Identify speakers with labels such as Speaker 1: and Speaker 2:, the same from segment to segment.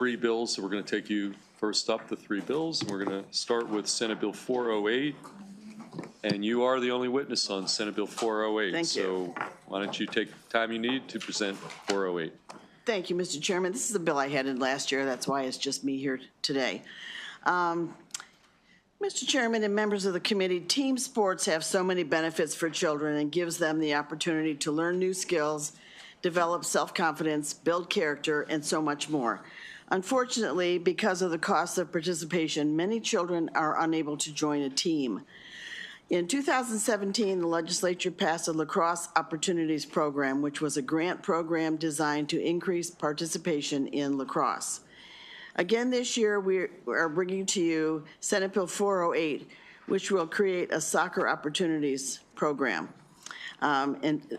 Speaker 1: three bills, so we're going to take you first up, the three bills. And we're going to start with Senate Bill 408. And you are the only witness on Senate Bill 408.
Speaker 2: Thank you.
Speaker 1: So why don't you take the time you need to present 408.
Speaker 2: Thank you, Mr. Chairman. This is a bill I headed last year. That's why it's just me here today. Mr. Chairman and members of the committee, team sports have so many benefits for children and gives them the opportunity to learn new skills, develop self-confidence, build character, and so much more. Unfortunately, because of the cost of participation, many children are unable to join a team. In 2017, the legislature passed a Lacrosse Opportunities Program, which was a grant program designed to increase participation in lacrosse. Again, this year, we are bringing to you Senate Bill 408, which will create a soccer opportunities program. And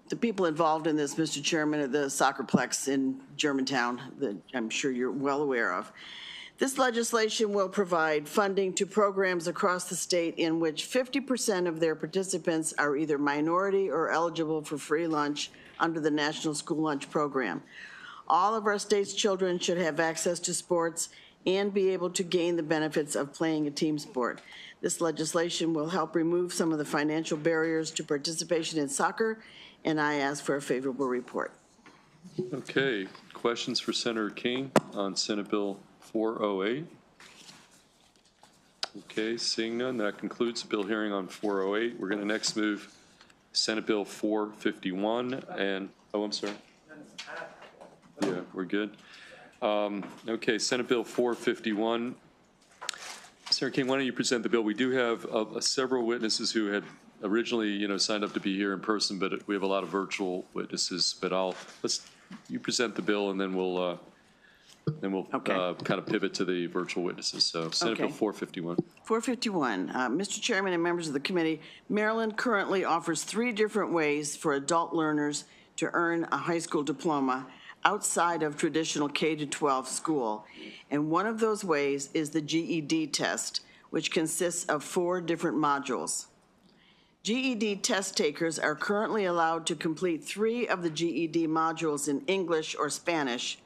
Speaker 2: the people involved in this, Mr. Chairman, are the Soccerplex in Germantown that I'm sure you're well aware of. This legislation will provide funding to programs across the state in which 50% of their participants are either minority or eligible for free lunch under the National School Lunch Program. All of our state's children should have access to sports and be able to gain the benefits of playing a team sport. This legislation will help remove some of the financial barriers to participation in soccer, and I ask for a favorable report.
Speaker 1: Okay, questions for Senator King on Senate Bill 408? Okay, seeing none, that concludes the bill hearing on 408. We're going to next move Senate Bill 451 and, oh, I'm sorry. Yeah, we're good. Okay, Senate Bill 451. Senator King, why don't you present the bill? We do have several witnesses who had originally, signed up to be here in person, but we have a lot of virtual witnesses. But you present the bill, and then we'll okay, kind of pivot to the virtual witnesses. So Senate Bill 451.
Speaker 2: 451. Mr. Chairman and members of the committee, Maryland currently offers 3 different ways for adult learners to earn a high school diploma outside of traditional K-12 school. And one of those ways is the GED test, which consists of 4 different modules. GED test takers are currently allowed to complete 3 of the GED modules in English or Spanish,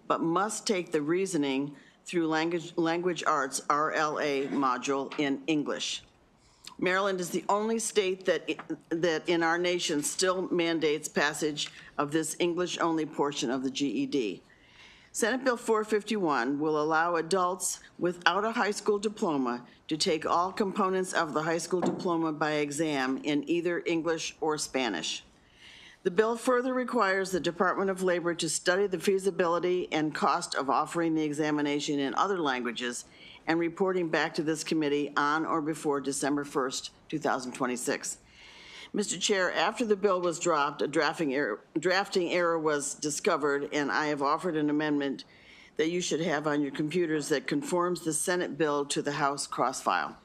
Speaker 2: but must take the reasoning through language arts RLA module in English. Maryland is the only state that in our nation still mandates passage of this English-only portion of the GED. Senate Bill 451 will allow adults without a high school diploma to take all components of the high school diploma by exam in either English or Spanish. The bill further requires the Department of Labor to study the feasibility and cost of offering the examination in other languages and reporting back to this committee on or before December 1st, 2026. Mr. Chair, after the bill was dropped, a drafting error was discovered, and I have offered an amendment that you should have on your computers that conforms the Senate bill to the House cross-file.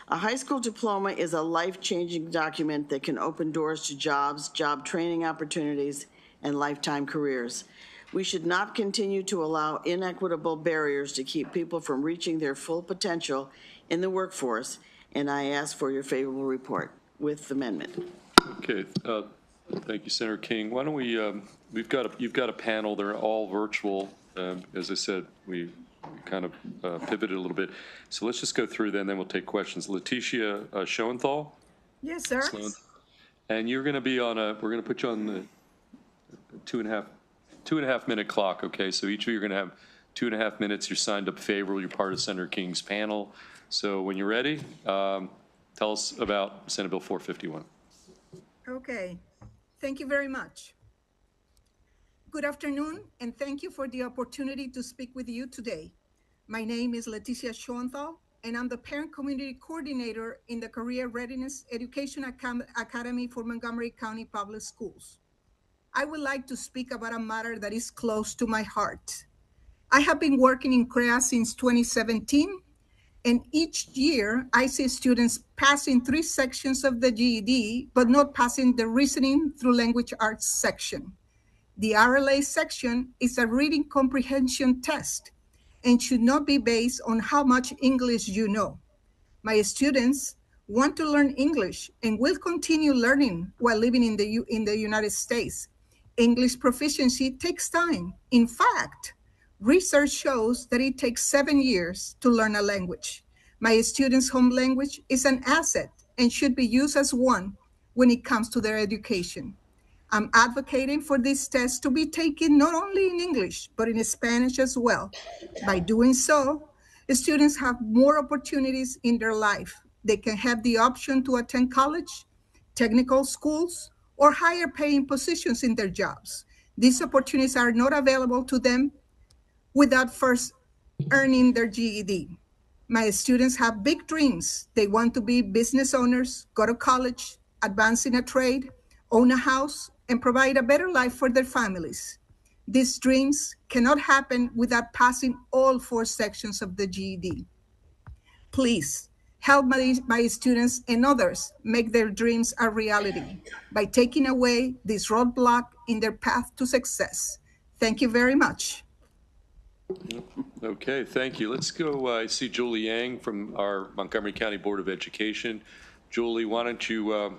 Speaker 2: A high school diploma is a life-changing document that can open doors to jobs, job training opportunities, and lifetime careers. We should not continue to allow inequitable barriers to keep people from reaching their full potential in the workforce, and I ask for your favorable report with amendment.
Speaker 1: Okay, thank you, Senator King. Why don't we? You've got a panel. They're all virtual. As I said, we kind of pivoted a little bit. So let's just go through then we'll take questions. Letitia Schoenthal.
Speaker 3: Yes, sir.
Speaker 1: And you're going to be on we're going to put you on the two and a half minute clock. Okay, so each of you are going to have 2.5 minutes. You're signed up favorable. You're part of Senator King's panel. So when you're ready, tell us about Senate Bill 451.
Speaker 3: Okay, thank you very much. Good afternoon, and thank you for the opportunity to speak with you today. My name is Leticia Schoenthal, and I'm the Parent Community Coordinator in the Career Readiness Education Academy for Montgomery County Public Schools. I would like to speak about a matter that is close to my heart. I have been working in CREA since 2017, and each year I see students passing 3 sections of the GED, but not passing the reasoning through language arts section. The RLA section is a reading comprehension test and should not be based on how much English you know. My students want to learn English and will continue learning while living in the United States. English proficiency takes time. In fact, Research shows that it takes 7 years to learn a language. My students' home language is an asset and should be used as one when it comes to their education. I'm advocating for this test to be taken not only in English, but in Spanish as well. By doing so, students have more opportunities in their life. They can have the option to attend college, technical schools, or higher paying positions in their jobs. These opportunities are not available to them without first earning their GED. My students have big dreams. They want to be business owners, go to college, advance in a trade, own a house, and provide a better life for their families. These dreams cannot happen without passing all 4 sections of the GED. Please help my students and others make their dreams a reality by taking away this roadblock in their path to success. Thank you very much.
Speaker 1: Okay, thank you. Let's go, I see Julie Yang from our Montgomery County Board of Education. Julie, why don't you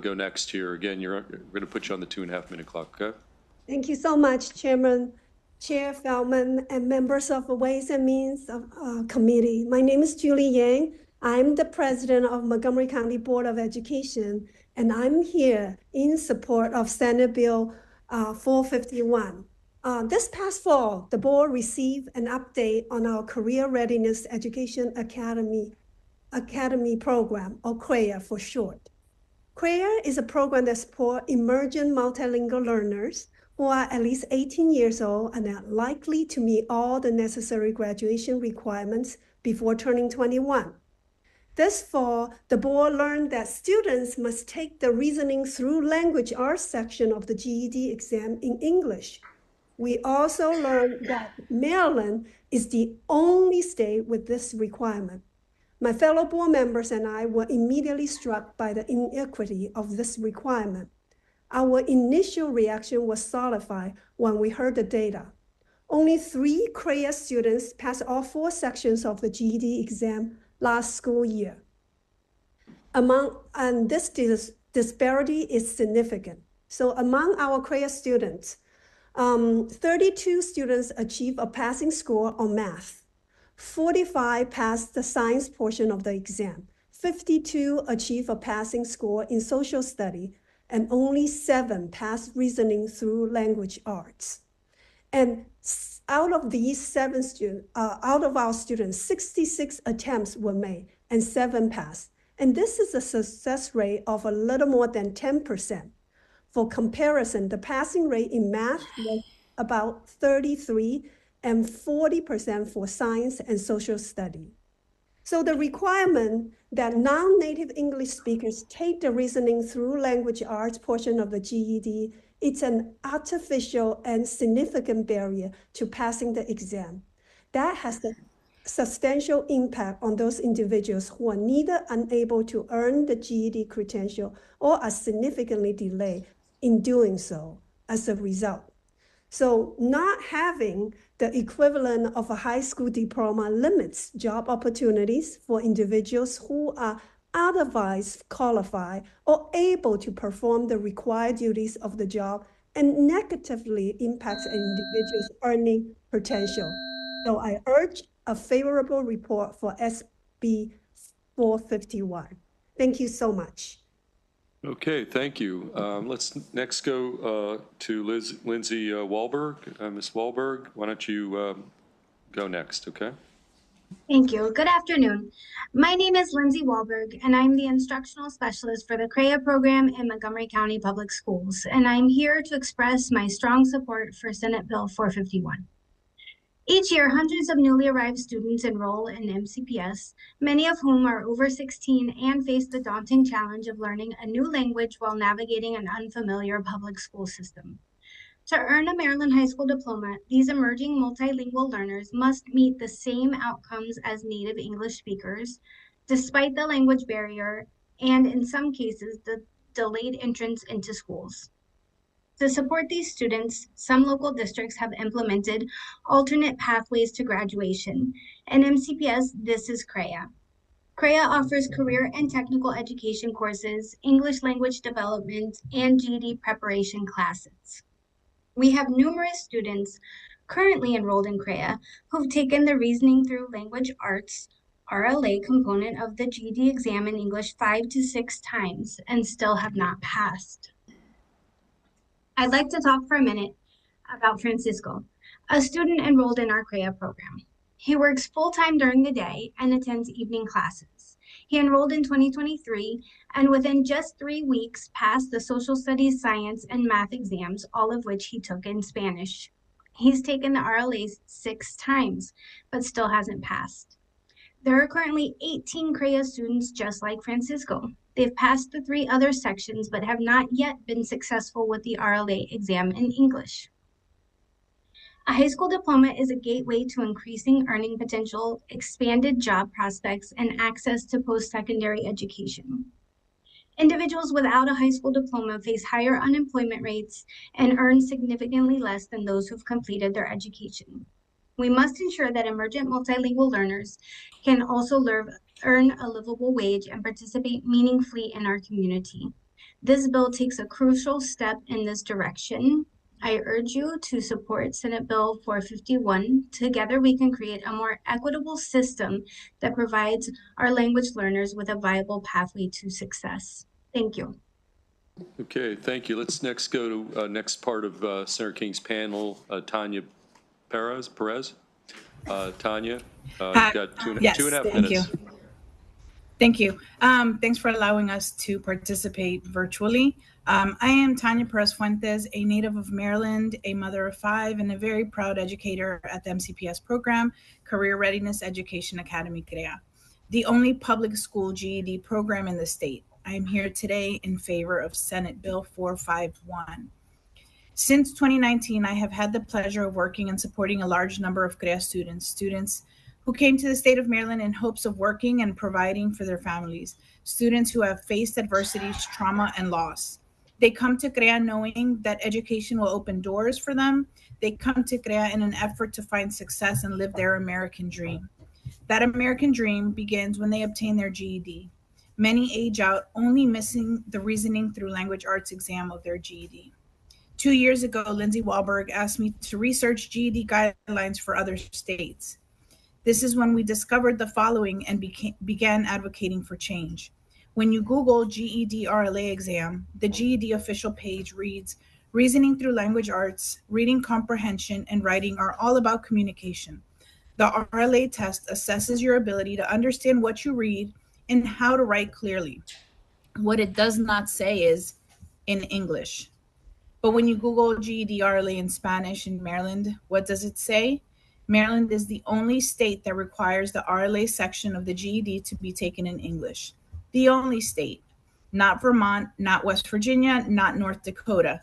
Speaker 1: go next here? Again, we're going to put you on the 2.5-minute clock, okay?
Speaker 4: Thank you so much, Chair Feldman, and members of the Ways and Means Committee. My name is Julie Yang. I'm the president of Montgomery County Board of Education, and I'm here in support of Senate Bill 451. This past fall, the board received an update on our Career Readiness Education Academy Program, or CREA for short. CREA is a program that supports emerging multilingual learners who are at least 18 years old and are likely to meet all the necessary graduation requirements before turning 21. This fall, the board learned that students must take the Reasoning Through Language Arts section of the GED exam in English. We also learned that Maryland is the only state with this requirement. My fellow board members and I were immediately struck by the inequity of this requirement. Our initial reaction was solidified when we heard the data. Only 3 CREA students passed all 4 sections of the GED exam last school year. And this disparity is significant. So among our CREA students, 32 students achieved a passing score on math. 45 passed the science portion of the exam. 52 achieved a passing score in social study, and only 7 passed Reasoning Through Language Arts. And out of these 7 students, out of our students, 66 attempts were made and 7 passed. And this is a success rate of a little more than 10%. For comparison, the passing rate in math was about 33 and 40% for science and social study. So the requirement that non-native English speakers take the Reasoning Through Language Arts portion of the GED, it's an artificial and significant barrier to passing the exam. That has a substantial impact on those individuals who are neither unable to earn the GED credential or are significantly delayed in doing so as a result. So not having the equivalent of a high school diploma limits job opportunities for individuals who are otherwise qualified or able to perform the required duties of the job and negatively impacts an individual's earning potential. So I urge a favorable report for SB 451. Thank you so much.
Speaker 1: Okay, thank you. Let's next go to Lindsay Wahlberg. Ms. Wahlberg, why don't you go next, okay?
Speaker 5: Thank you. Good afternoon. My name is Lindsay Wahlberg, and I'm the instructional specialist for the CREA program in Montgomery County Public Schools, and I'm here to express my strong support for Senate Bill 451. Each year, hundreds of newly arrived students enroll in MCPS, many of whom are over 16 and face the daunting challenge of learning a new language while navigating an unfamiliar public school system. To earn a Maryland high school diploma, these emerging multilingual learners must meet the same outcomes as native English speakers, despite the language barrier and, in some cases, the delayed entrance into schools. To support these students, some local districts have implemented alternate pathways to graduation. In MCPS, this is CREA. CREA offers career and technical education courses, English language development, and GED preparation classes. We have numerous students currently enrolled in CREA who've taken the Reasoning Through Language Arts RLA component of the GED exam in English 5 to 6 times and still have not passed. I'd like to talk for a minute about Francisco, a student enrolled in our CREA program. He works full-time during the day and attends evening classes. He enrolled in 2023 and within just 3 weeks passed the social studies, science, and math exams, all of which he took in Spanish. He's taken the RLAs 6 times, but still hasn't passed. There are currently 18 CREA students just like Francisco. They've passed the 3 other sections, but have not yet been successful with the RLA exam in English. A high school diploma is a gateway to increasing earning potential, expanded job prospects, and access to post-secondary education. Individuals without a high school diploma face higher unemployment rates and earn significantly less than those who've completed their education. We must ensure that emergent multilingual learners can also earn a livable wage and participate meaningfully in our community. This bill takes a crucial step in this direction. I urge you to support Senate Bill 451. Together, we can create a more equitable system that provides our language learners with a viable pathway to success. Thank you.
Speaker 1: Okay, thank you. Let's next go to next part of Senator King's panel, Tanya Perez. Tanya, you've got two and a half
Speaker 6: thank
Speaker 1: minutes.
Speaker 6: You. Thank you. Thanks for allowing us to participate virtually. I am Tanya Perez Fuentes, a native of Maryland, a mother of 5, and a very proud educator at the MCPS program, Career Readiness Education Academy, CREA, the only public school GED program in the state. I am here today in favor of Senate Bill 451. Since 2019, I have had the pleasure of working and supporting a large number of CREA students who came to the state of Maryland in hopes of working and providing for their families, students who have faced adversities, trauma, and loss. They come to CREA knowing that education will open doors for them. They come to CREA in an effort to find success and live their American dream. That American dream begins when they obtain their GED. Many age out, only missing the Reasoning Through Language Arts exam of their GED. 2 years ago, Lindsay Wahlberg asked me to research GED guidelines for other states. This is when we discovered the following and began advocating for change. When you Google GED RLA exam, the GED official page reads, Reasoning Through Language Arts, reading comprehension, and writing are all about communication. The RLA test assesses your ability to understand what you read and how to write clearly. What it does not say is in English. But when you Google GED RLA in Spanish in Maryland, what does it say? Maryland is the only state that requires the RLA section of the GED to be taken in English. The only state, not Vermont, not West Virginia, not North Dakota,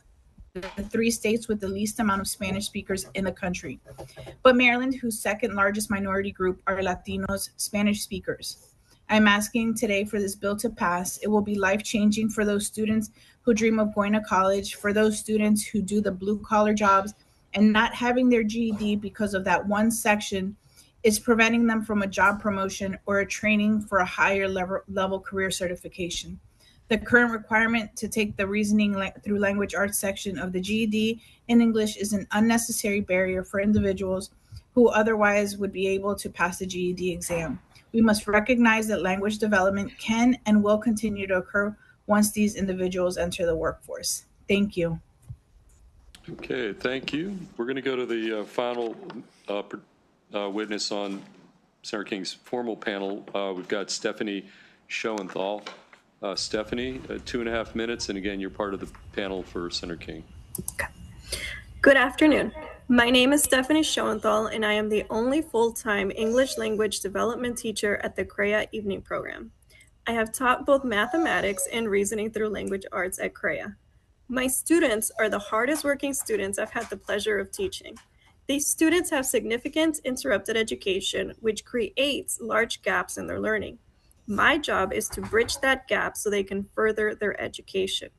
Speaker 6: the 3 states with the least amount of Spanish speakers in the country. But Maryland, whose second largest minority group are Latinos, Spanish speakers. I'm asking today for this bill to pass. It will be life-changing for those students who dream of going to college, for those students who do the blue-collar jobs, and not having their GED because of that one section is preventing them from a job promotion or a training for a higher level career certification. The current requirement to take the Reasoning Through Language Arts section of the GED in English is an unnecessary barrier for individuals who otherwise would be able to pass the GED exam. We must recognize that language development can and will continue to occur once these individuals enter the workforce. Thank you.
Speaker 1: Okay, thank you. We're going to go to the final witness on Senator King's formal panel. We've got Stephanie Schoenthal. Stephanie, 2.5 minutes, and again, you're part of the panel for Senator King.
Speaker 7: Good afternoon. My name is Stephanie Schoenthal, and I am the only full-time English language development teacher at the CREA evening program. I have taught both mathematics and reasoning through language arts at CREA. My students are the hardest working students I've had the pleasure of teaching. These students have significant interrupted education, which creates large gaps in their learning. My job is to bridge that gap so they can further their education.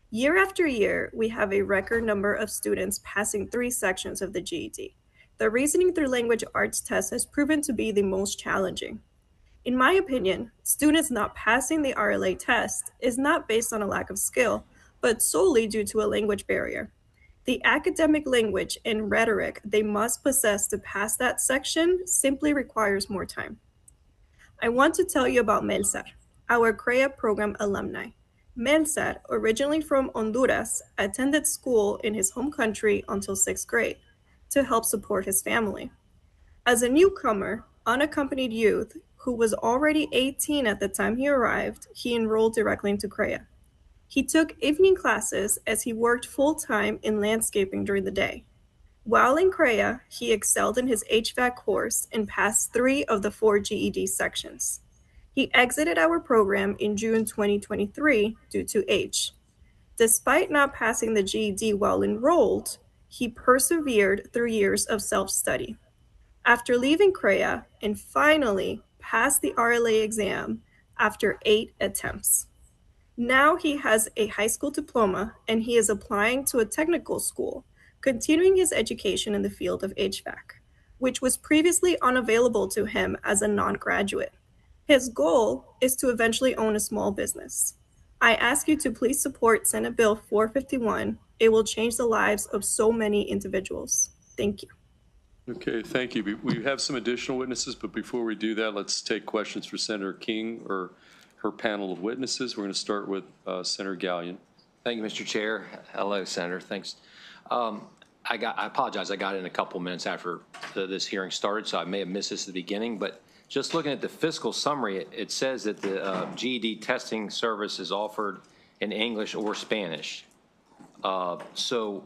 Speaker 7: Year after year, we have a record number of students passing 3 sections of the GED. The Reasoning Through Language Arts test has proven to be the most challenging. In my opinion, students not passing the RLA test is not based on a lack of skill, but solely due to a language barrier. The academic language and rhetoric they must possess to pass that section simply requires more time. I want to tell you about Melzar, our CREA program alumni. Melzar, originally from Honduras, attended school in his home country until 6th grade to help support his family. As a newcomer, unaccompanied youth who was already 18 at the time he arrived, he enrolled directly into CREA. He took evening classes as he worked full-time in landscaping during the day. While in CREA, he excelled in his HVAC course and passed 3 of the 4 GED sections. He exited our program in June 2023 due to age. Despite not passing the GED while enrolled, he persevered through years of self-study. After leaving CREA and finally passed the RLA exam after 8 attempts. Now he has a high school diploma and he is applying to a technical school, continuing his education in the field of HVAC, which was previously unavailable to him as a non-graduate. His goal is to eventually own a small business. I ask you to please support Senate Bill 451. It will change the lives of so many individuals. Thank you.
Speaker 1: Okay, thank you. We have some additional witnesses, but before we do that, let's take questions for Senator King or her panel of witnesses. We're going to start with Senator Gallion.
Speaker 8: Thank you, Mr. Chair. Hello, Senator. Thanks. I apologize. I got in a couple minutes after this hearing started, so I may have missed this at the beginning. But just looking at the fiscal summary, it says that the GED testing service is offered in English or Spanish. So,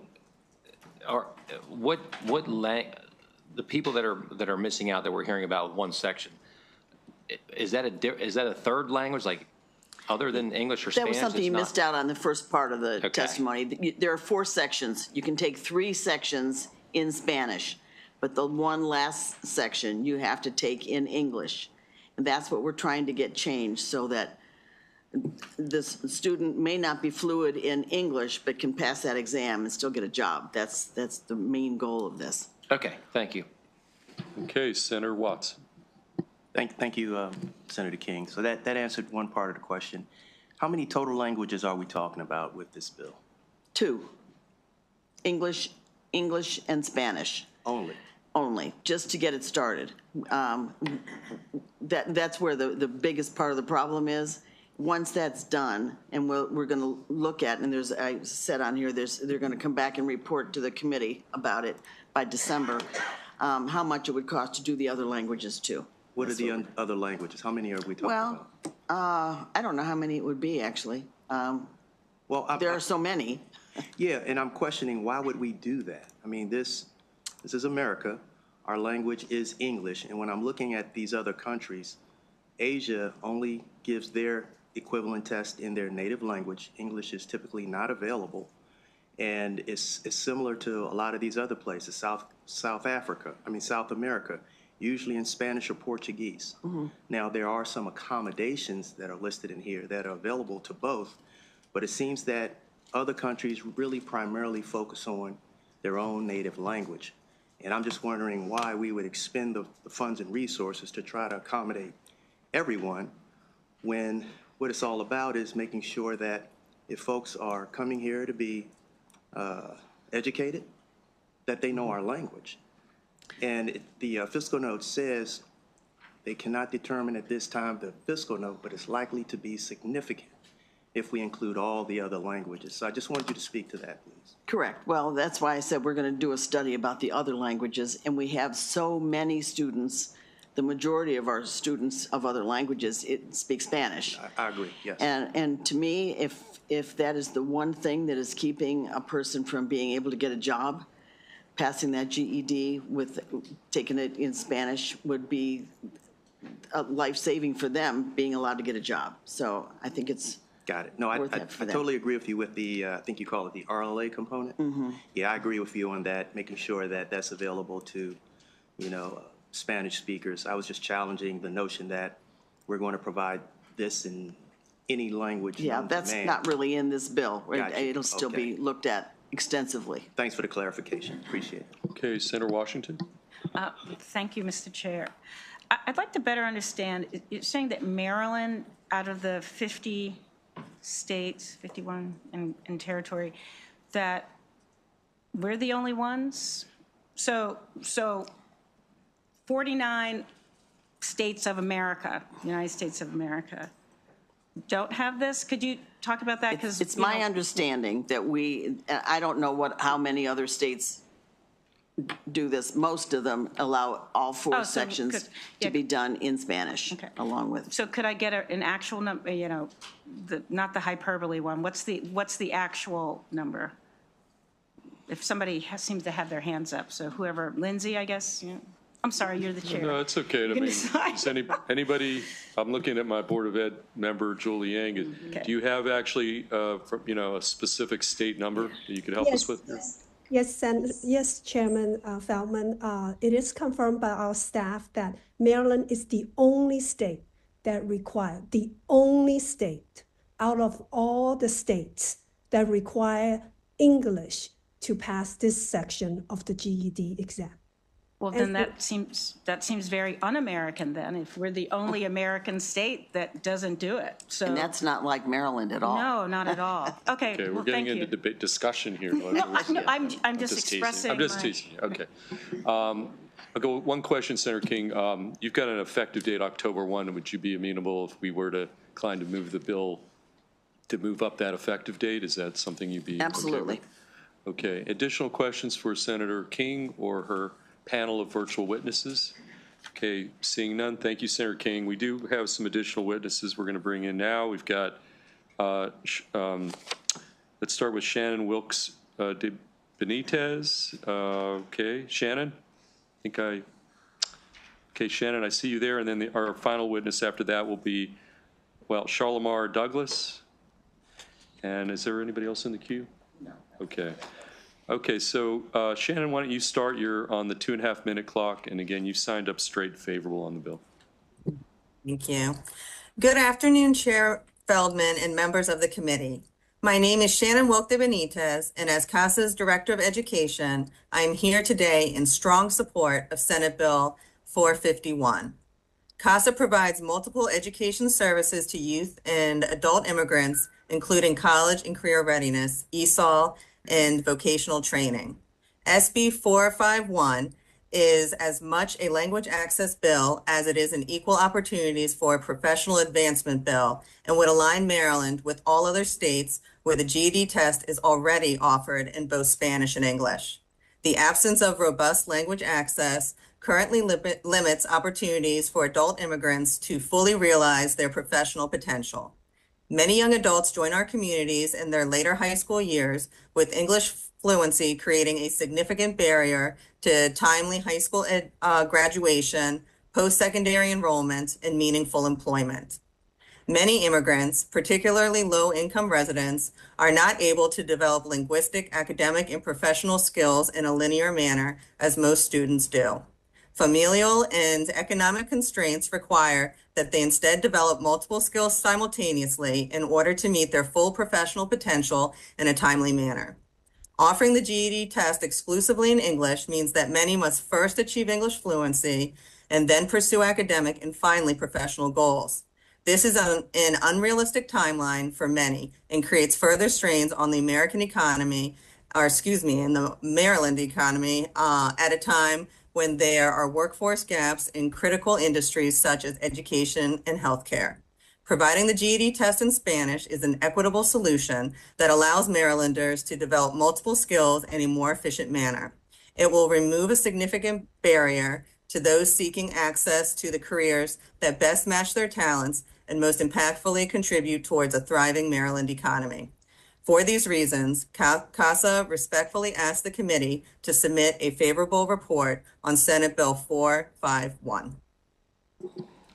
Speaker 8: the people that are missing out that we're hearing about with one section, is that a third language, like other than English or Spanish?
Speaker 2: That was something you missed out on the first part of the
Speaker 8: Okay.
Speaker 2: testimony. There are 4 sections. You can take 3 sections in Spanish, but the one last section you have to take in English. And that's what we're trying to get changed so that this student may not be fluid in English, but can pass that exam and still get a job. That's the main goal of this.
Speaker 8: Okay, thank you.
Speaker 1: Okay, Senator Watts.
Speaker 9: Thank you, Senator King. So that answered one part of the question. How many total languages are we talking about with this bill?
Speaker 2: 2, English and Spanish. Only, just to get it started. That's where the biggest part of the problem is. Once that's done, and we're going to look at, and I said on here, they're going to come back and report to the committee about it by December, how much it would cost to do the other languages too.
Speaker 9: What are the other languages? How many are we talking about?
Speaker 2: I don't know how many it would be, actually. There are so many.
Speaker 9: Yeah, and I'm questioning, why would we do that? I mean, this is America. Our language is English. And when I'm looking at these other countries, Asia only gives their equivalent test in their native language. English is typically not available. And it's similar to a lot of these other places, South America, usually in Spanish or Portuguese. Mm-hmm. Now, there are some accommodations that are listed in here that are available to both, but it seems that other countries really primarily focus on their own native language. And I'm just wondering why we would expend the funds and resources to try to accommodate everyone when what it's all about is making sure that if folks are coming here to be educated, that they know our language. And the fiscal note says they cannot determine at this time the fiscal note, but it's likely to be significant if we include all the other languages. So I just wanted you to speak to that, please.
Speaker 2: Correct. Well, that's why I said we're going to do a study about the other languages, and we have so many students. The majority of our students of other languages speak Spanish.
Speaker 9: I agree, yes.
Speaker 2: And to me, if that is the one thing that is keeping a person from being able to get a job, passing that GED with taking it in Spanish would be life-saving for them, being allowed to get a job. So I think it's
Speaker 9: got it. No, I
Speaker 2: worth it for them.
Speaker 9: totally agree with you with the, I think you call it the RLA component. Mm-hmm. Yeah, I agree with you on that, making sure that that's available to, Spanish speakers. I was just challenging the notion that we're going to provide this in any language.
Speaker 2: Yeah, that's not really in this bill.
Speaker 9: Gotcha.
Speaker 2: It'll still be looked at extensively.
Speaker 9: Thanks for the clarification. Appreciate it.
Speaker 1: Okay, Senator Washington.
Speaker 10: Thank you, Mr. Chair. I'd like to better understand, you're saying that Maryland, out of the 50 states, 51 in territory, that we're the only ones? So 49 states of America, United States of America, don't have this? Could you talk about that? Because
Speaker 2: It's my understanding that I don't know how many other states do this. Most of them allow all four
Speaker 10: Oh, so
Speaker 2: sections to be done in Spanish along with.
Speaker 10: So could I get an actual number, not the hyperbole one, what's the actual number? If somebody seems to have their hands up, so whoever, Lindsay, I guess, I'm sorry, you're the chair.
Speaker 1: No, it's okay. I mean, is anybody, I'm looking at my Board of Ed member, Julie Yang. Do you have actually, a specific state number that you could help us with?
Speaker 4: Yes, Chairman Feldman. It is confirmed by our staff that Maryland is the only state out of all the states that require English to pass this section of the GED exam.
Speaker 10: Well, then that seems very un-American then, if we're the only American state that doesn't do it. So.
Speaker 2: And that's not like Maryland at all.
Speaker 10: No, not at all. Okay,
Speaker 1: Okay, we're
Speaker 10: well,
Speaker 1: getting
Speaker 10: thank
Speaker 1: into
Speaker 10: you.
Speaker 1: debate discussion here.
Speaker 10: I'm just expressing
Speaker 1: I'm just teasing you, okay. I'll go one question, Senator King. You've got an effective date, October 1. Would you be amenable if we were to decline to move the bill to move up that effective date? Is that something you'd be?
Speaker 2: Absolutely.
Speaker 1: Okay, additional questions for Senator King or her panel of virtual witnesses? Okay, seeing none, thank you, Senator King. We do have some additional witnesses we're going to bring in now. We've got, let's start with Shannon Wilkes de Benitez. Okay, Shannon, okay, Shannon, I see you there. And then our final witness after that will be, well, Charlamar Douglas. And is there anybody else in the queue? No. Okay. Okay, so Shannon, why don't you start? You're on the 2.5-minute clock, and again, you signed up straight favorable on the bill.
Speaker 11: Thank you. Good afternoon, Chair Feldman and members of the committee. My name is Shannon Wilk de Benitez, and as CASA's Director of Education, I am here today in strong support of Senate Bill 451. CASA provides multiple education services to youth and adult immigrants, including college and career readiness, ESOL, and vocational training. SB 451 is as much a language access bill as it is an equal opportunities for a professional advancement bill and would align Maryland with all other states where the GED test is already offered in both Spanish and English. The absence of robust language access currently limits opportunities for adult immigrants to fully realize their professional potential. Many young adults join our communities in their later high school years with English fluency creating a significant barrier to timely high school graduation, post-secondary enrollment, and meaningful employment. Many immigrants, particularly low-income residents, are not able to develop linguistic, academic, and professional skills in a linear manner as most students do. Familial and economic constraints require that they instead develop multiple skills simultaneously in order to meet their full professional potential in a timely manner. Offering the GED test exclusively in English means that many must first achieve English fluency and then pursue academic and finally professional goals. This is an unrealistic timeline for many and creates further strains on the American economy, in the Maryland economy at a time when there are workforce gaps in critical industries such as education and healthcare. Providing the GED test in Spanish is an equitable solution that allows Marylanders to develop multiple skills in a more efficient manner. It will remove a significant barrier to those seeking access to the careers that best match their talents and most impactfully contribute towards a thriving Maryland economy. For these reasons, CASA respectfully asks the committee to submit a favorable report on Senate Bill 451.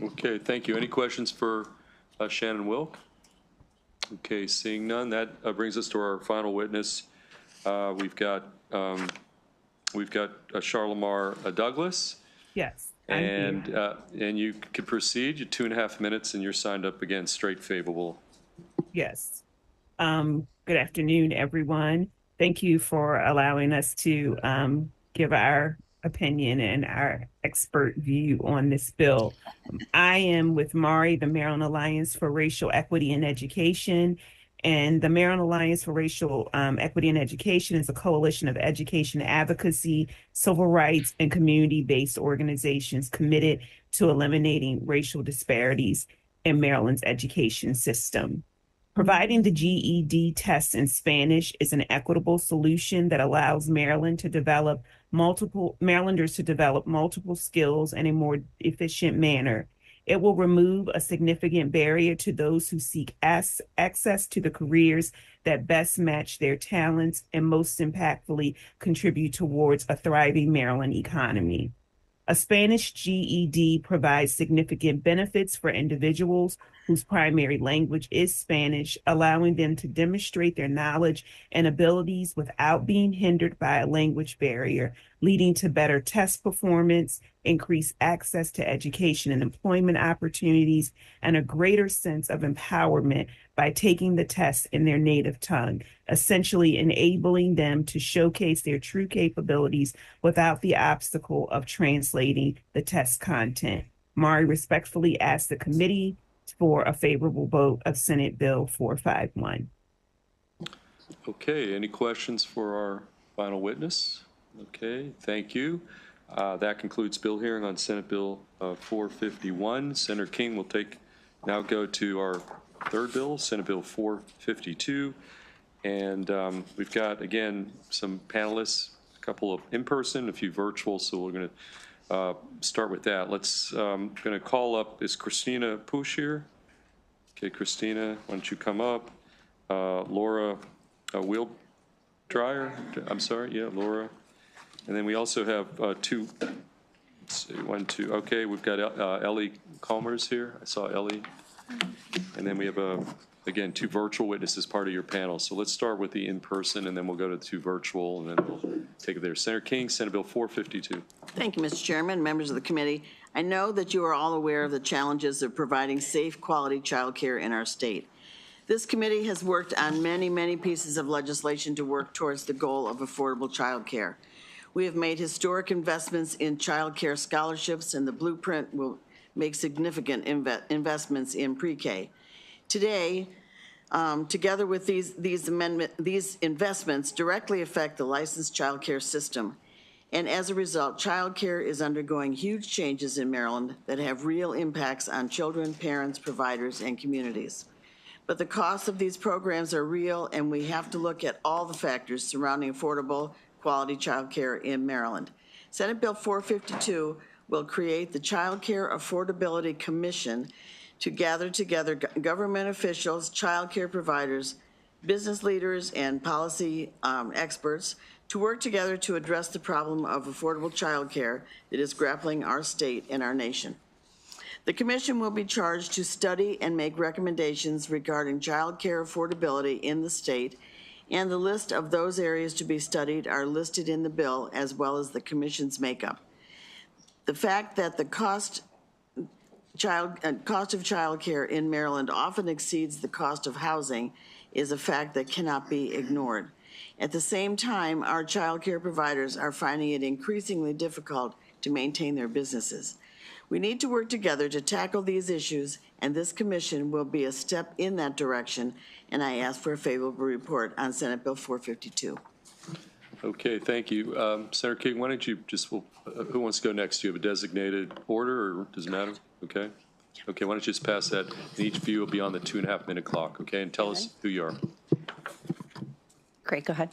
Speaker 1: Okay, thank you. Any questions for Shannon Wilk? Okay, seeing none, that brings us to our final witness. We've got Charlamar Douglas.
Speaker 12: Yes.
Speaker 1: And you can proceed. You're 2.5 minutes, and you're signed up again, straight favorable.
Speaker 12: Yes. Good afternoon, everyone. Thank you for allowing us to give our opinion and our expert view on this bill. I am with MARI, the Maryland Alliance for Racial Equity in Education, And the Maryland Alliance for Racial Equity in Education is a coalition of education advocacy, civil rights, and community-based organizations committed to eliminating racial disparities in Maryland's education system. Providing the GED test in Spanish is an equitable solution that allows Marylanders to develop multiple skills in a more efficient manner. It will remove a significant barrier to those who seek access to the careers that best match their talents and most impactfully contribute towards a thriving Maryland economy. A Spanish GED provides significant benefits for individuals whose primary language is Spanish, allowing them to demonstrate their knowledge and abilities without being hindered by a language barrier, leading to better test performance, increased access to education and employment opportunities, and a greater sense of empowerment by taking the test in their native tongue, essentially enabling them to showcase their true capabilities without the obstacle of translating the test content. Mari respectfully asks the committee for a favorable vote of Senate Bill 451.
Speaker 1: Okay, any questions for our final witness? Okay, thank you. That concludes bill hearing on Senate Bill 451. Senator King will now go to our third bill, Senate Bill 452. And we've got, again, some panelists, a couple of in-person, a few virtual, so we're going to start with that. Going to call up, is Christina Push here? Okay, Christina, why don't you come up? Laura Wheeldryer, I'm sorry, yeah, Laura. And then we also have two, let's see, one, two, okay, we've got Ellie Calmers here. I saw Ellie. And then we have, again, two virtual witnesses part of your panel. So let's start with the in-person, and then we'll go to the two virtual, and then we'll take it there. Senator King, Senate Bill 452.
Speaker 2: Thank you, Mr. Chairman, members of the committee. I know that you are all aware of the challenges of providing safe, quality child care in our state. This committee has worked on many, many pieces of legislation to work towards the goal of affordable child care. We have made historic investments in child care scholarships, and the blueprint will make significant investments in pre-K. Today, together with these investments directly affect the licensed child care system. And as a result, child care is undergoing huge changes in Maryland that have real impacts on children, parents, providers, and communities. But the costs of these programs are real, and we have to look at all the factors surrounding affordable, quality child care in Maryland. Senate Bill 452 will create the Child Care Affordability Commission to gather together government officials, child care providers, business leaders, and policy experts to work together to address the problem of affordable child care that is grappling our state and our nation. The commission will be charged to study and make recommendations regarding child care affordability in the state, and the list of those areas to be studied are listed in the bill, as well as the commission's makeup. The fact that the cost of child care in Maryland often exceeds the cost of housing is a fact that cannot be ignored. At the same time, our child care providers are finding it increasingly difficult to maintain their businesses. We need to work together to tackle these issues, and this commission will be a step in that direction, and I ask for a favorable report on Senate Bill 452.
Speaker 1: Okay, thank you. Senator King, why don't you who wants to go next? Do you have a designated order, or does it matter? Okay. Okay, why don't you just pass that? And each of you will be on the 2.5-minute clock, okay? And tell us who you are.
Speaker 13: Great, go ahead.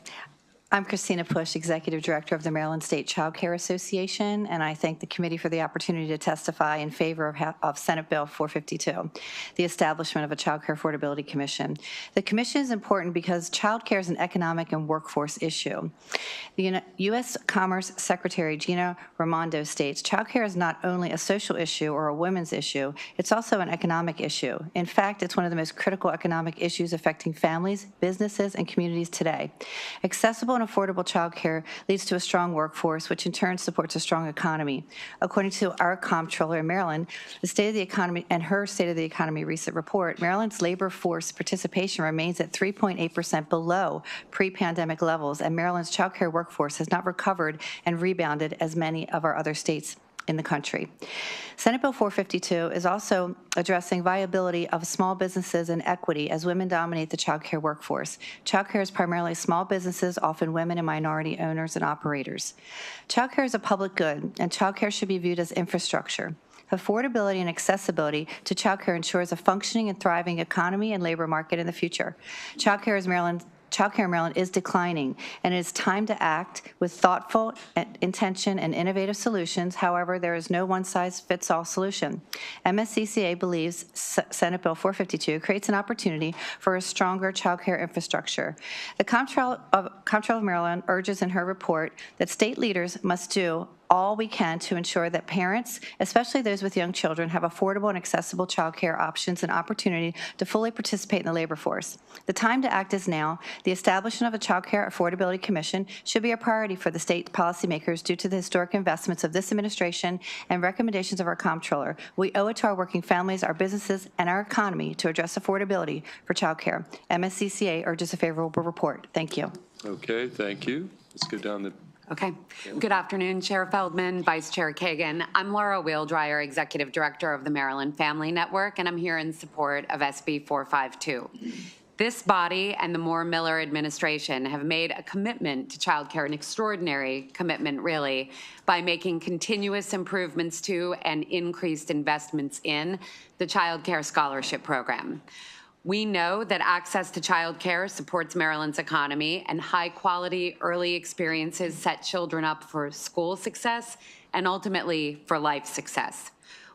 Speaker 13: I'm Christina Push, Executive Director of the Maryland State Child Care Association, and I thank the committee for the opportunity to testify in favor of Senate Bill 452, the establishment of a Child Care Affordability Commission. The commission is important because child care is an economic and workforce issue. The U.S. Commerce Secretary Gina Raimondo states, child care is not only a social issue or a women's issue, it's also an economic issue. In fact, it's one of the most critical economic issues affecting families, businesses, and communities today. Accessible and affordable child care leads to a strong workforce, which in turn supports a strong economy. According to our comptroller in Maryland, the State of the Economy and her State of the Economy recent report, Maryland's labor force participation remains at 3.8% below pre-pandemic levels, and Maryland's child care workforce has not recovered and rebounded as many of our other states in the country. Senate Bill 452 is also addressing viability of small businesses and equity as women dominate the child care workforce. Child care is primarily small businesses, often women and minority owners and operators. Child care is a public good, and child care should be viewed as infrastructure. Affordability and accessibility to child care ensures a functioning and thriving economy and labor market in the future. Child care in Maryland is declining, and it is time to act with thoughtful intention and innovative solutions. However, there is no one-size-fits-all solution. MSCCA believes Senate Bill 452 creates an opportunity for a stronger child care infrastructure. The Comptroller of Maryland urges in her report that state leaders must do all we can to ensure that parents, especially those with young children, have affordable and accessible child care options and opportunity to fully participate in the labor force. The time to act is now. The establishment of a Child Care Affordability Commission should be a priority for the state policymakers due to the historic investments of this administration and recommendations of our comptroller. We owe it to our working families, our businesses, and our economy to address affordability for child care. MSCCA urges a favorable report. Thank you.
Speaker 1: Okay, thank you. Let's go down the
Speaker 14: Okay. Good afternoon, Chair Feldman, Vice Chair Kagan. I'm Laura Wheeldryer, Executive Director of the Maryland Family Network, and I'm here in support of SB 452. This body and the Moore-Miller administration have made a commitment to childcare, an extraordinary commitment, really, by making continuous improvements to and increased investments in the Child Care Scholarship Program. We know that access to child care supports Maryland's economy, and high-quality early experiences set children up for school success and ultimately for life success.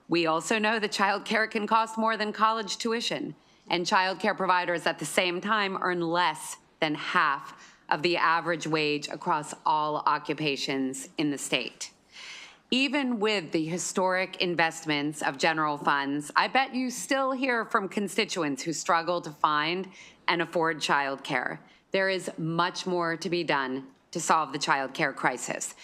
Speaker 14: We also know that child care can cost more than college tuition, and child care providers at the same time earn less than half of the average wage across all occupations in the state. Even with the historic investments of general funds, I bet you still hear from constituents who struggle to find and afford child care. There is much more to be done to solve the child care crisis.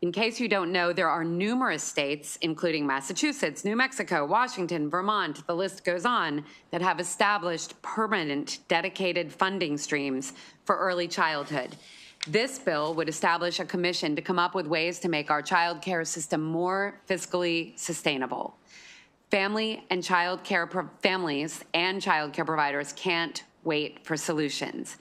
Speaker 14: In case you don't know, there are numerous states, including Massachusetts, New Mexico, Washington, Vermont, the list goes on, that have established permanent, dedicated funding streams for early childhood. This bill would establish a commission to come up with ways to make our child care system more fiscally sustainable. Families and child care providers can't wait for solutions.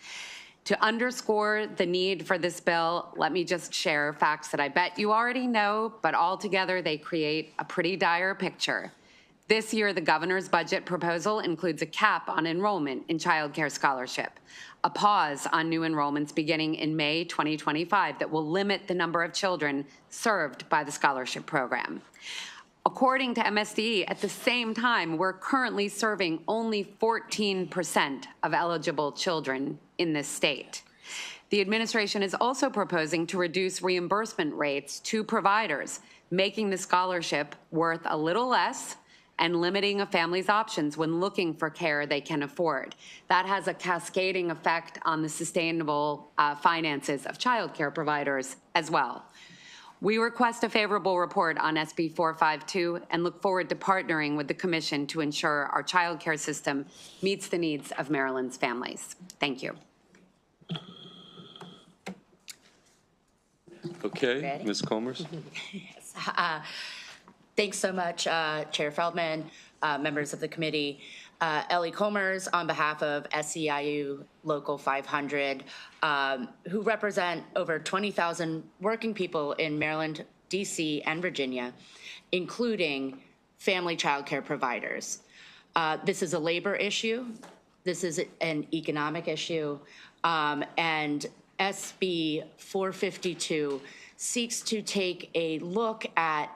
Speaker 14: To underscore the need for this bill, let me just share facts that I bet you already know, but altogether they create a pretty dire picture. This year, the governor's budget proposal includes a cap on enrollment in child care scholarship, a pause on new enrollments beginning in May 2025 that will limit the number of children served by the scholarship program. According to MSDE, at the same time, we're currently serving only 14% of eligible children in this state. The administration is also proposing to reduce reimbursement rates to providers, making the scholarship worth a little less and limiting a family's options when looking for care they can afford. That has a cascading effect on the sustainable finances of child care providers as well. We request a favorable report on SB 452 and look forward to partnering with the Commission to ensure our child care system meets the needs of Maryland's families. Thank you.
Speaker 1: Okay, Ms. Colmers.
Speaker 15: Yes. Thanks so much, Chair Feldman, members of the committee. Ellie Comers on behalf of SEIU Local 500, who represent over 20,000 working people in Maryland, DC, and Virginia, including family child care providers. This is a labor issue. This is an economic issue. And SB 452 seeks to take a look at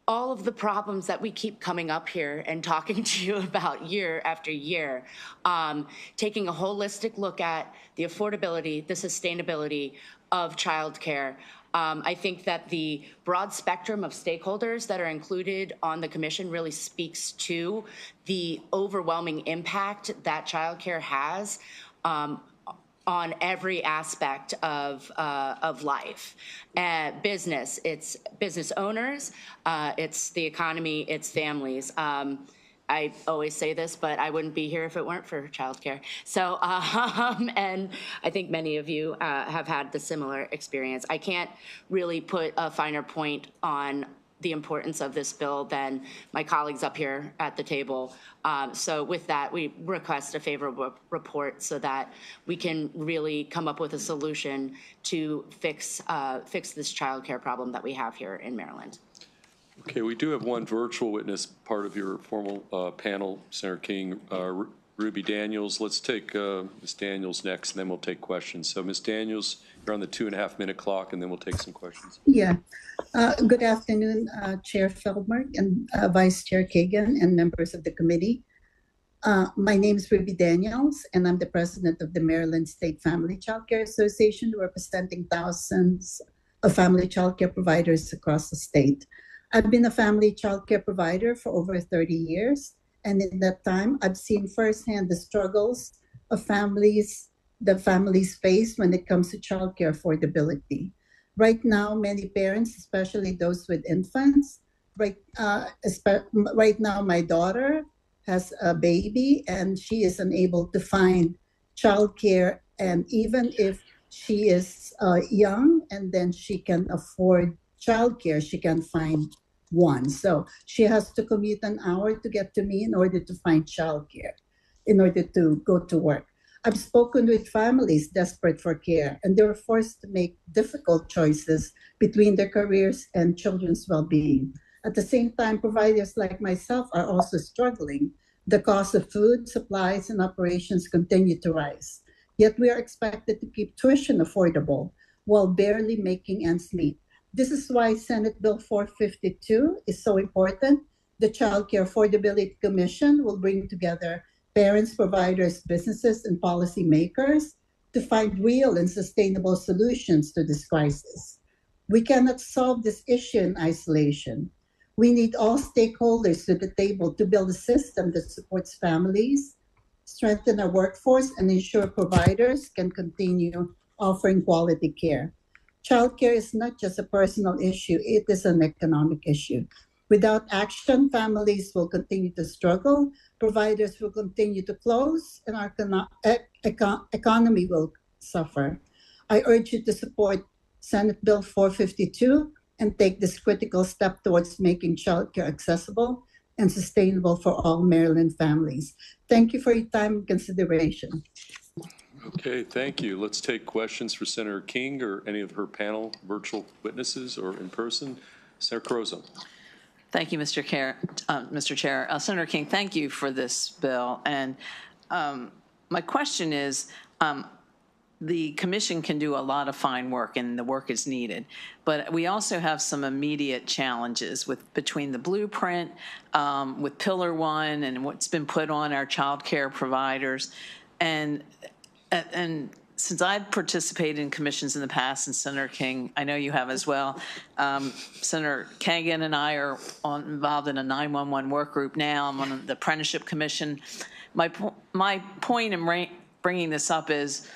Speaker 15: all of the problems that we keep coming up here and talking to you about year after year, taking a holistic look at the affordability, the sustainability of childcare. I think that the broad spectrum of stakeholders that are included on the commission really speaks to the overwhelming impact that childcare has on every aspect of life. Business, it's business owners, it's the economy, it's families. I always say this, but I wouldn't be here if it weren't for childcare. So, and I think many of you have had the similar experience. I can't really put a finer point on the importance of this bill than my colleagues up here at the table. So with that, we request a favorable report so that we can really come up with a solution to fix this childcare problem that we have here in Maryland.
Speaker 1: Okay, we do have one virtual witness, part of your formal panel, Senator King, Ruby Daniels. Let's take Ms. Daniels next, and then we'll take questions. So Ms. Daniels, you're on the 2.5-minute clock, and then we'll take some questions.
Speaker 16: Yeah. Good afternoon, Chair Feldmark and Vice Chair Kagan and members of the committee. My name is Ruby Daniels, and I'm the president of the Maryland State Family Child Care Association, representing thousands of family child care providers across the state. I've been a family child care provider for over 30 years, and in that time, I've seen firsthand the struggles of families face when it comes to child care affordability. Right now, many parents, especially those with infants, right now, my daughter has a baby and she is unable to find childcare. And even if she is young and then she can afford childcare, she can find one. So she has to commute an hour to get to me in order to find childcare, in order to go to work. I've spoken with families desperate for care, and they were forced to make difficult choices between their careers and children's well-being. At the same time, providers like myself are also struggling. The cost of food, supplies, and operations continue to rise. Yet we are expected to keep tuition affordable while barely making ends meet. This is why Senate Bill 452 is so important. The Child Care Affordability Commission will bring together parents, providers, businesses, and policymakers to find real and sustainable solutions to this crisis. We cannot solve this issue in isolation. We need all stakeholders to the table to build a system that supports families, strengthen our workforce, and ensure providers can continue offering quality care. Childcare is not just a personal issue, it is an economic issue. Without action, families will continue to struggle, providers will continue to close, and our economy will suffer. I urge you to support Senate Bill 452 and take this critical step towards making childcare accessible and sustainable for all Maryland families. Thank you for your time and consideration.
Speaker 1: Okay, thank you. Let's take questions for Senator King or any of her panel virtual witnesses or in person. Senator Carozzo.
Speaker 17: Thank you, Mr. Chair. Senator King, thank you for this bill. And my question is, the commission can do a lot of fine work, and the work is needed. But we also have some immediate challenges between the blueprint, with Pillar 1, and what's been put on our child care providers. And since I've participated in commissions in the past, and Senator King, I know you have as well, Senator Kagan and I are involved in a 911 work group now. I'm on the apprenticeship commission. My point in bringing this up is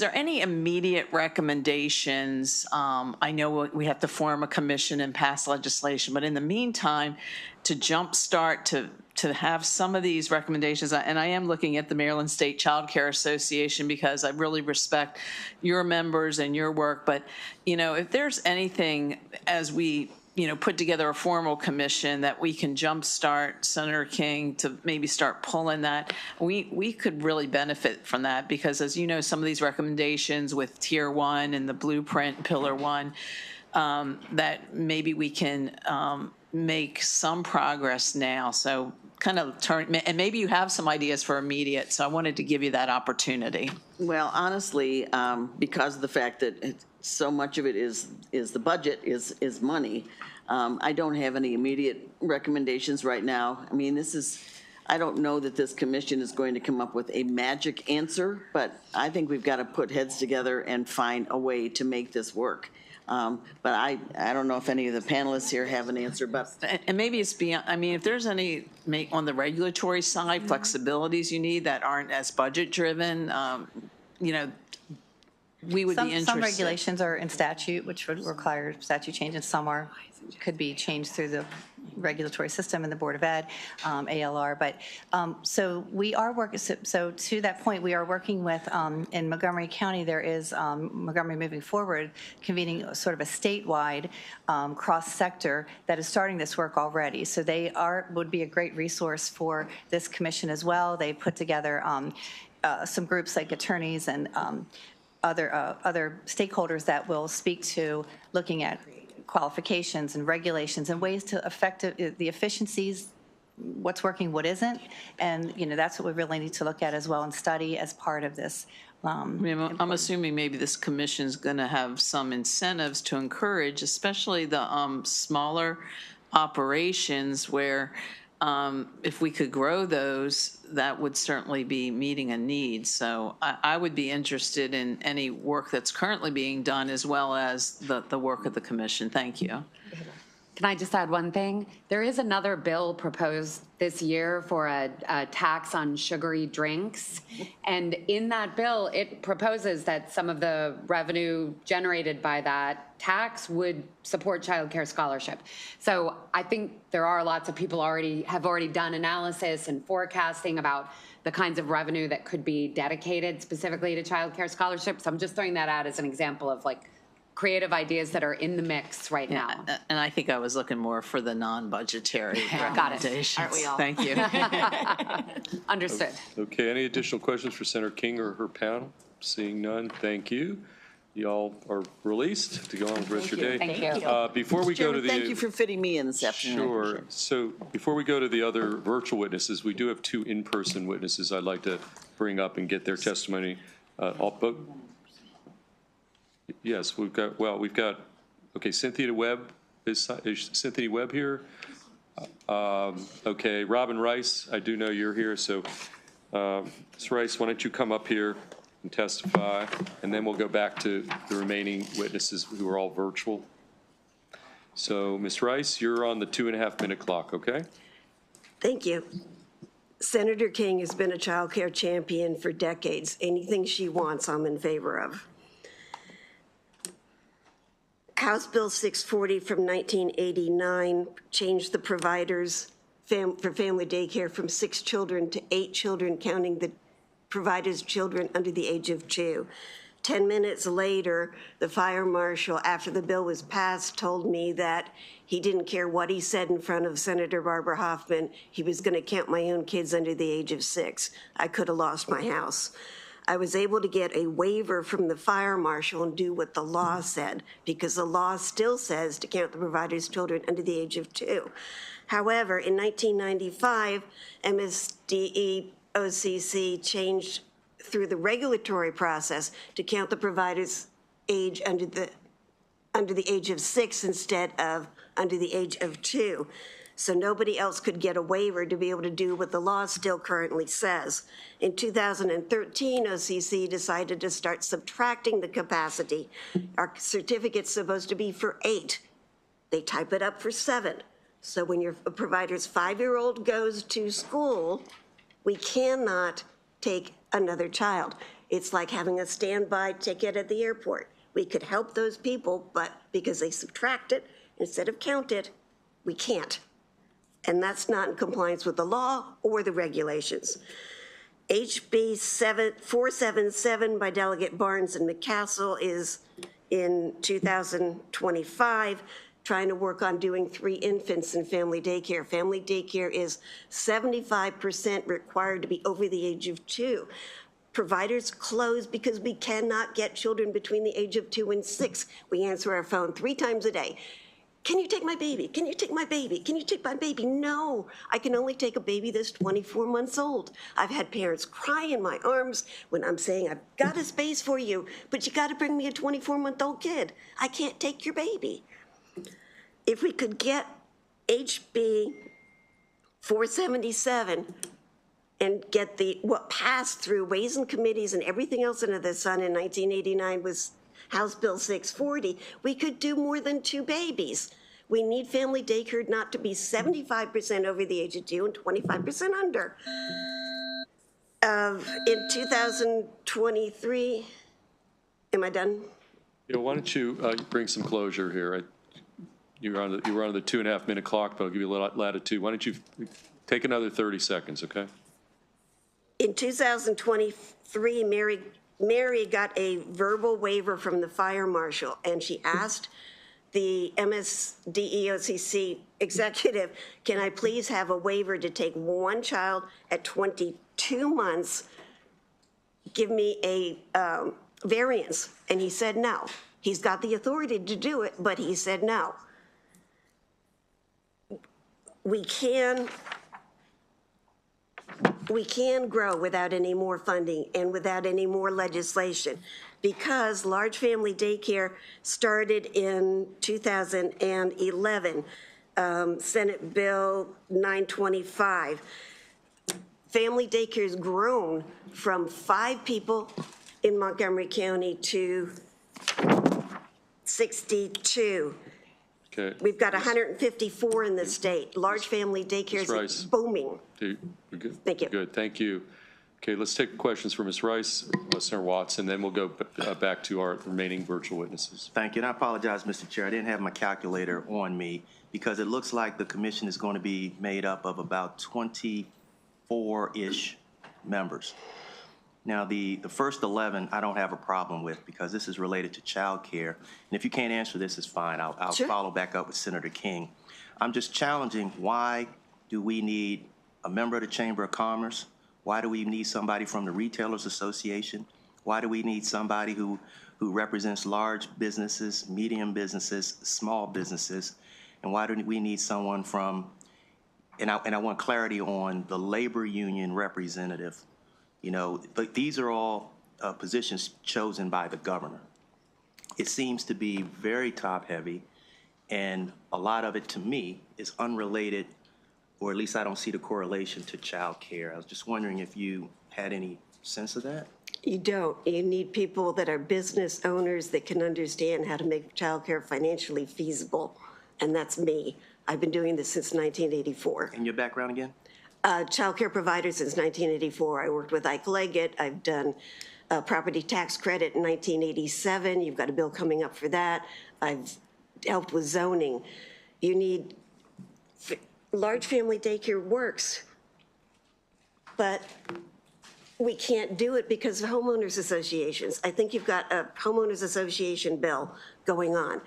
Speaker 17: there any immediate recommendations? I know we have to form a commission and pass legislation, but in the meantime, to jumpstart, to have some of these recommendations, and I am looking at the Maryland State Child Care Association because I really respect your members and your work, but, if there's anything as we, put together a formal commission that we can jumpstart, Senator King, to maybe start pulling that, we could really benefit from that because, as you know, some of these recommendations with Tier 1 and the blueprint, Pillar 1, that maybe we can make some progress now. So kind of turn, and maybe you have some ideas for immediate, so I wanted to give you that opportunity.
Speaker 2: Well, honestly, because of the fact that so much of it is the budget is money, I don't have any immediate recommendations right now. I mean, I don't know that this commission is going to come up with a magic answer, but I think we've got to put heads together and find a way to make this work. But I don't know if any of the panelists here have an answer, but.
Speaker 17: And maybe it's beyond, I mean, if there's any, on the regulatory side, flexibilities you need that aren't as budget driven, we would be interested.
Speaker 13: Some regulations are in statute, which would require statute change, and some could be changed through the regulatory system and the Board of Ed, ALR. But so we are working, so to that point, we are working with, in Montgomery County, there is Montgomery Moving Forward convening sort of a statewide cross-sector that is starting this work already. So they would be a great resource for this commission as well. They put together some groups like attorneys and other stakeholders that will speak to looking at qualifications and regulations and ways to affect the efficiencies, what's working, what isn't. And, that's what we really need to look at as well and study as part of this.
Speaker 17: I'm assuming maybe this commission's going to have some incentives to encourage, especially the smaller operations where if we could grow those, that would certainly be meeting a need. So I would be interested in any work that's currently being done as well as the work of the commission. Thank you.
Speaker 14: Can I just add one thing? There is another bill proposed this year for a tax on sugary drinks. And in that bill, it proposes that some of the revenue generated by that tax would support child care scholarship. So I think there are lots of people have already done analysis and forecasting about the kinds of revenue that could be dedicated specifically to child care scholarship. So I'm just throwing that out as an example of creative ideas that are in the mix right now.
Speaker 17: And I think I was looking more for the non-budgetary recommendations.
Speaker 14: Got it. Aren't we all?
Speaker 17: Thank you.
Speaker 14: Understood.
Speaker 1: Okay, any additional questions for Senator King or her panel? Seeing none, thank you. You all are released to go on with the rest of your day.
Speaker 14: Thank you.
Speaker 1: Before we go to the...
Speaker 2: Thank you for fitting me in this afternoon.
Speaker 1: Sure. So before we go to the other virtual witnesses, we do have 2 in-person witnesses I'd like to bring up and get their testimony. Yes, we've got, okay, Cynthia Webb. Is Cynthia Webb here? Okay, Robin Rice, I do know you're here, so Ms. Rice, why don't you come up here and testify, and then we'll go back to the remaining witnesses who are all virtual. So, Ms. Rice, you're on the 2.5-minute clock, okay?
Speaker 18: Thank you. Senator King has been a child care champion for decades. Anything she wants, I'm in favor of. House Bill 640 from 1989 changed the providers for family daycare from 6 children to 8 children, counting the providers' children under the age of 2. 10 minutes later, the fire marshal, after the bill was passed, told me that he didn't care what he said in front of Senator Barbara Hoffman. He was going to count my own kids under the age of 6. I could have lost my house. I was able to get a waiver from the fire marshal and do what the law said, because the law still says to count the provider's children under the age of 2. However, in 1995, MSDE OCC changed through the regulatory process to count the provider's age under the age of 6 instead of under the age of 2. So nobody else could get a waiver to be able to do what the law still currently says. In 2013, OCC decided to start subtracting the capacity. Our certificate's supposed to be for 8. They type it up for 7. So when your provider's 5-year-old goes to school, we cannot take another child. It's like having a standby ticket at the airport. We could help those people, but because they subtract it instead of count it, we can't. And that's not in compliance with the law or the regulations. HB 477 by Delegate Barnes and McCaskill is in 2025, trying to work on doing 3 infants in family daycare. Family daycare is 75% required to be over the age of 2. Providers close because we cannot get children between the age of 2 and 6. We answer our phone 3 times a day. Can you take my baby? Can you take my baby? Can you take my baby? No, I can only take a baby that's 24 months old. I've had parents cry in my arms when I'm saying, I've got a space for you, but you got to bring me a 24-month-old kid. I can't take your baby. If we could get HB 477 and get what passed through Ways and Committees and everything else under the sun in 1989 was House Bill 640, we could do more than 2 babies. We need family daycare not to be 75% over the age of 2 and 25% under. In 2023, am I done?
Speaker 1: Yeah, why don't you bring some closure here? you were on the 2.5 minute clock, but I'll give you a little latitude. Why don't you take another 30 seconds, okay?
Speaker 18: In 2023, Mary got a verbal waiver from the fire marshal, and she asked the MSDEOCC executive, can I please have a waiver to take one child at 22 months, give me a variance? And he said no. He's got the authority to do it, but he said no. We can grow without any more funding and without any more legislation, because large family daycare started in 2011, Senate Bill 925. Family daycare has grown from 5 people in Montgomery County to 62.
Speaker 1: Okay.
Speaker 18: We've got 154 in the state. Large family daycare is booming.
Speaker 1: We're good?
Speaker 18: Thank you.
Speaker 1: Good, thank you. Okay, let's take questions from Ms. Rice, Senator Watts, and then we'll go back to our remaining virtual witnesses.
Speaker 9: Thank you, and I apologize, Mr. Chair. I didn't have my calculator on me because it looks like the commission is going to be made up of about 24-ish members. Now, the first 11, I don't have a problem with because this is related to child care. And if you can't answer this, it's fine. I'll
Speaker 18: Sure.
Speaker 9: follow back up with Senator King. I'm just challenging, why do we need a member of the Chamber of Commerce? Why do we need somebody from the Retailers Association? Why do we need somebody who represents large businesses, medium businesses, small businesses? And why do we need someone from, and I want clarity on the labor union representative. You know, these are all positions chosen by the governor. It seems to be very top-heavy, and a lot of it, to me, is unrelated, or at least I don't see the correlation to child care. I was just wondering if you had any sense of that?
Speaker 18: You don't. You need people that are business owners that can understand how to make childcare financially feasible, and that's me. I've been doing this since 1984.
Speaker 9: And your background again?
Speaker 18: Childcare provider since 1984. I worked with Ike Leggett. I've done property tax credit in 1987. You've got a bill coming up for that. I've helped with zoning. You need large family daycare works, but we can't do it because of homeowners associations. I think you've got a homeowners association bill going on.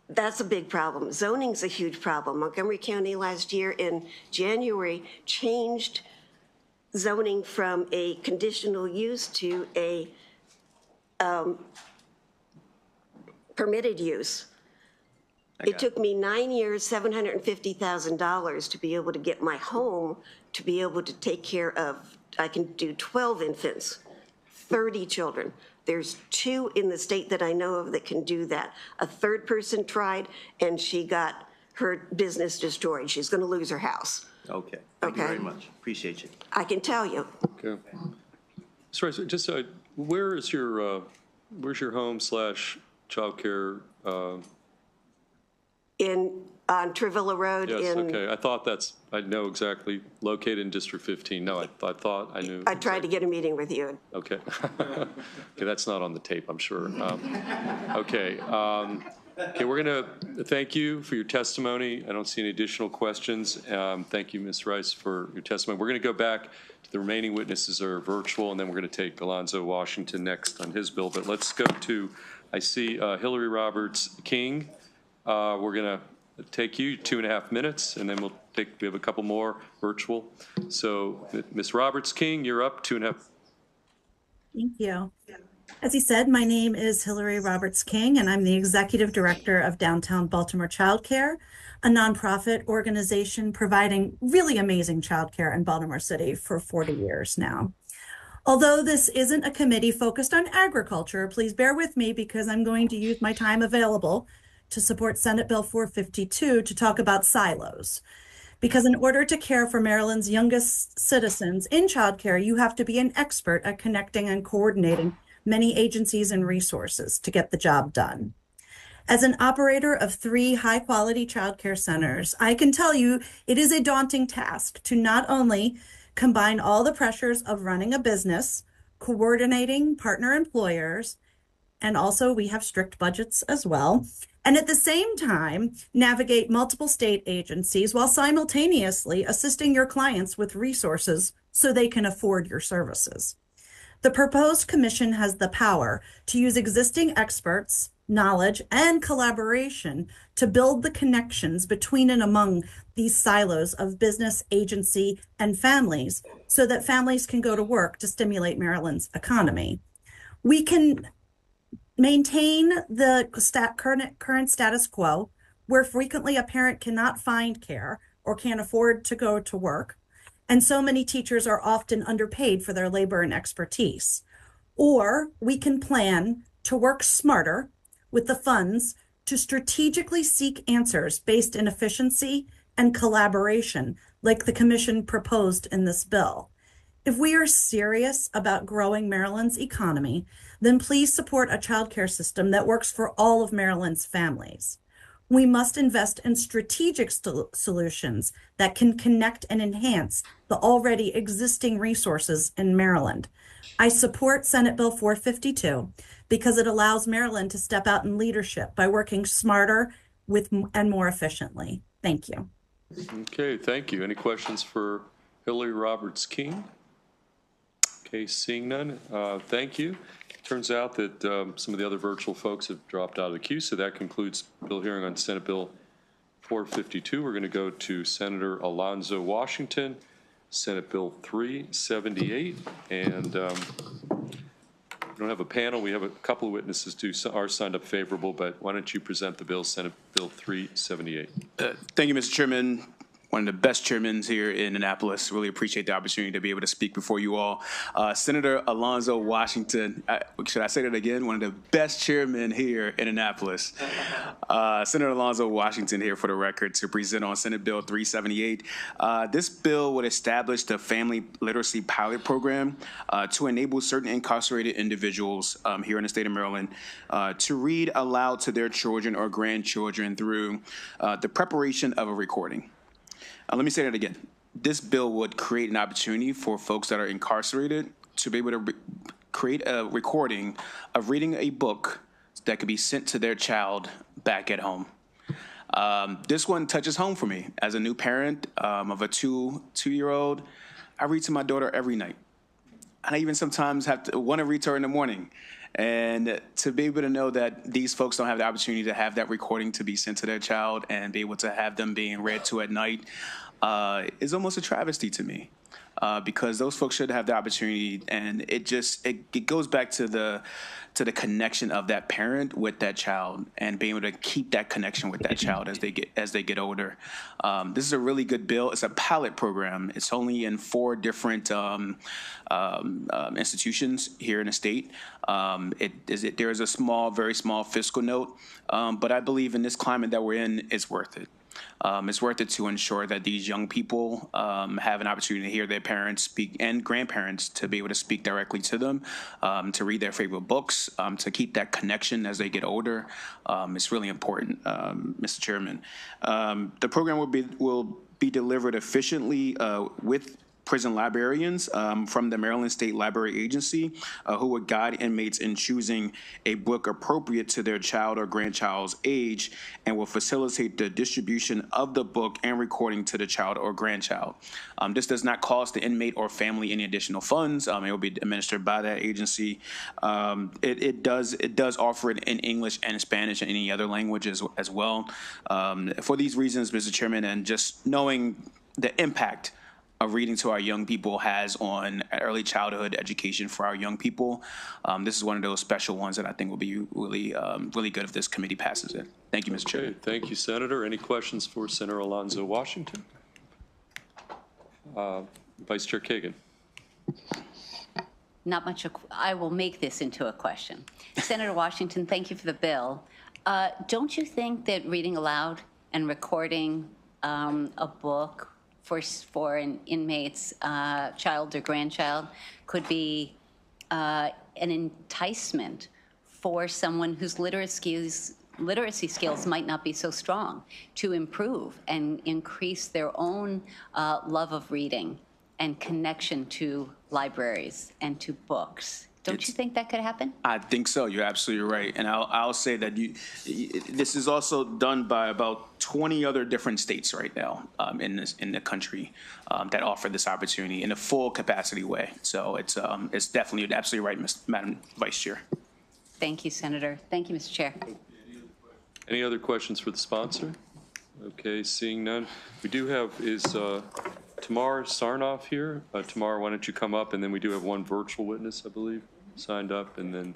Speaker 18: That's a big problem. Zoning's a huge problem. Montgomery County last year in January changed zoning from a conditional use to a permitted use. It took me 9 years, $750,000 to be able to get my home to be able to take care of, I can do 12 infants, 30 children. There's 2 in the state that I know of that can do that. A third person tried, and she got her business destroyed. She's going to lose her house.
Speaker 9: Okay. Thank you very much. Appreciate you.
Speaker 18: I can tell you.
Speaker 1: Okay. Sorry, so just where's your home / childcare?
Speaker 18: On Trevilla Road.
Speaker 1: Yes. Okay. I know exactly. Located in District 15. No, I thought I knew.
Speaker 18: I tried to get a meeting with you.
Speaker 1: Okay. Okay, that's not on the tape, I'm sure. Okay. Okay, we're going to thank you for your testimony. I don't see any additional questions. Thank you, Ms. Rice, for your testimony. We're going to go back to the remaining witnesses that are virtual, and then we're going to take Alonzo Washington next on his bill. But let's go to, I see Hillary Roberts King. We're going to take you 2.5 minutes, and then we have a couple more virtual. So Ms. Roberts King, you're up, 2.5.
Speaker 19: Thank you. As he said, my name is Hillary Roberts King, and I'm the Executive Director of Downtown Baltimore Child Care, a nonprofit organization providing really amazing childcare in Baltimore City for 40 years now. Although this isn't a committee focused on agriculture, please bear with me because I'm going to use my time available to support Senate Bill 452 to talk about silos. Because in order to care for Maryland's youngest citizens in childcare, you have to be an expert at connecting and coordinating many agencies and resources to get the job done. As an operator of 3 high-quality childcare centers, I can tell you it is a daunting task to not only combine all the pressures of running a business, coordinating partner employers, and also we have strict budgets as well, and at the same time, navigate multiple state agencies while simultaneously assisting your clients with resources so they can afford your services. The proposed commission has the power to use existing experts, knowledge, and collaboration to build the connections between and among these silos of business, agency, and families so that families can go to work to stimulate Maryland's economy. We can maintain the current status quo, where frequently a parent cannot find care or can't afford to go to work, and so many teachers are often underpaid for their labor and expertise. Or we can plan to work smarter with the funds to strategically seek answers based in efficiency and collaboration, like the commission proposed in this bill. If we are serious about growing Maryland's economy, then please support a childcare system that works for all of Maryland's families. We must invest in strategic solutions that can connect and enhance the already existing resources in Maryland. I support Senate Bill 452 because it allows Maryland to step out in leadership by working smarter and more efficiently. Thank you.
Speaker 1: Okay, thank you. Any questions for Hillary Roberts King? Okay, seeing none, thank you. Turns out that some of the other virtual folks have dropped out of the queue, so that concludes bill hearing on Senate Bill 452. We're going to go to Senator Alonzo Washington, Senate Bill 378, and we don't have a panel. We have a couple of witnesses who are signed up favorable, but why don't you present the bill, Senate Bill 378?
Speaker 20: Thank you, Mr. Chairman. One of the best chairmen here in Annapolis. Really appreciate the opportunity to be able to speak before you all. Senator Alonzo Washington, should I say that again? One of the best chairmen here in Annapolis. Senator Alonzo Washington here for the record to present on Senate Bill 378. This bill would establish the Family Literacy Pilot Program to enable certain incarcerated individuals here in the state of Maryland to read aloud to their children or grandchildren through the preparation of a recording. Let me say that again. This bill would create an opportunity for folks that are incarcerated to be able to create a recording of reading a book that could be sent to their child back at home. This one touches home for me. As a new parent of a two-year-old, I read to my daughter every night. And I even sometimes have to want to read to her in the morning. And to be able to know that these folks don't have the opportunity to have that recording to be sent to their child and be able to have them being read to at night is almost a travesty to me. Because those folks should have the opportunity, and it goes back to the connection of that parent with that child and being able to keep that connection with that child as they get older. This is a really good bill. It's a pilot program. It's only in 4 different institutions here in the state. There is a very small fiscal note, but I believe in this climate that we're in, it's worth it. It's worth it to ensure that these young people have an opportunity to hear their parents speak and grandparents to be able to speak directly to them, to read their favorite books, to keep that connection as they get older. It's really important, Mr. Chairman. The program will be delivered efficiently with prison librarians from the Maryland State Library Agency who would guide inmates in choosing a book appropriate to their child or grandchild's age and will facilitate the distribution of the book and recording to the child or grandchild. This does not cost the inmate or family any additional funds. It will be administered by that agency. It does offer it in English and Spanish and any other languages as well. For these reasons, Mr. Chairman, and just knowing the impact of reading to our young people has on early childhood education for our young people. This is one of those special ones that I think will be really, really good if this committee passes it. Thank you, Mr. Chair.
Speaker 1: Thank you, Senator. Any questions for Senator Alonzo Washington? Vice Chair Kagan.
Speaker 21: Not much. I will make this into a question. Senator Washington, thank you for the bill. Don't you think that reading aloud and recording a book for an inmate's child or grandchild could be an enticement for someone whose literacy skills might not be so strong to improve and increase their own love of reading and connection to libraries and to books Don't you think that could happen?
Speaker 20: I think so. You're absolutely right. And I'll say that this is also done by about 20 other different states right now in the country that offer this opportunity in a full capacity way. So it's definitely, you're absolutely right, Madam Vice Chair.
Speaker 21: Thank you, Senator. Thank you, Mr. Chair.
Speaker 1: Any other questions for the sponsor? Okay, seeing none. We do have, is Tamar Sarnoff here? Tamar, why don't you come up? And then we do have one virtual witness, I believe, signed up, and then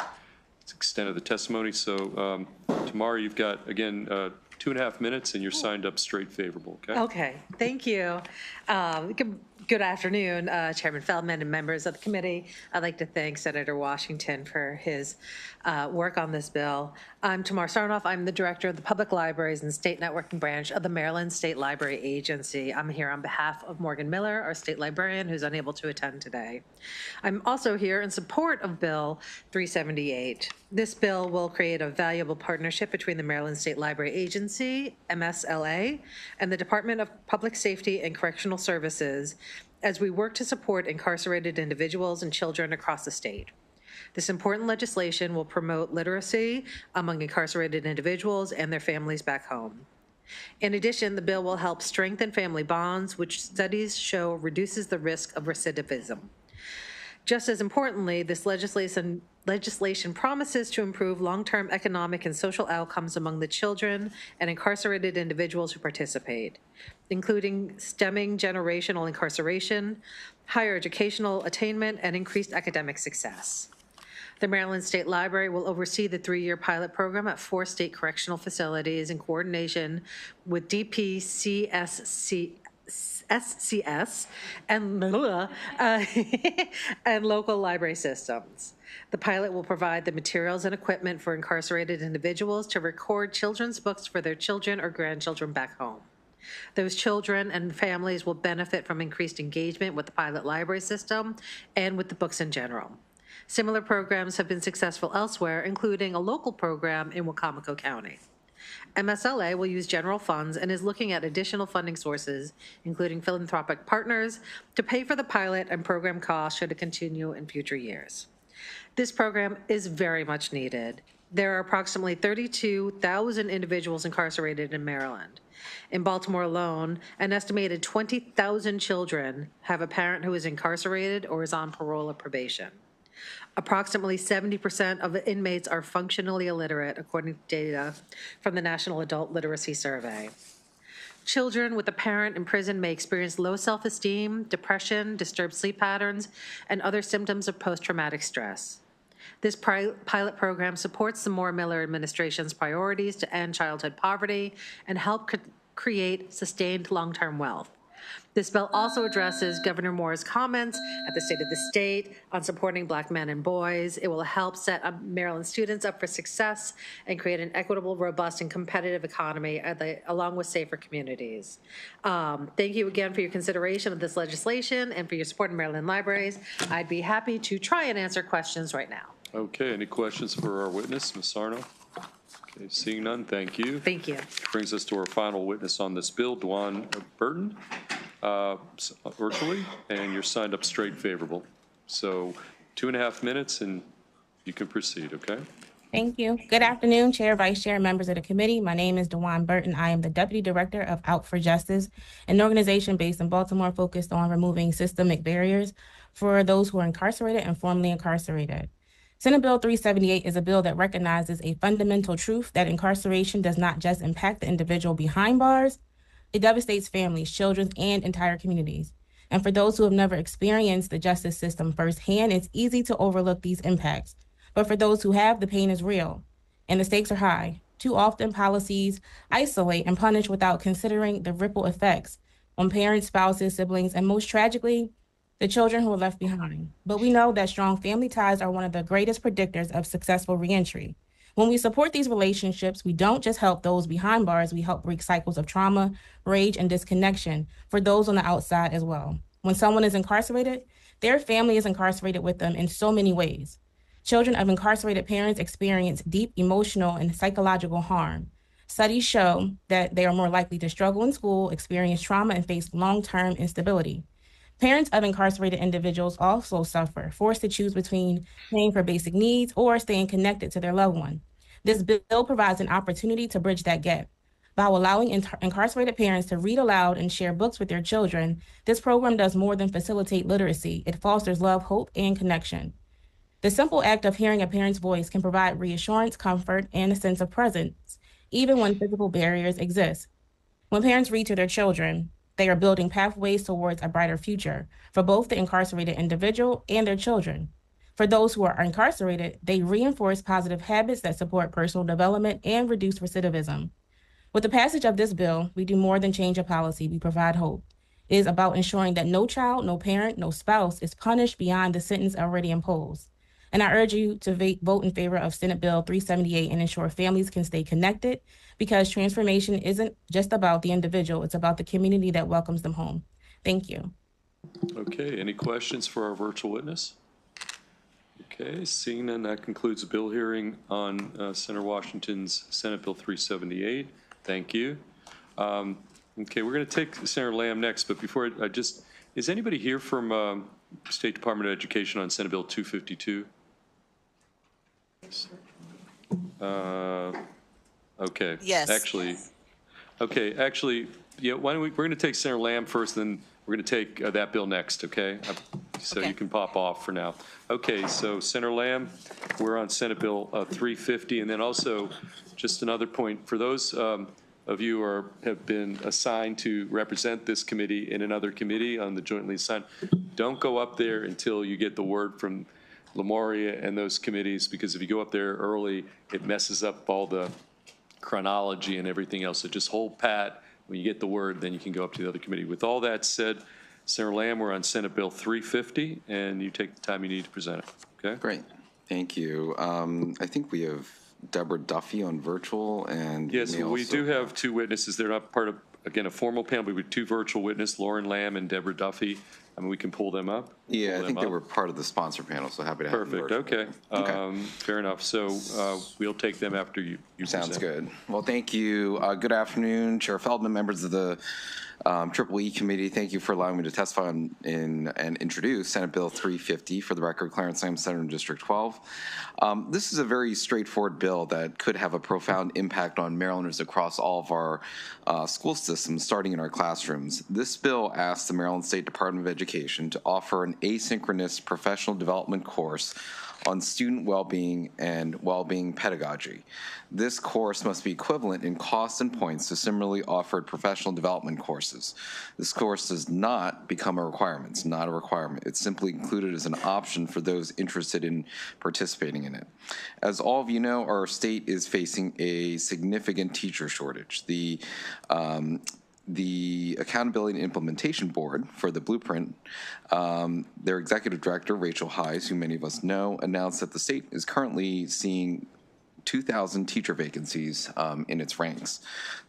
Speaker 1: it's extent of the testimony. So Tamar, you've got, again, 2.5 minutes, and you're signed up straight favorable, okay?
Speaker 3: Okay, thank you. Good afternoon, Chairman Feldman and members of the committee. I'd like to thank Senator Washington for his work on this bill. I'm Tamar Sarnoff. I'm the Director of the Public Libraries and State Networking Branch of the Maryland State Library Agency. I'm here on behalf of Morgan Miller, our state librarian, who's unable to attend today. I'm also here in support of Bill 378. This bill will create a valuable partnership between the Maryland State Library Agency, MSLA, and the Department of Public Safety and Correctional Services as we work to support incarcerated individuals and children across the state. This important legislation will promote literacy among incarcerated individuals and their families back home. In addition, the bill will help strengthen family bonds, which studies show reduces the risk of recidivism. Just as importantly, this legislation promises to improve long-term economic and social outcomes among the children and incarcerated individuals who participate, including stemming generational incarceration, higher educational attainment, and increased academic success. The Maryland State Library will oversee the 3-year pilot program at 4 state correctional facilities in coordination with SCS and and local library systems. The pilot will provide the materials and equipment for incarcerated individuals to record children's books for their children or grandchildren back home. Those children and families will benefit from increased engagement with the pilot library system and with the books in general. Similar programs have been successful elsewhere, including a local program in Wacomico County. MSLA will use general funds and is looking at additional funding sources, including philanthropic partners, to pay for the pilot and program costs should it continue in future years. This program is very much needed. There are approximately 32,000 individuals incarcerated in Maryland. In Baltimore alone, an estimated 20,000 children have a parent who is incarcerated or is on parole or probation. Approximately 70% of the inmates are functionally illiterate, according to data from the National Adult Literacy Survey. Children with a parent in prison may experience low self-esteem, depression, disturbed sleep patterns, and other symptoms of post-traumatic stress. This pilot program supports the Moore-Miller administration's priorities to end childhood poverty and help create sustained long-term wealth. This bill also addresses Governor Moore's comments at the State of the State on supporting Black men and boys. It will help set up Maryland students up for success and create an equitable, robust, and competitive economy along with safer communities. Thank you again for your consideration of this legislation and for your support in Maryland libraries. I'd be happy to try and answer questions right now.
Speaker 1: Okay, any questions for our witness, Ms. Sarno? Okay, seeing none, thank you.
Speaker 3: Thank you.
Speaker 1: Brings us to our final witness on this bill, Dwan Burton, virtually, and you're signed up straight favorable. So 2.5 minutes and you can proceed, okay?
Speaker 22: Thank you. Good afternoon, Chair, Vice Chair, and members of the committee. My name is Dwan Burton. I am the Deputy Director of Out for Justice, an organization based in Baltimore focused on removing systemic barriers for those who are incarcerated and formerly incarcerated. Senate Bill 378 is a bill that recognizes a fundamental truth that incarceration does not just impact the individual behind bars, it devastates families, children, and entire communities. And for those who have never experienced the justice system firsthand, it's easy to overlook these impacts. But for those who have, the pain is real, and the stakes are high. Too often, policies isolate and punish without considering the ripple effects on parents, spouses, siblings, and most tragically, the children who are left behind. But we know that strong family ties are one of the greatest predictors of successful reentry. When we support these relationships, we don't just help those behind bars, we help break cycles of trauma, rage, and disconnection for those on the outside as well. When someone is incarcerated, their family is incarcerated with them in so many ways. Children of incarcerated parents experience deep emotional and psychological harm. Studies show that they are more likely to struggle in school, experience trauma, and face long-term instability. Parents of incarcerated individuals also suffer, forced to choose between paying for basic needs or staying connected to their loved one. This bill provides an opportunity to bridge that gap. By allowing incarcerated parents to read aloud and share books with their children, this program does more than facilitate literacy. It fosters love, hope, and connection. The simple act of hearing a parent's voice can provide reassurance, comfort, and a sense of presence, even when physical barriers exist. When parents read to their children, they are building pathways towards a brighter future for both the incarcerated individual and their children. For those who are incarcerated, they reinforce positive habits that support personal development and reduce recidivism. With the passage of this bill, we do more than change a policy, we provide hope. It is about ensuring that no child, no parent, no spouse is punished beyond the sentence already imposed. And I urge you to vote in favor of Senate Bill 378 and ensure families can stay connected, because transformation isn't just about the individual, it's about the community that welcomes them home. Thank you.
Speaker 1: Okay, any questions for our virtual witness? Okay, seeing none, that concludes the bill hearing on Senator Washington's Senate Bill 378. Thank you. Okay, we're going to take Senator Lamb next, but before I just, is anybody here from State Department of Education on Senate Bill 252? Okay.
Speaker 17: Yes.
Speaker 1: Actually, yeah, why don't we're going to take Senator Lamb first, then we're going to take that bill next, okay? So you can pop off for now. Okay, so Senator Lamb, we're on Senate Bill 350, and then also just another point, for those of you who have been assigned to represent this committee in another committee on the jointly assigned, don't go up there until you get the word from Lemoria and those committees, because if you go up there early, it messes up all the chronology and everything else. So just hold pat. When you get the word, then you can go up to the other committee. With all that said, Senator Lamb, we're on Senate Bill 350, and you take the time you need to present it. Okay?
Speaker 5: Great. Thank you. I think we have Deborah Duffy on virtual, and
Speaker 1: yes, we do have two witnesses. They're not part of, again, a formal panel, but we have two virtual witnesses, Lauren Lamb and Deborah Duffy. I mean, we can pull them up.
Speaker 5: Yeah, I think they were part of the sponsor panel, so happy to have them.
Speaker 1: Perfect. Okay. Fair enough. So we'll take them after you
Speaker 5: Sounds
Speaker 1: present.
Speaker 5: good. Well, thank you. Good afternoon, Chair Feldman, members of the EEE Committee. Thank you for allowing me to testify on and introduce Senate Bill 350. For the record, Clarence Lamb, Senator in District 12. This is a very straightforward bill that could have a profound impact on Marylanders across all of our school systems, starting in our classrooms. This bill asks the Maryland State Department of Education to offer an asynchronous professional development course on student well-being and well-being pedagogy. This course must be equivalent in cost and points to similarly offered professional development courses. This course does not become a requirement. It's not a requirement. It's simply included as an option for those interested in participating in it. As all of you know, our state is facing a significant teacher shortage. The Accountability and Implementation Board for the Blueprint, their executive director, Rachel Hayes, who many of us know, announced that the state is currently seeing 2,000 teacher vacancies in its ranks.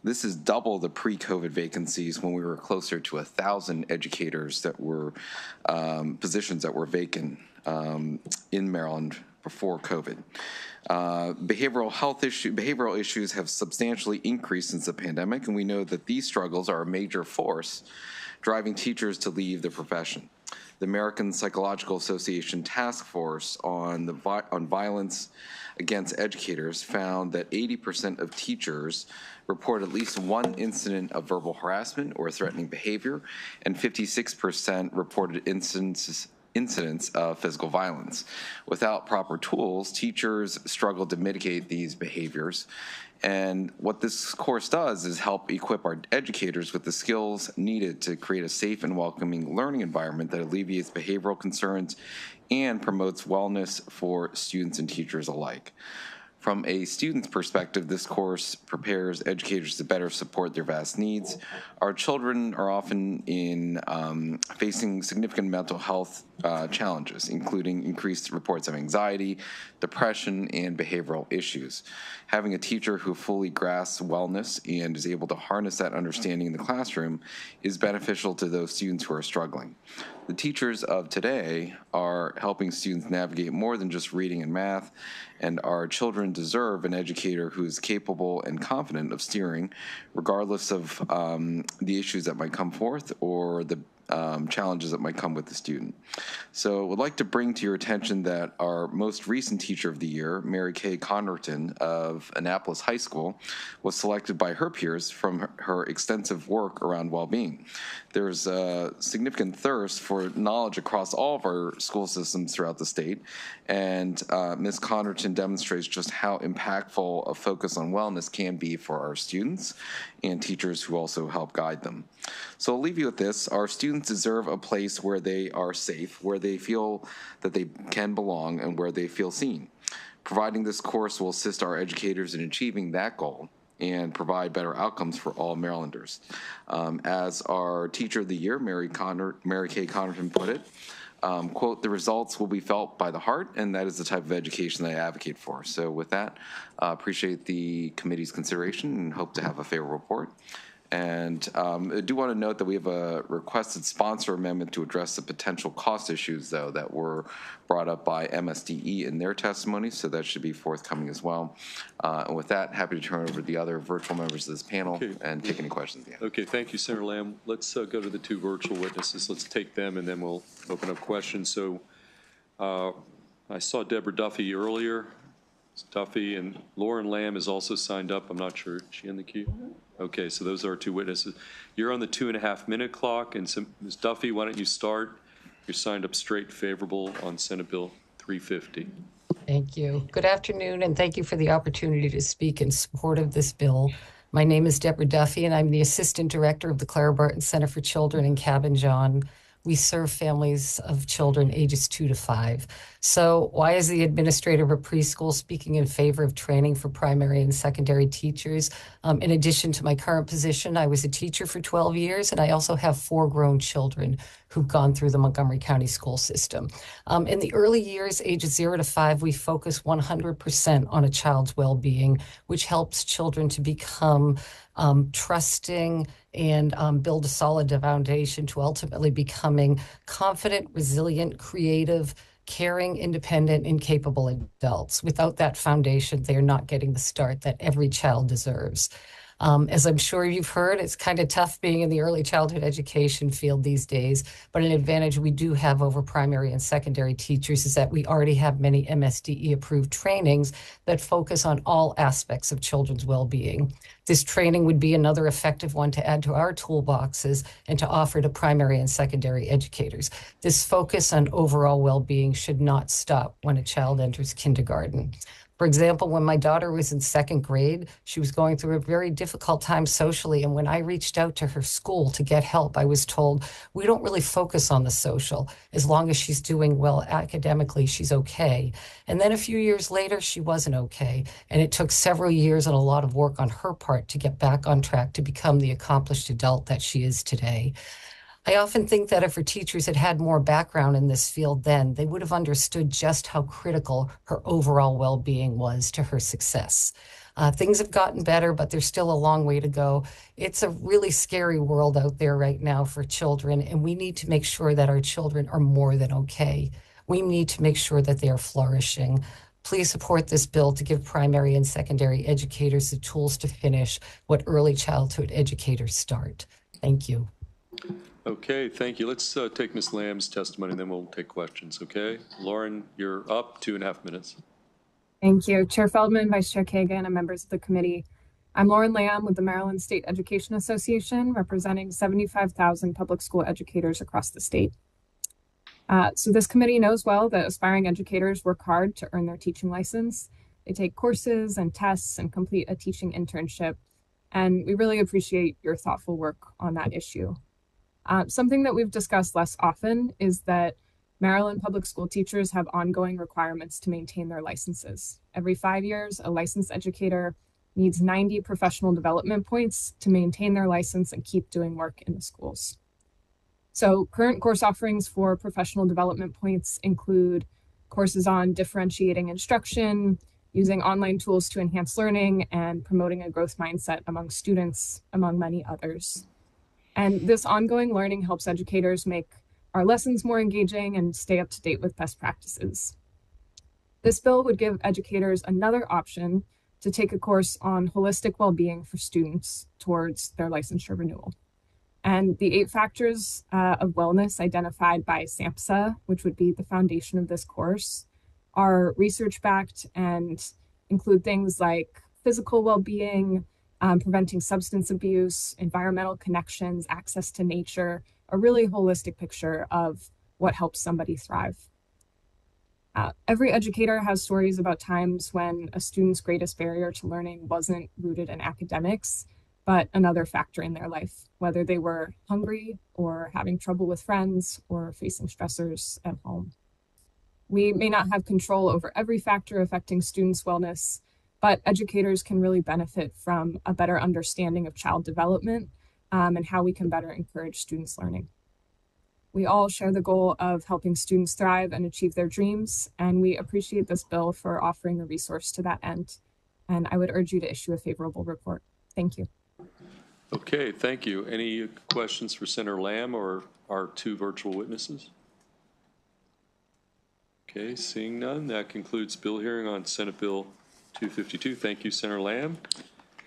Speaker 5: This is double the pre-COVID vacancies when we were closer to 1,000 educators that were positions that were vacant in Maryland before COVID. Behavioral issues have substantially increased since the pandemic, and we know that these struggles are a major force driving teachers to leave the profession. The American Psychological Association Task Force on Violence Against Educators found that 80% of teachers report at least one incident of verbal harassment or threatening behavior, and 56% reported incidents of physical violence. Without proper tools, teachers struggle to mitigate these behaviors. And what this course does is help equip our educators with the skills needed to create a safe and welcoming learning environment that alleviates behavioral concerns and promotes wellness for students and teachers alike. From a student's perspective, this course prepares educators to better support their vast needs. Our children are often facing significant mental health challenges, including increased reports of anxiety, depression, and behavioral issues. Having a teacher who fully grasps wellness and is able to harness that understanding in the classroom is beneficial to those students who are struggling. The teachers of today are helping students navigate more than just reading and math, and our children deserve an educator who is capable and confident of steering, regardless of the issues that might come forth or the challenges that might come with the student. So I would like to bring to your attention that our most recent Teacher of the Year, Mary Kay Connerton of Annapolis High School, was selected by her peers from her extensive work around well-being. There's a significant thirst for knowledge across all of our school systems throughout the state, and Ms. Connerton demonstrates just how impactful a focus on wellness can be for our students and teachers who also help guide them. So I'll leave you with this. Our students deserve a place where they are safe, where they feel that they can belong, and where they feel seen. Providing this course will assist our educators in achieving that goal and provide better outcomes for all Marylanders. As our Teacher of the Year, Mary Kay Connerton put it, quote, "The results will be felt by the heart," and that is the type of education that I advocate for. So with that, appreciate the committee's consideration and hope to have a favorable report. And I do want to note that we have a requested sponsor amendment to address the potential cost issues, though, that were brought up by MSDE in their testimony, so that should be forthcoming as well. And with that, happy to turn it over to the other virtual members of this panel and take any questions.
Speaker 1: Okay, thank you, Senator Lamb. Let's go to the two virtual witnesses. Let's take them, and then we'll open up questions. So I saw Deborah Duffy earlier. Duffy, and Lauren Lamb is also signed up. I'm not sure. Is she in the queue? Okay, so those are our two witnesses. You're on the 2.5-minute clock, and so, Ms. Duffy, why don't you start? You're signed up straight favorable on Senate Bill 350.
Speaker 6: Thank you. Good afternoon, and thank you for the opportunity to speak in support of this bill. My name is Deborah Duffy, and I'm the Assistant Director of the Clara Barton Center for Children in Cabin John. We serve families of children ages 2 to 5. So why is the administrator of a preschool speaking in favor of training for primary and secondary teachers? In addition to my current position, I was a teacher for 12 years, and I also have 4 grown children who've gone through the Montgomery County school system. In the early years, ages 0 to 5, we focus 100% on a child's well-being, which helps children to become trusting and build a solid foundation to ultimately becoming confident, resilient, creative, caring, independent, and capable adults. Without that foundation, they are not getting the start that every child deserves. As I'm sure you've heard, it's kind of tough being in the early childhood education field these days, but an advantage we do have over primary and secondary teachers is that we already have many MSDE-approved trainings that focus on all aspects of children's well-being. This training would be another effective one to add to our toolboxes and to offer to primary and secondary educators. This focus on overall well-being should not stop when a child enters kindergarten. For example, when my daughter was in 2nd grade, she was going through a very difficult time socially. And when I reached out to her school to get help, I was told, we don't really focus on the social. As long as she's doing well academically, she's okay. And then a few years later, she wasn't okay. And it took several years and a lot of work on her part to get back on track to become the accomplished adult that she is today. I often think that if her teachers had had more background in this field then, they would have understood just how critical her overall well-being was to her success. Things have gotten better, but there's still a long way to go. It's a really scary world out there right now for children, and we need to make sure that our children are more than okay. We need to make sure that they are flourishing. Please support this bill to give primary and secondary educators the tools to finish what early childhood educators start. Thank you.
Speaker 1: Okay, thank you. Let's take Ms. Lamb's testimony, and then we'll take questions, okay? Lauren, you're up, 2.5 minutes.
Speaker 7: Thank you. Chair Feldman, Vice Chair Kagan, and members of the committee. I'm Lauren Lamb with the Maryland State Education Association, representing 75,000 public school educators across the state. So this committee knows well that aspiring educators work hard to earn their teaching license. They take courses and tests and complete a teaching internship. And we really appreciate your thoughtful work on that issue. Something that we've discussed less often is that Maryland public school teachers have ongoing requirements to maintain their licenses. Every 5 years, a licensed educator needs 90 professional development points to maintain their license and keep doing work in the schools. So current course offerings for professional development points include courses on differentiating instruction, using online tools to enhance learning, and promoting a growth mindset among students, among many others. And this ongoing learning helps educators make our lessons more engaging, and stay up to date with best practices. This bill would give educators another option to take a course on holistic well-being for students towards their licensure renewal. And the 8 factors of wellness identified by SAMHSA, which would be the foundation of this course, are research-backed and include things like physical well-being, preventing substance abuse, environmental connections, access to nature, a really holistic picture of what helps somebody thrive. Every educator has stories about times when a student's greatest barrier to learning wasn't rooted in academics, but another factor in their life, whether they were hungry or having trouble with friends or facing stressors at home. We may not have control over every factor affecting students' wellness, but educators can really benefit from a better understanding of child development and how we can better encourage students' learning. We all share the goal of helping students thrive and achieve their dreams, and we appreciate this bill for offering a resource to that end. And I would urge you to issue a favorable report. Thank you.
Speaker 1: Okay, thank you. Any questions for Senator Lamb or our 2 virtual witnesses? Okay, seeing none, that concludes bill hearing on Senate Bill 252. Thank you, Senator Lamb.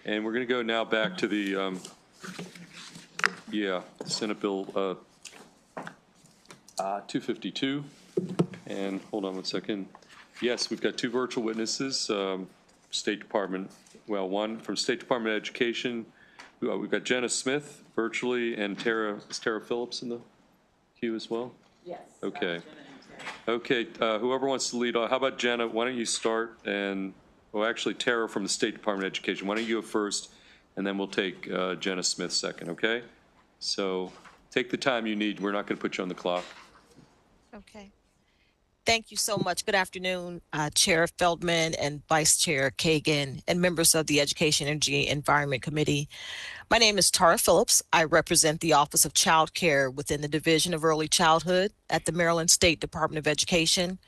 Speaker 1: And we're going to go now back to the, Senate Bill 252. And hold on one second. Yes, we've got 2 virtual witnesses. State Department, well, one from State Department of Education. We've got Jenna Smith virtually, and is Tara Phillips in the queue as well?
Speaker 4: Yes.
Speaker 1: Okay. Okay, whoever wants to lead on, how about Jenna? Why don't you start? And, well, actually, Tara from the State Department of Education. Why don't you go first, and then we'll take Jenna Smith second, okay? So take the time you need. We're not going to put you on the clock.
Speaker 4: Okay. Thank you so much. Good afternoon, Chair Feldman and Vice Chair Kagan and members of the Education, Energy, Environment Committee. My name is Tara Phillips. I represent the Office of Child Care within the Division of Early Childhood at the Maryland State Department of Education.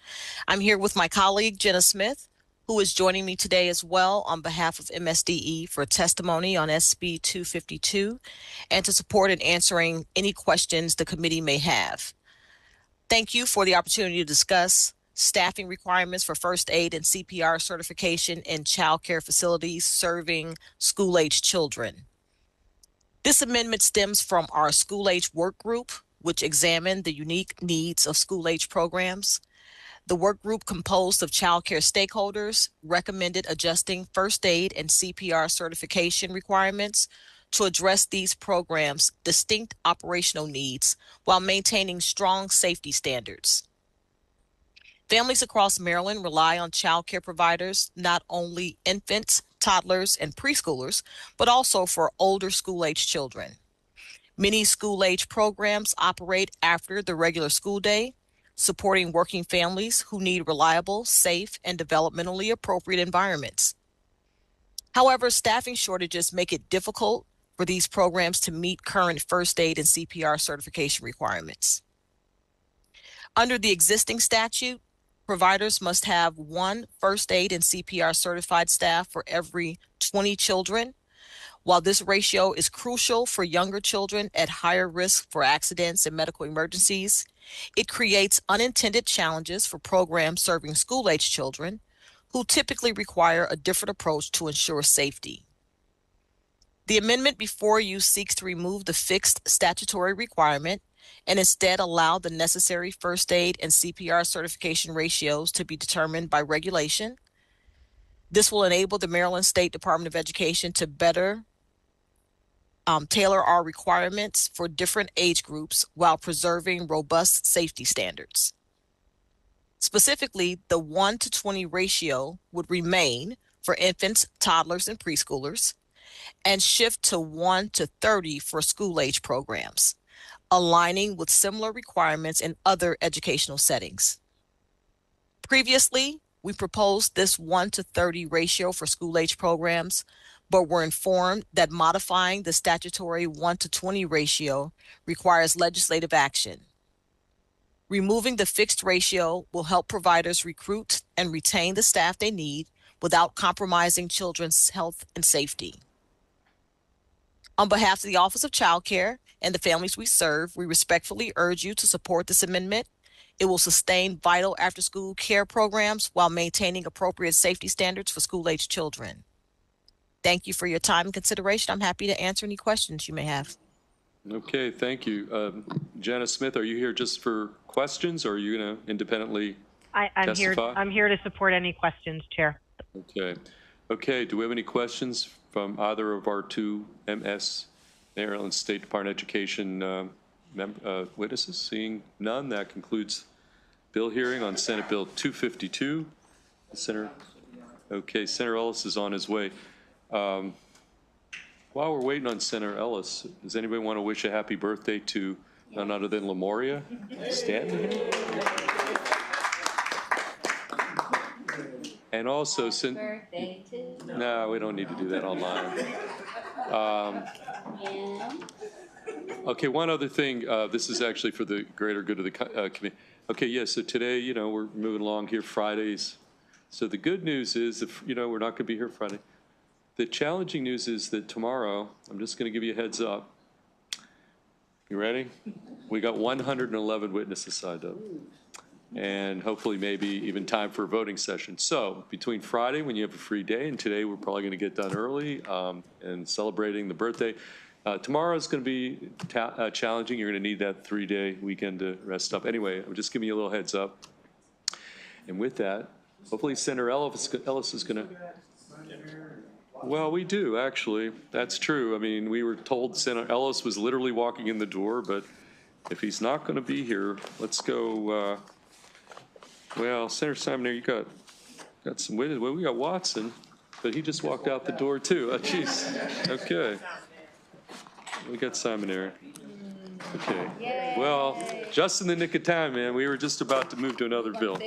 Speaker 4: I'm here with my colleague, Jenna Smith, who is joining me today as well on behalf of MSDE for testimony on SB 252 and to support in answering any questions the committee may have. Thank you for the opportunity to discuss staffing requirements for first aid and CPR certification in child care facilities serving school-age children. This amendment stems from our school-age work group, which examined the unique needs of school-age programs. The work group, composed of child care stakeholders, recommended adjusting first aid and CPR certification requirements to address these programs' distinct operational needs while maintaining strong safety standards. Families across Maryland rely on child care providers, not only infants, toddlers, and preschoolers, but also for older school-age children. Many school-age programs operate after the regular school day, supporting working families who need reliable, safe, and developmentally appropriate environments. However, staffing shortages make it difficult for these programs to meet current first aid and CPR certification requirements. Under the existing statute, providers must have 1 first aid and CPR certified staff for every 20 children. While this ratio is crucial for younger children at higher risk for accidents and medical emergencies, it creates unintended challenges for programs serving school-age children who typically require a different approach to ensure safety. The amendment before you seeks to remove the fixed statutory requirement and instead allow the necessary first aid and CPR certification ratios to be determined by regulation. This will enable the Maryland State Department of Education to better tailor our requirements for different age groups while preserving robust safety standards. Specifically, the 1-to-20 ratio would remain for infants, toddlers, and preschoolers, and shift to 1-to-30 for school-age programs, aligning with similar requirements in other educational settings. Previously, we proposed this 1-to-30 ratio for school-age programs, but were informed that modifying the statutory 1-to-20 ratio requires legislative action. Removing the fixed ratio will help providers recruit and retain the staff they need without compromising children's health and safety. On behalf of the Office of Child Care and the families we serve, we respectfully urge you to support this amendment. It will sustain vital after-school care programs while maintaining appropriate safety standards for school-aged children. Thank you for your time and consideration. I'm happy to answer any questions you may have.
Speaker 1: Okay, thank you. Janice Smith, are you here just for questions, or are you going to independently testify?
Speaker 8: I'm here to support any questions, Chair.
Speaker 1: Okay. Okay, do we have any questions from either of our two MS, Maryland State Department of Education witnesses? Seeing none, that concludes bill hearing on Senate Bill 252. Senator Ellis is on his way. While we're waiting on Senator Ellis, does anybody want to wish a happy birthday to none other than Lamoria Stanton? And also, since no, we don't need to do that online. Okay, one other thing. This is actually for the greater good of the committee. Okay, yeah. So today, we're moving along here Fridays. So the good news is, if we're not going to be here Friday. The challenging news is that tomorrow, I'm just going to give you a heads up. You ready? We got 111 witnesses signed up. And hopefully maybe even time for a voting session. So between Friday, when you have a free day, and today we're probably going to get done early and celebrating the birthday. Tomorrow is going to be challenging. You're going to need that 3-day weekend to rest up. Anyway, I'm just giving you a little heads up. And with that, hopefully Senator Ellis is going to... Well, we do, actually. That's true. I mean, we were told Senator Ellis was literally walking in the door, but if he's not going to be here, let's go. Well, Senator Simon, you got some witnesses. Well, we got Watson, but he just walked out the door, too. Oh, jeez. Okay. We got Simon there. Okay. Yay. Well, just in the nick of time, man. We were just about to move to another bill.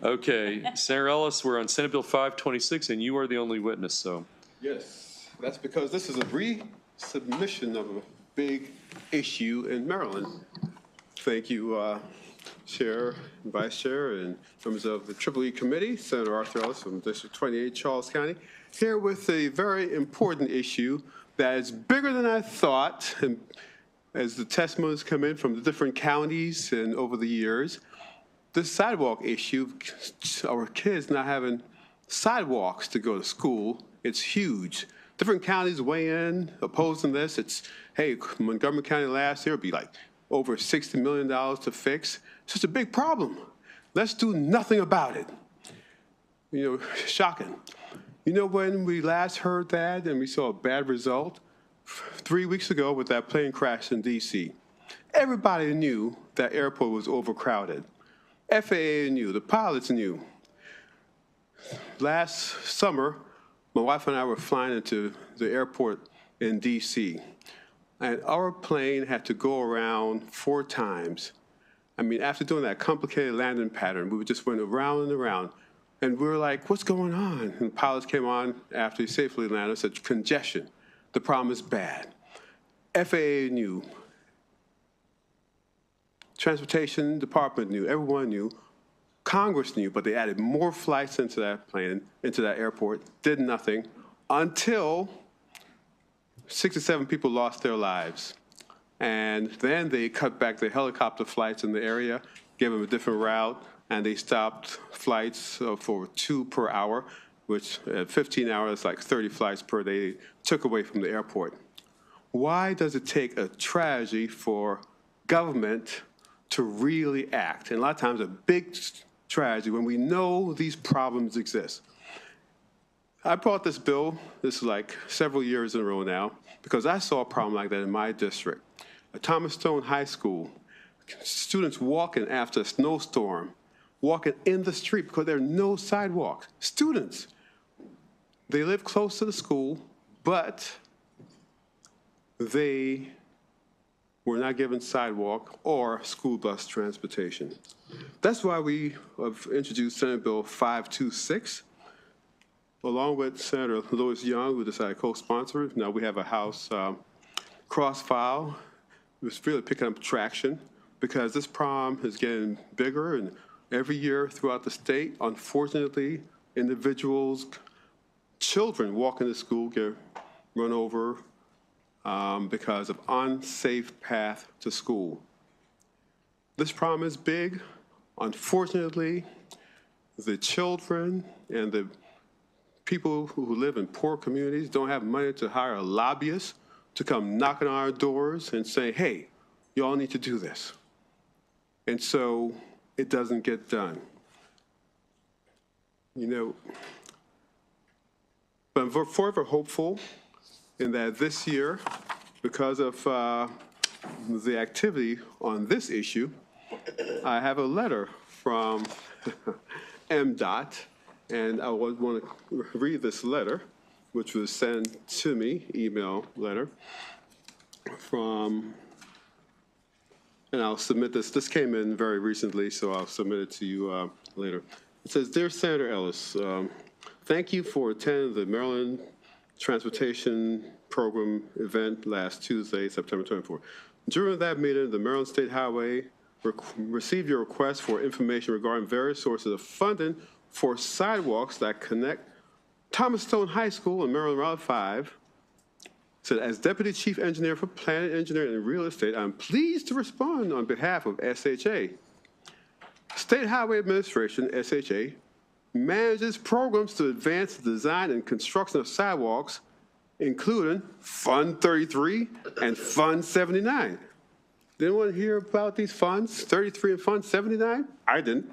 Speaker 1: Okay. Senator Ellis, we're on Senate Bill 526, and you are the only witness, so.
Speaker 10: Yes, that's because this is a resubmission of a big issue in Maryland. Thank you, Chair and Vice Chair and members of the EEE Committee, Senator Arthur Ellis from District 28, Charles County, here with a very important issue that is bigger than I thought. And as the testimonies come in from the different counties and over the years, the sidewalk issue, our kids not having sidewalks to go to school, it's huge. Different counties weigh in, opposing this. It's, hey, Montgomery County last year would be like over $60 million to fix. It's just a big problem. Let's do nothing about it. Shocking. When we last heard that and we saw a bad result, 3 weeks ago with that plane crash in D.C., everybody knew that airport was overcrowded. FAA knew, the pilots knew. Last summer, my wife and I were flying into the airport in D.C., and our plane had to go around 4 times. I mean, after doing that complicated landing pattern, we just went around and around. And we were like, what's going on? And the pilots came on after he safely landed and said, congestion. The problem is bad. FAA knew. Transportation Department knew. Everyone knew. Congress knew, but they added more flights into that plane, into that airport, did nothing until 67 people lost their lives. And then they cut back the helicopter flights in the area, gave them a different route, and they stopped flights for 2 per hour, which at 15 hours, like 30 flights per day, took away from the airport. Why does it take a tragedy for government to really act? And a lot of times a big tragedy when we know these problems exist. I brought this bill, this is like several years in a row now, because I saw a problem like that in my district. At Thomas Stone High School, students walking after a snowstorm, walking in the street because there are no sidewalks. Students, they live close to the school, but they were not given sidewalk or school bus transportation. That's why we have introduced Senate Bill 526, along with Senator Louis Young, who decided to co-sponsor it. Now we have a House cross-file. It's really picking up traction because this problem is getting bigger, and every year throughout the state, unfortunately, individuals, children walking to school get run over, because of unsafe path to school. This problem is big. Unfortunately, the children and the people who live in poor communities don't have money to hire a lobbyist to come knocking on our doors and say, hey, y'all need to do this. And so it doesn't get done. You know, but I'm forever hopeful in that this year, because of the activity on this issue, I have a letter from MDOT, and I would want to read this letter, which was sent to me, email letter, from, and I'll submit this. This came in very recently, so I'll submit it to you later. It says, Dear Senator Ellis, thank you for attending the Maryland Transportation Program event last Tuesday, September 24th. During that meeting, the Maryland State Highway received your request for information regarding various sources of funding for sidewalks that connect Thomas Stone High School and Maryland Route 5. So as Deputy Chief Engineer for Planning, Engineering, and Real Estate, I'm pleased to respond on behalf of SHA. State Highway Administration, SHA, manages programs to advance the design and construction of sidewalks, including Fund 33 and Fund 79. Did anyone hear about these funds, 33 and Fund 79? I didn't,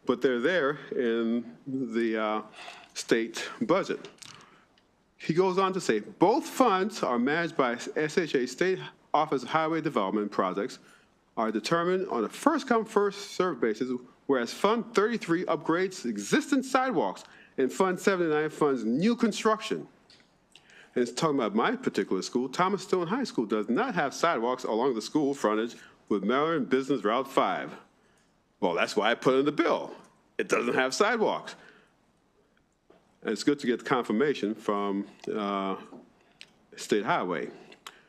Speaker 10: but they're there in the state budget. He goes on to say, both funds are managed by SHA State Office of Highway Development Projects, are determined on a first-come, first-served basis, whereas Fund 33 upgrades existing sidewalks and Fund 79 funds new construction. And it's talking about my particular school. Thomas Stone High School does not have sidewalks along the school frontage with Maryland Business Route 5. Well, that's why I put in the bill. It doesn't have sidewalks. And it's good to get confirmation from State Highway.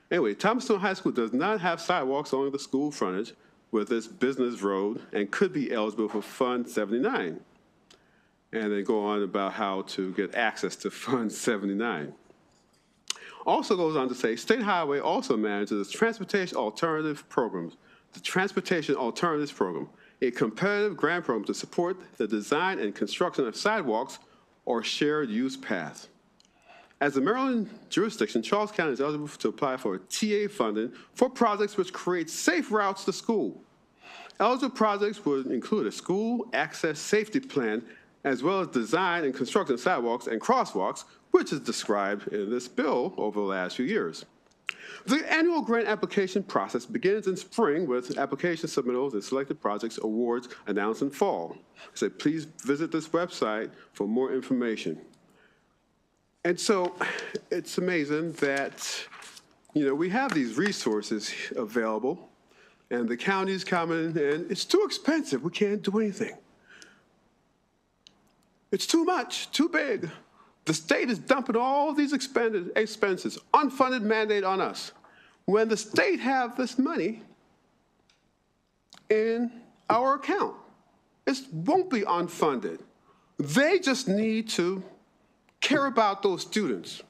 Speaker 10: Anyway, Thomas Stone High School does not have sidewalks along the school frontage with its business road and could be eligible for Fund 79. And they go on about how to get access to Fund 79. Also goes on to say, State Highway also manages Transportation Alternative Programs, the Transportation Alternatives Program, a competitive grant program to support the design and construction of sidewalks or shared use paths. As a Maryland jurisdiction, Charles County is eligible to apply for TA funding for projects which create safe routes to school. Eligible projects would include a school access safety plan, as well as design and construction of sidewalks and crosswalks, which is described in this bill over the last few years. The annual grant application process begins in spring with application submittals and selected projects awards announced in fall. So please visit this website for more information. And so it's amazing that, we have these resources available and the county's coming and it's too expensive. We can't do anything. It's too much, too big. The state is dumping all these expenses, unfunded mandate on us. When the state have this money in our account, it won't be unfunded. They just need to care about those students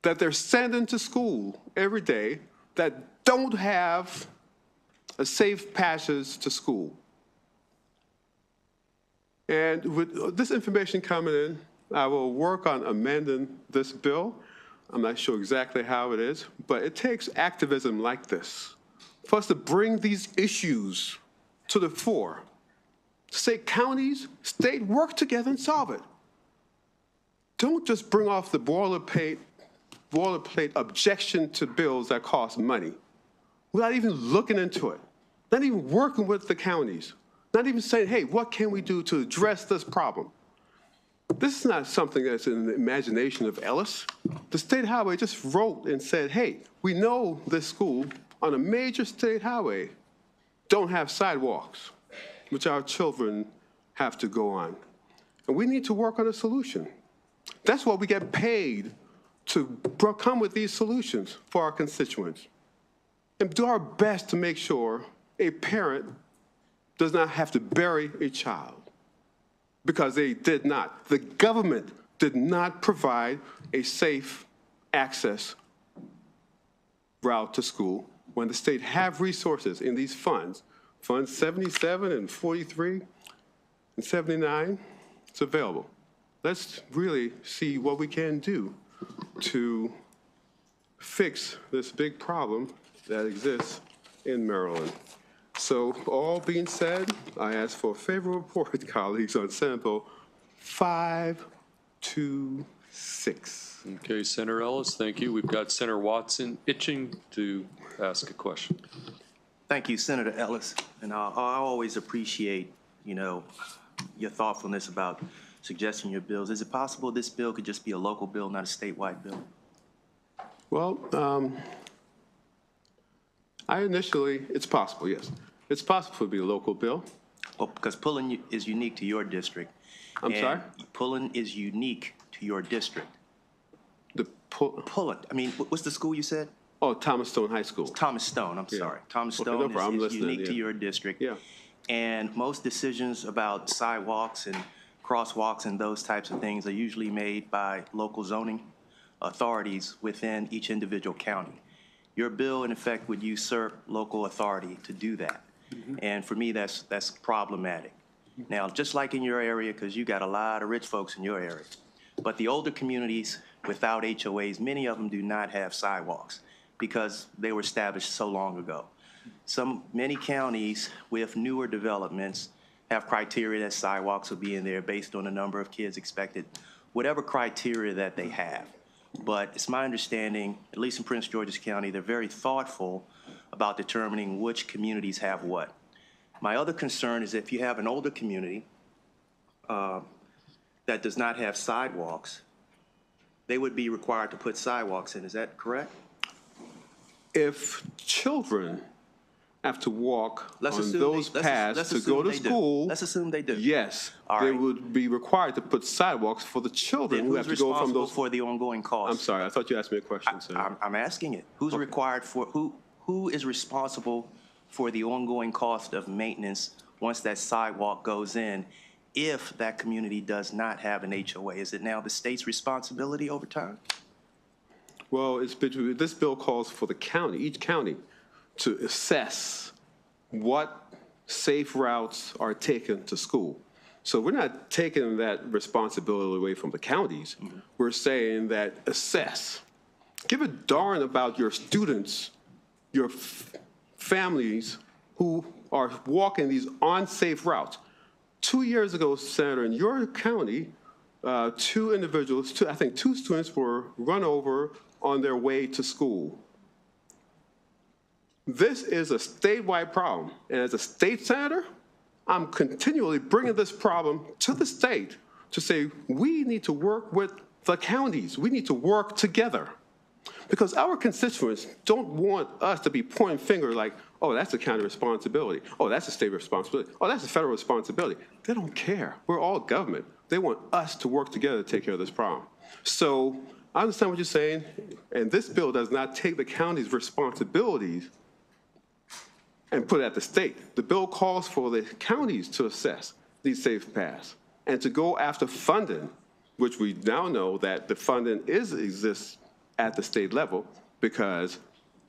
Speaker 10: that they're sending to school every day that don't have a safe passage to school. And with this information coming in, I will work on amending this bill. I'm not sure exactly how it is, but it takes activism like this for us to bring these issues to the fore. State counties, state, work together and solve it. Don't just bring off the boilerplate objection to bills that cost money without even looking into it, not even working with the counties, not even saying, hey, what can we do to address this problem? This is not something that's in the imagination of Ellis. The State Highway just wrote and said, hey, we know this school on a major state highway don't have sidewalks, which our children have to go on. And we need to work on a solution. That's why we get paid to come with these solutions for our constituents and do our best to make sure a parent does not have to bury a child because they did not. The government did not provide a safe access route to school when the state have resources in these funds, Funds 77 and 43 and 79, it's available. Let's really see what we can do to fix this big problem that exists in Maryland. So all being said, I ask for a favorable report, colleagues, on Senate Bill 526.
Speaker 1: Okay, Senator Ellis, thank you. We've got Senator Watson itching to ask a question.
Speaker 9: Thank you, Senator Ellis. And I always appreciate, your thoughtfulness about suggesting your bills. Is it possible this bill could just be a local bill, not a statewide bill?
Speaker 10: Well, it's possible, yes. It's possible to be a local bill.
Speaker 9: Well, because Pullen is unique to your district.
Speaker 10: I'm sorry?
Speaker 9: Pullen is unique to your district.
Speaker 10: Pullen,
Speaker 9: what's the school you said?
Speaker 10: Oh, Thomas Stone High School.
Speaker 9: Thomas Stone, I'm sorry. Thomas Stone is unique to your district.
Speaker 10: Yeah.
Speaker 9: And most decisions about sidewalks and crosswalks and those types of things are usually made by local zoning authorities within each individual county. Your bill, in effect, would usurp local authority to do that. And for me, that's problematic. Now, just like in your area, because you got a lot of rich folks in your area, but the older communities without HOAs, many of them do not have sidewalks because they were established so long ago. Many counties with newer developments have criteria that sidewalks will be in there based on the number of kids expected, whatever criteria that they have. But it's my understanding, at least in Prince George's County, they're very thoughtful about determining which communities have what. My other concern is if you have an older community that does not have sidewalks, they would be required to put sidewalks in. Is that correct?
Speaker 10: If children have to walk on those paths to go to school,
Speaker 9: let's assume they do.
Speaker 10: Yes, they would be required to put sidewalks for the children who have to go from those.
Speaker 9: Who's responsible for the ongoing costs?
Speaker 10: I'm sorry, I thought you asked me a question, sir.
Speaker 9: I'm asking it. Who's required for, who is responsible for the ongoing cost of maintenance once that sidewalk goes in if that community does not have an HOA? Is it now the state's responsibility over time?
Speaker 10: Well, this bill calls for the county, each county, to assess what safe routes are taken to school. So we're not taking that responsibility away from the counties. We're saying that assess. Give a darn about your students, your families who are walking these unsafe routes. 2 years ago, Senator, in your county, two students were run over on their way to school. This is a statewide problem. And as a state senator, I'm continually bringing this problem to the state to say we need to work with the counties. We need to work together. Because our constituents don't want us to be pointing fingers like, oh, that's a county responsibility. Oh, that's a state responsibility. Oh, that's a federal responsibility. They don't care. We're all government. They want us to work together to take care of this problem. So I understand what you're saying, and this bill does not take the county's responsibilities and put it at the state. The bill calls for the counties to assess these safe paths and to go after funding, which we now know that the funding exists at the state level because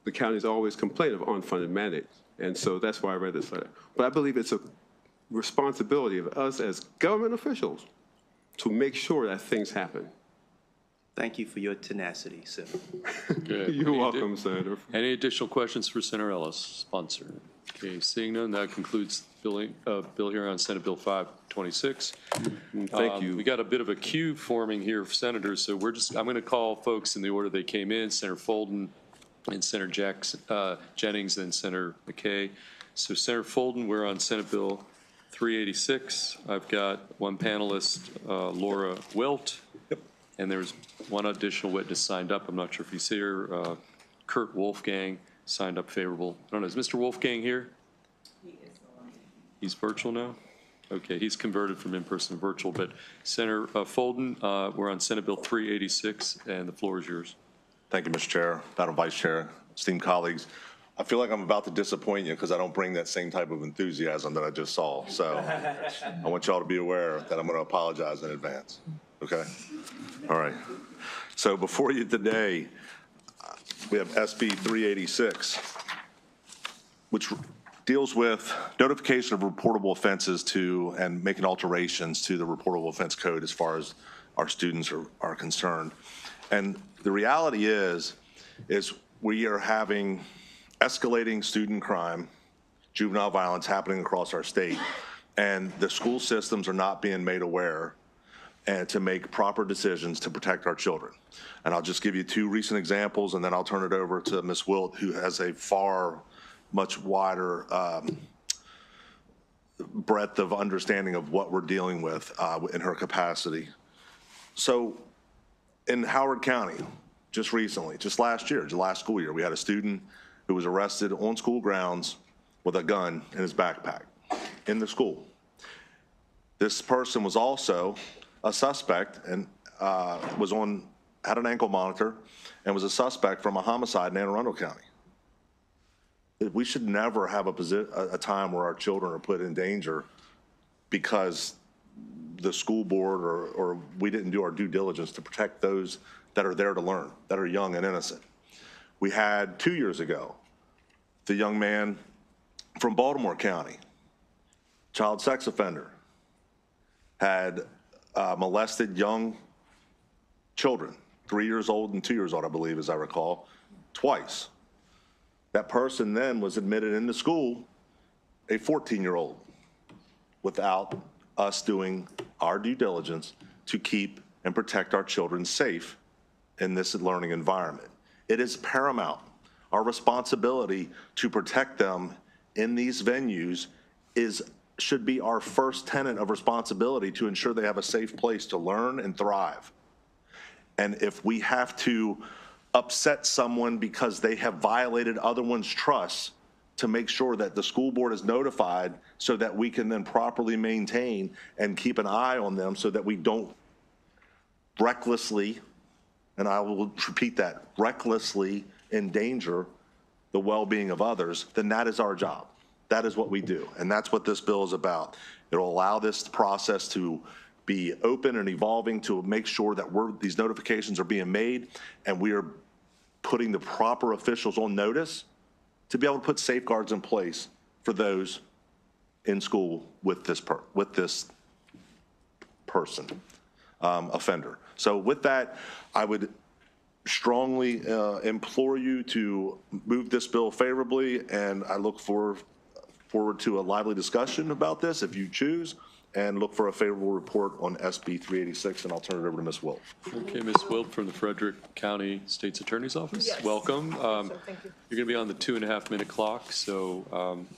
Speaker 10: the counties always complain of unfunded mandates. And so that's why I read this letter. But I believe it's a responsibility of us as government officials to make sure that things happen.
Speaker 9: Thank you for your tenacity, Senator.
Speaker 1: Good.
Speaker 10: You're welcome, Senator.
Speaker 1: Any additional questions for Senator Ellis, sponsor? Okay, seeing none, that concludes bill hearing on Senate Bill 526.
Speaker 10: Thank you.
Speaker 1: We got a bit of a queue forming here of senators, so I'm going to call folks in the order they came in: Senator Folden, and Senator Jennings, then Senator McKay. So Senator Folden, we're on Senate Bill 386. I've got one panelist, Laura Wilt. And there's one additional witness signed up. I'm not sure if he's here. Kurt Wolfgang signed up favorable. I don't know, is Mr. Wolfgang here? He's virtual now? Okay, he's converted from in-person to virtual. But Senator Folden, we're on Senate Bill 386, and the floor is yours.
Speaker 11: Thank you, Mr. Chair, Madam Vice Chair, esteemed colleagues. I feel like I'm about to disappoint you because I don't bring that same type of enthusiasm that I just saw. So I want y'all to be aware that I'm going to apologize in advance. Okay? All right. So before you today, we have SB 386, which deals with notification of reportable offenses to and making alterations to the reportable offense code as far as our students are concerned. And the reality is we are having escalating student crime, juvenile violence happening across our state, and the school systems are not being made aware and to make proper decisions to protect our children. And I'll just give you two recent examples, and then I'll turn it over to Ms. Wilt, who has a much wider breadth of understanding of what we're dealing with in her capacity. So in Howard County, just recently, just last year, the last school year, we had a student who was arrested on school grounds with a gun in his backpack in the school. This person was also a suspect and had an ankle monitor and was a suspect from a homicide in Anne Arundel County. We should never have a time where our children are put in danger because the school board or we didn't do our due diligence to protect those that are there to learn, that are young and innocent. We had 2 years ago, the young man from Baltimore County, child sex offender, had molested young children, 3 years old and 2 years old, I believe, as I recall, twice. That person then was admitted into school, a 14-year-old, without us doing our due diligence to keep and protect our children safe in this learning environment. It is paramount. Our responsibility to protect them in these venues should be our first tenet of responsibility to ensure they have a safe place to learn and thrive. And if we have to upset someone because they have violated other one's trust to make sure that the school board is notified so that we can then properly maintain and keep an eye on them so that we don't recklessly, and I will repeat that, recklessly endanger the well-being of others, then that is our job. That is what we do, and that's what this bill is about. It'll allow this process to be open and evolving to make sure that these notifications are being made and we are putting the proper officials on notice to be able to put safeguards in place for those in school with this person, offender. So with that, I would strongly implore you to move this bill favorably, and I look forward to a lively discussion about this if you choose, and look for a favorable report on SB 386, and I'll turn it over to Ms. Wilt.
Speaker 1: Okay, Ms. Wilt from the Frederick County State's Attorney's Office.
Speaker 12: Yes.
Speaker 1: Welcome.
Speaker 12: Thank you.
Speaker 1: You're going to be on the 2.5-minute clock, so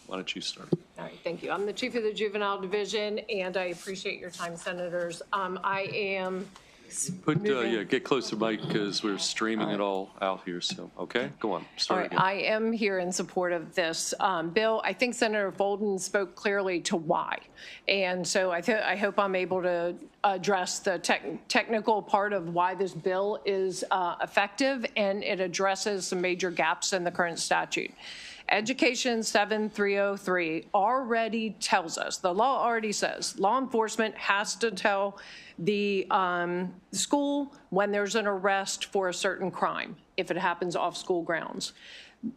Speaker 1: why don't you start?
Speaker 12: All right, thank you. I'm the Chief of the Juvenile Division, and I appreciate your time, Senators. I am
Speaker 1: Get close to the mic because we're streaming it all out here, so, okay, go on.
Speaker 12: All
Speaker 1: Start
Speaker 12: right,
Speaker 1: again.
Speaker 12: I am here in support of this bill. I think Senator Bolden spoke clearly to why. And so I hope I'm able to address the technical part of why this bill is effective, and it addresses some major gaps in the current statute. Education 7303 already tells us, the law already says, law enforcement has to tell the school when there's an arrest for a certain crime, if it happens off school grounds.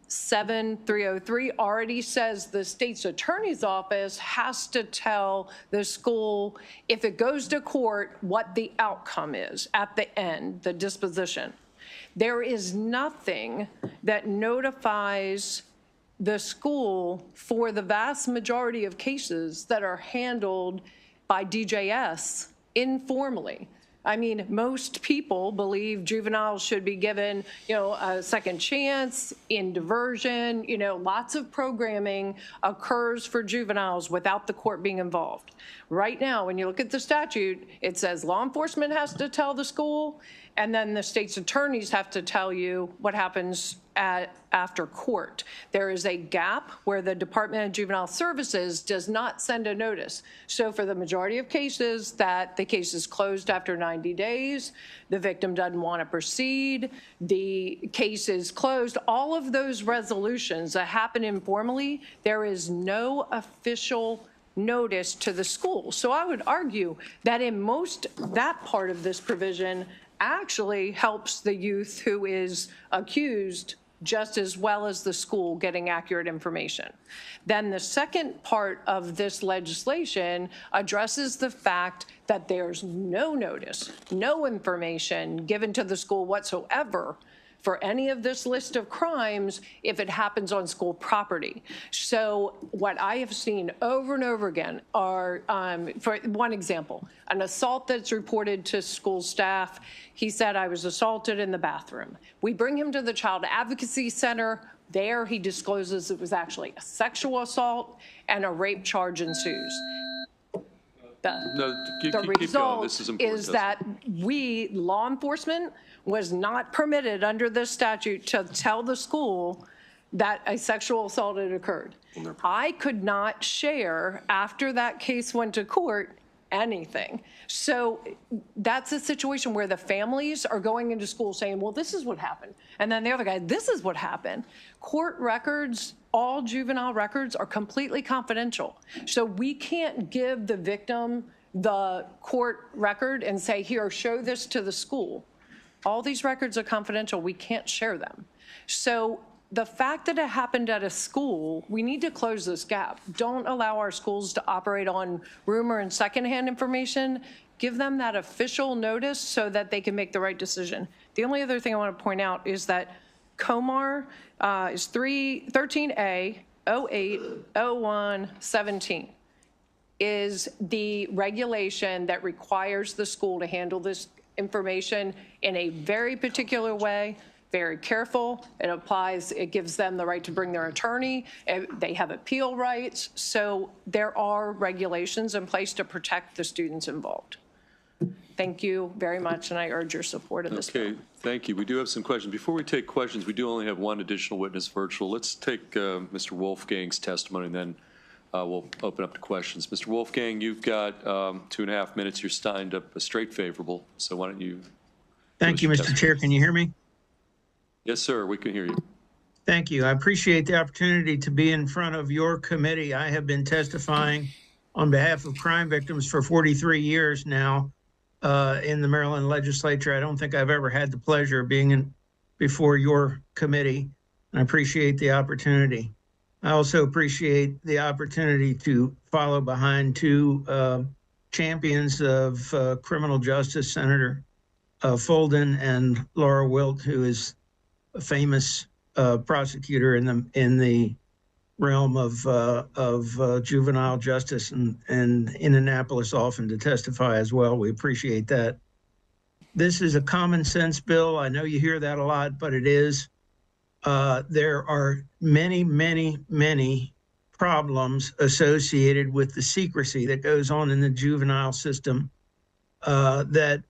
Speaker 12: 7303 already says the state's attorney's office has to tell the school, if it goes to court, what the outcome is at the end, the disposition. There is nothing that notifies the school for the vast majority of cases that are handled by DJS informally. I mean, most people believe juveniles should be given, a second chance in diversion. Lots of programming occurs for juveniles without the court being involved. Right now, when you look at the statute, it says law enforcement has to tell the school, and then the state's attorneys have to tell you what happens after court. There is a gap where the Department of Juvenile Services does not send a notice. So for the majority of cases that the case is closed after 90 days, the victim doesn't want to proceed, the case is closed, all of those resolutions that happen informally, there is no official notice to the school. So I would argue that in that part of this provision, actually helps the youth who is accused just as well as the school getting accurate information. Then the second part of this legislation addresses the fact that there's no notice, no information given to the school whatsoever for any of this list of crimes if it happens on school property. So what I have seen over and over again are, for one example, an assault that's reported to school staff. He said, I was assaulted in the bathroom. We bring him to the Child Advocacy Center. There he discloses it was actually a sexual assault and a rape charge ensues. The result is that we, law enforcement, was not permitted under this statute to tell the school that a sexual assault had occurred. I could not share, after that case went to court, anything. So that's a situation where the families are going into school saying, well, this is what happened. And then the other guy, this is what happened. Court records, all juvenile records are completely confidential. So we can't give the victim the court record and say, here, show this to the school. All these records are confidential. We can't share them. So the fact that it happened at a school, we need to close this gap. Don't allow our schools to operate on rumor and secondhand information. Give them that official notice so that they can make the right decision. The only other thing I want to point out is that COMAR is 13A 080117 is the regulation that requires the school to handle this information in a very particular way, very careful. It applies, it gives them the right to bring their attorney. They have appeal rights. So there are regulations in place to protect the students involved. Thank you very much, and I urge your support of this bill.
Speaker 1: Okay, thank you. We do have some questions. Before we take questions, we do only have one additional witness virtual. Let's take Mr. Wolfgang's testimony, and then we'll open up to questions. Mr. Wolfgang, you've got 2.5 minutes. You're signed up a straight favorable, so why don't you...
Speaker 15: Thank you, Mr. Chair. Can you hear me?
Speaker 1: Yes, sir. We can hear you.
Speaker 15: Thank you. I appreciate the opportunity to be in front of your committee. I have been testifying on behalf of crime victims for 43 years now in the Maryland legislature. I don't think I've ever had the pleasure of being before your committee, and I appreciate the opportunity. I also appreciate the opportunity to follow behind two champions of criminal justice, Senator Folden and Laura Wilt, who is a famous prosecutor in the realm of juvenile justice, and in Annapolis often to testify as well. We appreciate that. This is a common sense bill. I know you hear that a lot, but it is. There are many, many, many problems associated with the secrecy that goes on in the juvenile system that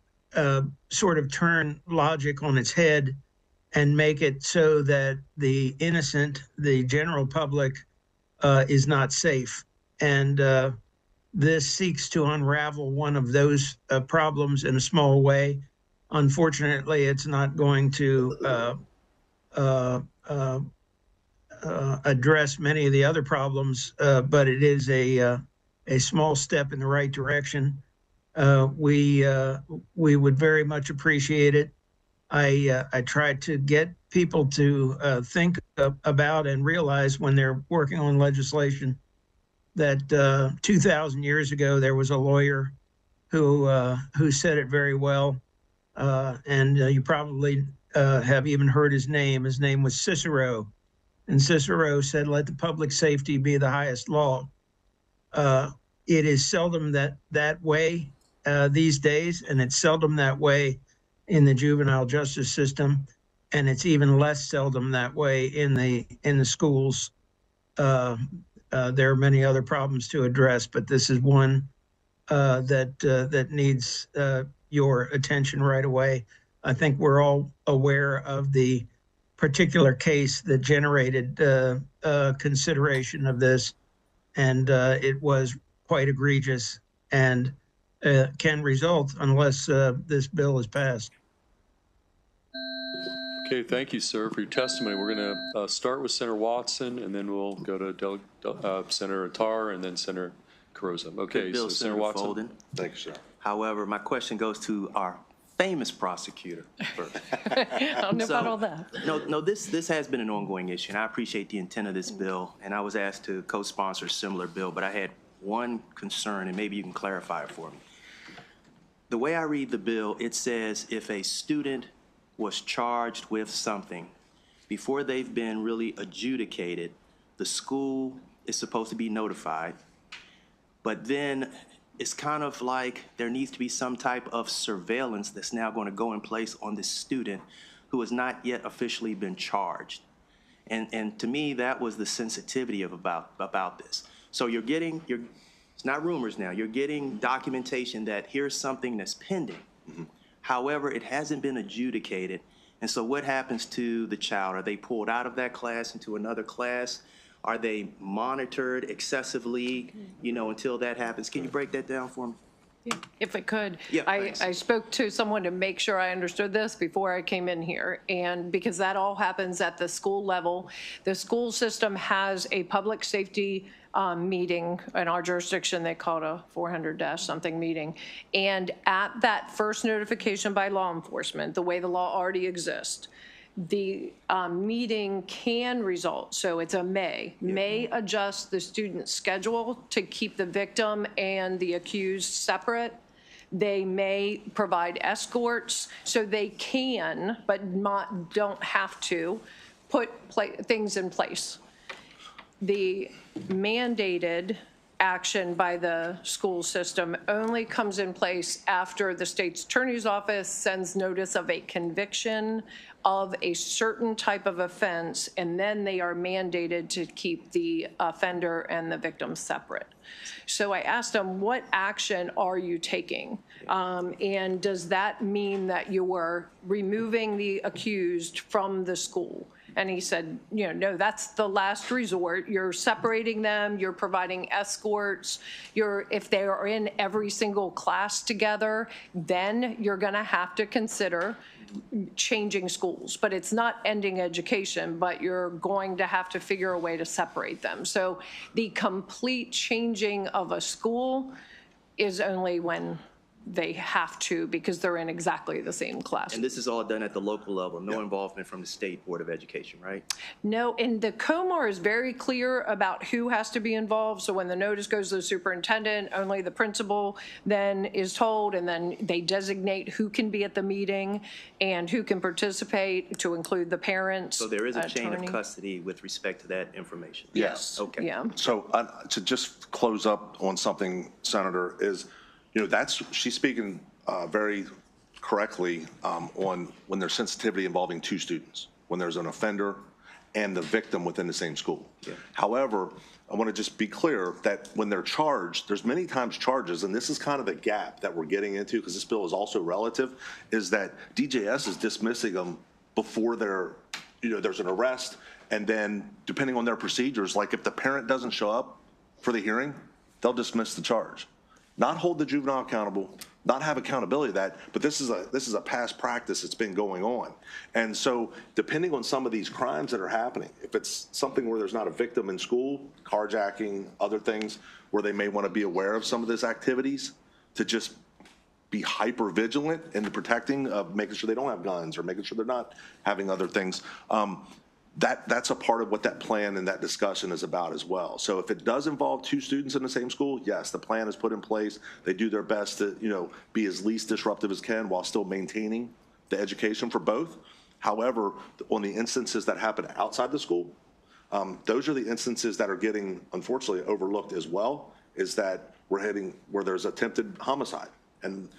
Speaker 15: sort of turn logic on its head and make it so that the innocent, the general public, is not safe. And this seeks to unravel one of those problems in a small way. Unfortunately, it's not going to address many of the other problems, but it is a small step in the right direction. We would very much appreciate it. I try to get people to think about and realize when they're working on legislation that 2,000 years ago there was a lawyer who said it very well, and you probably have even heard his name. His name was Cicero, and Cicero said, "Let the public safety be the highest law." It is seldom that way these days, and it's seldom that way in the juvenile justice system, and it's even less seldom that way in the schools. There are many other problems to address, but this is one that needs your attention right away. I think we're all aware of the particular case that generated consideration of this, and it was quite egregious and can result unless this bill is passed.
Speaker 1: Okay, thank you, sir, for your testimony. We're going to start with Senator Watson, and then we'll go to Senator Attar, and then Senator Carozza. Okay, so Senator Watson.
Speaker 9: Folden.
Speaker 11: Thank you, sir.
Speaker 9: However, my question goes to our famous prosecutor first.
Speaker 12: I don't know about all that.
Speaker 9: No, this has been an ongoing issue, and I appreciate the intent of this bill, and I was asked to co-sponsor a similar bill, but I had one concern, and maybe you can clarify it for me. The way I read the bill, it says if a student was charged with something, before they've been really adjudicated, the school is supposed to be notified, but then it's kind of like there needs to be some type of surveillance that's now going to go in place on this student who has not yet officially been charged. And to me, that was the sensitivity of about this. So it's not rumors now, you're getting documentation that here's something that's pending. However, it hasn't been adjudicated. And so what happens to the child? Are they pulled out of that class into another class? Are they monitored excessively, until that happens? Can you break that down for me?
Speaker 12: Yeah, if I could.
Speaker 9: Yeah,
Speaker 12: I spoke to someone to make sure I understood this before I came in here, and because that all happens at the school level, the school system has a public safety meeting in our jurisdiction. They call it a 400-something meeting, and at that first notification by law enforcement, the way the law already exists, the meeting can result, so it's a may adjust the student's schedule to keep the victim and the accused separate. They may provide escorts, so they can, but don't have to, put things in place. The mandated action by the school system only comes in place after the state's attorney's office sends notice of a conviction of a certain type of offense, and then they are mandated to keep the offender and the victim separate. So I asked them, what action are you taking? And does that mean that you are removing the accused from the school? And he said, no, that's the last resort. You're separating them, you're providing escorts, if they are in every single class together, then you're gonna have to consider changing schools. But it's not ending education, but you're going to have to figure a way to separate them. So the complete changing of a school is only when they have to, because they're in exactly the same class.
Speaker 9: And this is all done at the local level, no involvement from the State Board of Education, right?
Speaker 12: No, and the COMAR is very clear about who has to be involved. So when the notice goes to the superintendent, only the principal then is told, and then they designate who can be at the meeting and who can participate, to include the parents.
Speaker 9: So there is a chain of custody with respect to that information?
Speaker 11: Yes.
Speaker 9: Okay.
Speaker 12: Yeah.
Speaker 11: So to just close up on something, Senator, is, she's speaking very correctly on when there's sensitivity involving two students, when there's an offender and the victim within the same school. Yeah. However, I want to just be clear that when they're charged, there's many times charges, and this is kind of the gap that we're getting into, because this bill is also relative, is that DJS is dismissing them before there's an arrest, and then depending on their procedures, like if the parent doesn't show up for the hearing, they'll dismiss the charge. Not hold the juvenile accountable, not have accountability of that, but this is a past practice that's been going on. And so depending on some of these crimes that are happening, if it's something where there's not a victim in school, carjacking, other things, where they may want to be aware of some of these activities, to just be hyper vigilant in the protecting of making sure they don't have guns or making sure they're not having other things. That's a part of what that plan and that discussion is about as well. So if it does involve two students in the same school, yes, the plan is put in place. They do their best to, be as least disruptive as can while still maintaining the education for both. However, on the instances that happen outside the school, those are the instances that are getting, unfortunately, overlooked as well, is that we're heading where there's attempted homicide. And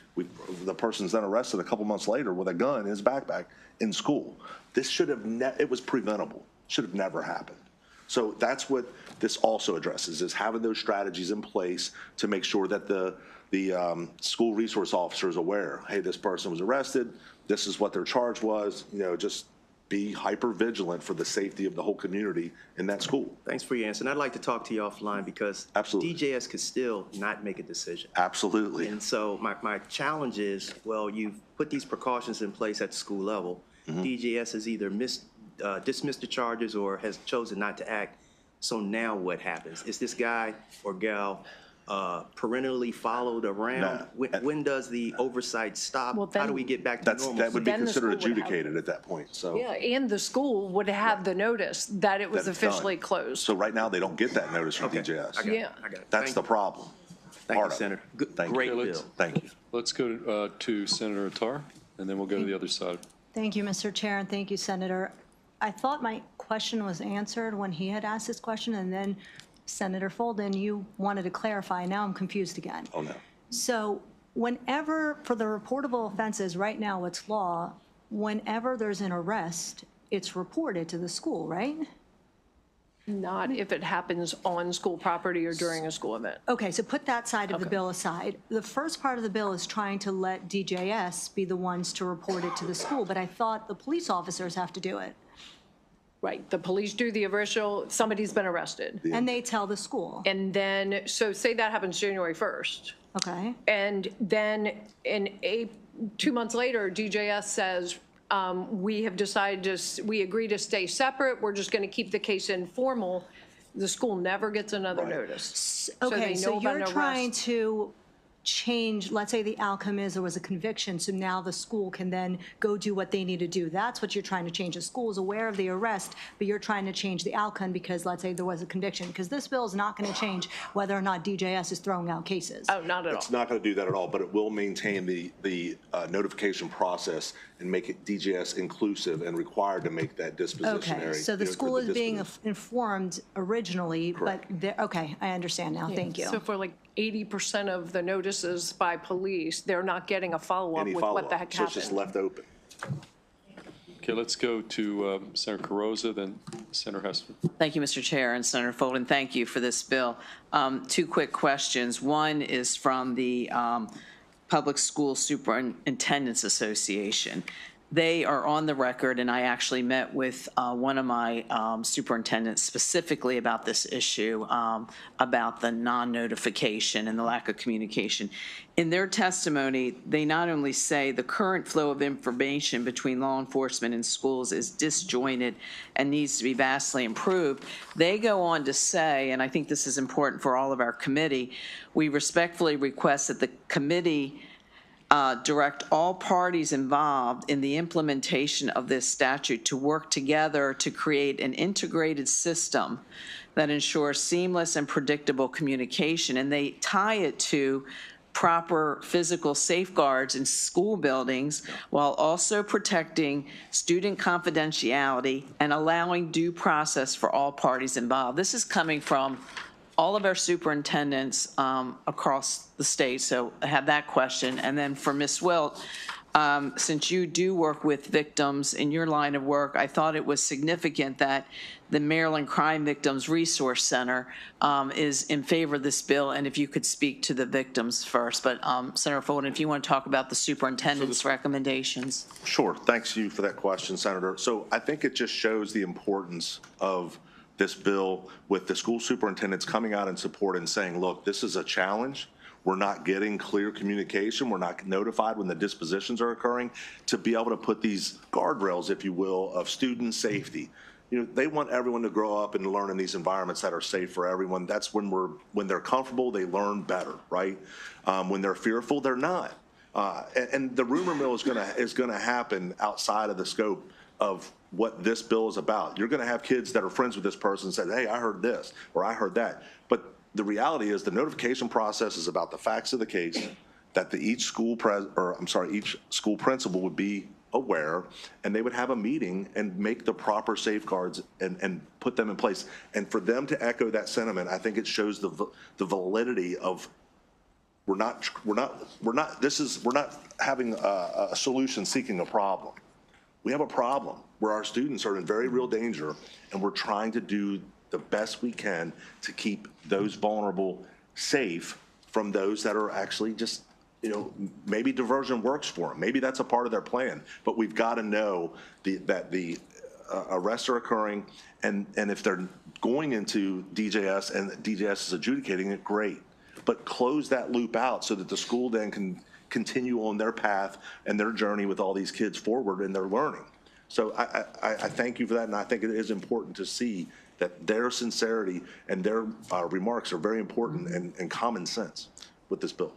Speaker 11: the person's then arrested a couple months later with a gun in his backpack in school. This should have, it was preventable, should have never happened. So that's what this also addresses, is having those strategies in place to make sure that the school resource officer is aware, hey, this person was arrested, this is what their charge was, just be hyper vigilant for the safety of the whole community in that school.
Speaker 9: Thanks for your answer. And I'd like to talk to you offline, because
Speaker 11: absolutely,
Speaker 9: DJS could still not make a decision.
Speaker 11: Absolutely.
Speaker 9: And so my challenge is, well, you've put these precautions in place at the school level. DJS has either dismissed the charges or has chosen not to act. So now what happens? Is this guy or gal perennially followed around? When does the oversight stop?
Speaker 12: Well,
Speaker 9: How do
Speaker 12: then-
Speaker 9: we get back to normal?
Speaker 11: That would be
Speaker 12: Then the
Speaker 11: considered
Speaker 12: school would have-
Speaker 11: adjudicated at that point, so.
Speaker 12: Yeah, and the school would have the notice that it was
Speaker 11: that it's done.
Speaker 12: officially closed.
Speaker 11: So right now, they don't get that notice from DJS.
Speaker 9: I got it.
Speaker 12: Yeah.
Speaker 9: I got it.
Speaker 11: That's
Speaker 9: Thank
Speaker 11: the
Speaker 9: you.
Speaker 11: problem.
Speaker 9: Thank
Speaker 11: Part
Speaker 9: you,
Speaker 11: of it.
Speaker 9: Senator.
Speaker 11: Thank you.
Speaker 9: Great
Speaker 1: Okay,
Speaker 9: bill.
Speaker 11: Thank you.
Speaker 1: Let's go to Senator Attar, and then we'll go to the other side.
Speaker 13: Thank you, Mr. Chair, and thank you, Senator. I thought my question was answered when he had asked this question, and then Senator Folden, you wanted to clarify. Now I'm confused again.
Speaker 11: Oh, no.
Speaker 13: So whenever, for the reportable offenses, right now it's law, whenever there's an arrest, it's reported to the school, right?
Speaker 12: Not if it happens on school property or during a school event.
Speaker 13: Okay, so put that side of the bill aside. The first part of the bill is trying to let DJS be the ones to report it to the school, but I thought the police officers have to do it.
Speaker 12: Right, the police do the official, somebody's been arrested.
Speaker 13: And they tell the school.
Speaker 12: And then, so say that happens January 1st.
Speaker 13: Okay.
Speaker 12: And then 2 months later, DJS says, we have decided we agree to stay separate. We're just going to keep the case informal. The school never gets another notice.
Speaker 13: Okay,
Speaker 12: they
Speaker 13: so
Speaker 12: know about
Speaker 13: you're
Speaker 12: an
Speaker 13: trying
Speaker 12: arrest.
Speaker 13: to change, let's say the outcome is there was a conviction, so now the school can then go do what they need to do. That's what you're trying to change. The school is aware of the arrest, but you're trying to change the outcome because let's say there was a conviction. Because this bill is not going to change whether or not DJS is throwing out cases.
Speaker 12: Oh, not at all.
Speaker 11: It's not going to do that at all, but it will maintain the notification process and make it DJS inclusive and required to make that dispositionary.
Speaker 13: Okay, so the
Speaker 11: for
Speaker 13: school is being
Speaker 11: disposition.
Speaker 13: informed originally, but, okay, I understand now. Thank you.
Speaker 12: So for like 80% of the notices by police, they're not getting a follow-up
Speaker 11: Any
Speaker 12: with what the
Speaker 11: follow-up,
Speaker 12: heck
Speaker 11: so it's just
Speaker 12: happened.
Speaker 11: left open.
Speaker 1: Okay, let's go to Senator Carrozza, then Senator Hester.
Speaker 17: Thank you, Mr. Chair, and Senator Folden, thank you for this bill. Two quick questions. One is from the Public School Superintendents Association. They are on the record, and I actually met with one of my superintendents specifically about this issue, about the non-notification and the lack of communication. In their testimony, they not only say the current flow of information between law enforcement and schools is disjointed and needs to be vastly improved, they go on to say, and I think this is important for all of our committee, we respectfully request that the committee direct all parties involved in the implementation of this statute to work together to create an integrated system that ensures seamless and predictable communication. And they tie it to proper physical safeguards in school buildings while also protecting student confidentiality and allowing due process for all parties involved. This is coming from all of our superintendents across the state, so I have that question. And then for Ms. Wilt, since you do work with victims in your line of work, I thought it was significant that the Maryland Crime Victims Resource Center is in favor of this bill, and if you could speak to the victims first. But Senator Folden, if you want to talk about the superintendent's recommendations.
Speaker 11: Sure, thanks you for that question, Senator. So I think it just shows the importance of this bill with the school superintendents coming out in support and saying, look, this is a challenge. We're not getting clear communication. We're not notified when the dispositions are occurring, to be able to put these guardrails, if you will, of student safety. You know, they want everyone to grow up and learn in these environments that are safe for everyone. That's when they're comfortable, they learn better, right? When they're fearful, they're not. And the rumor mill is gonna happen outside of the scope of what this bill is about. You're going to have kids that are friends with this person say, hey, I heard this, or I heard that. But the reality is the notification process is about the facts of the case, that each school principal would be aware, and they would have a meeting and make the proper safeguards and put them in place. And for them to echo that sentiment, I think it shows the validity of we're not having a solution seeking a problem. We have a problem where our students are in very real danger, and we're trying to do the best we can to keep those vulnerable safe from those that are actually just, you know, maybe diversion works for them. Maybe that's a part of their plan, but we've got to know that the arrests are occurring, and if they're going into DJS and DJS is adjudicating it, great. But close that loop out so that the school then can continue on their path and their journey with all these kids forward in their learning. So I thank you for that, and I think it is important to see that their sincerity and their remarks are very important and common sense with this bill.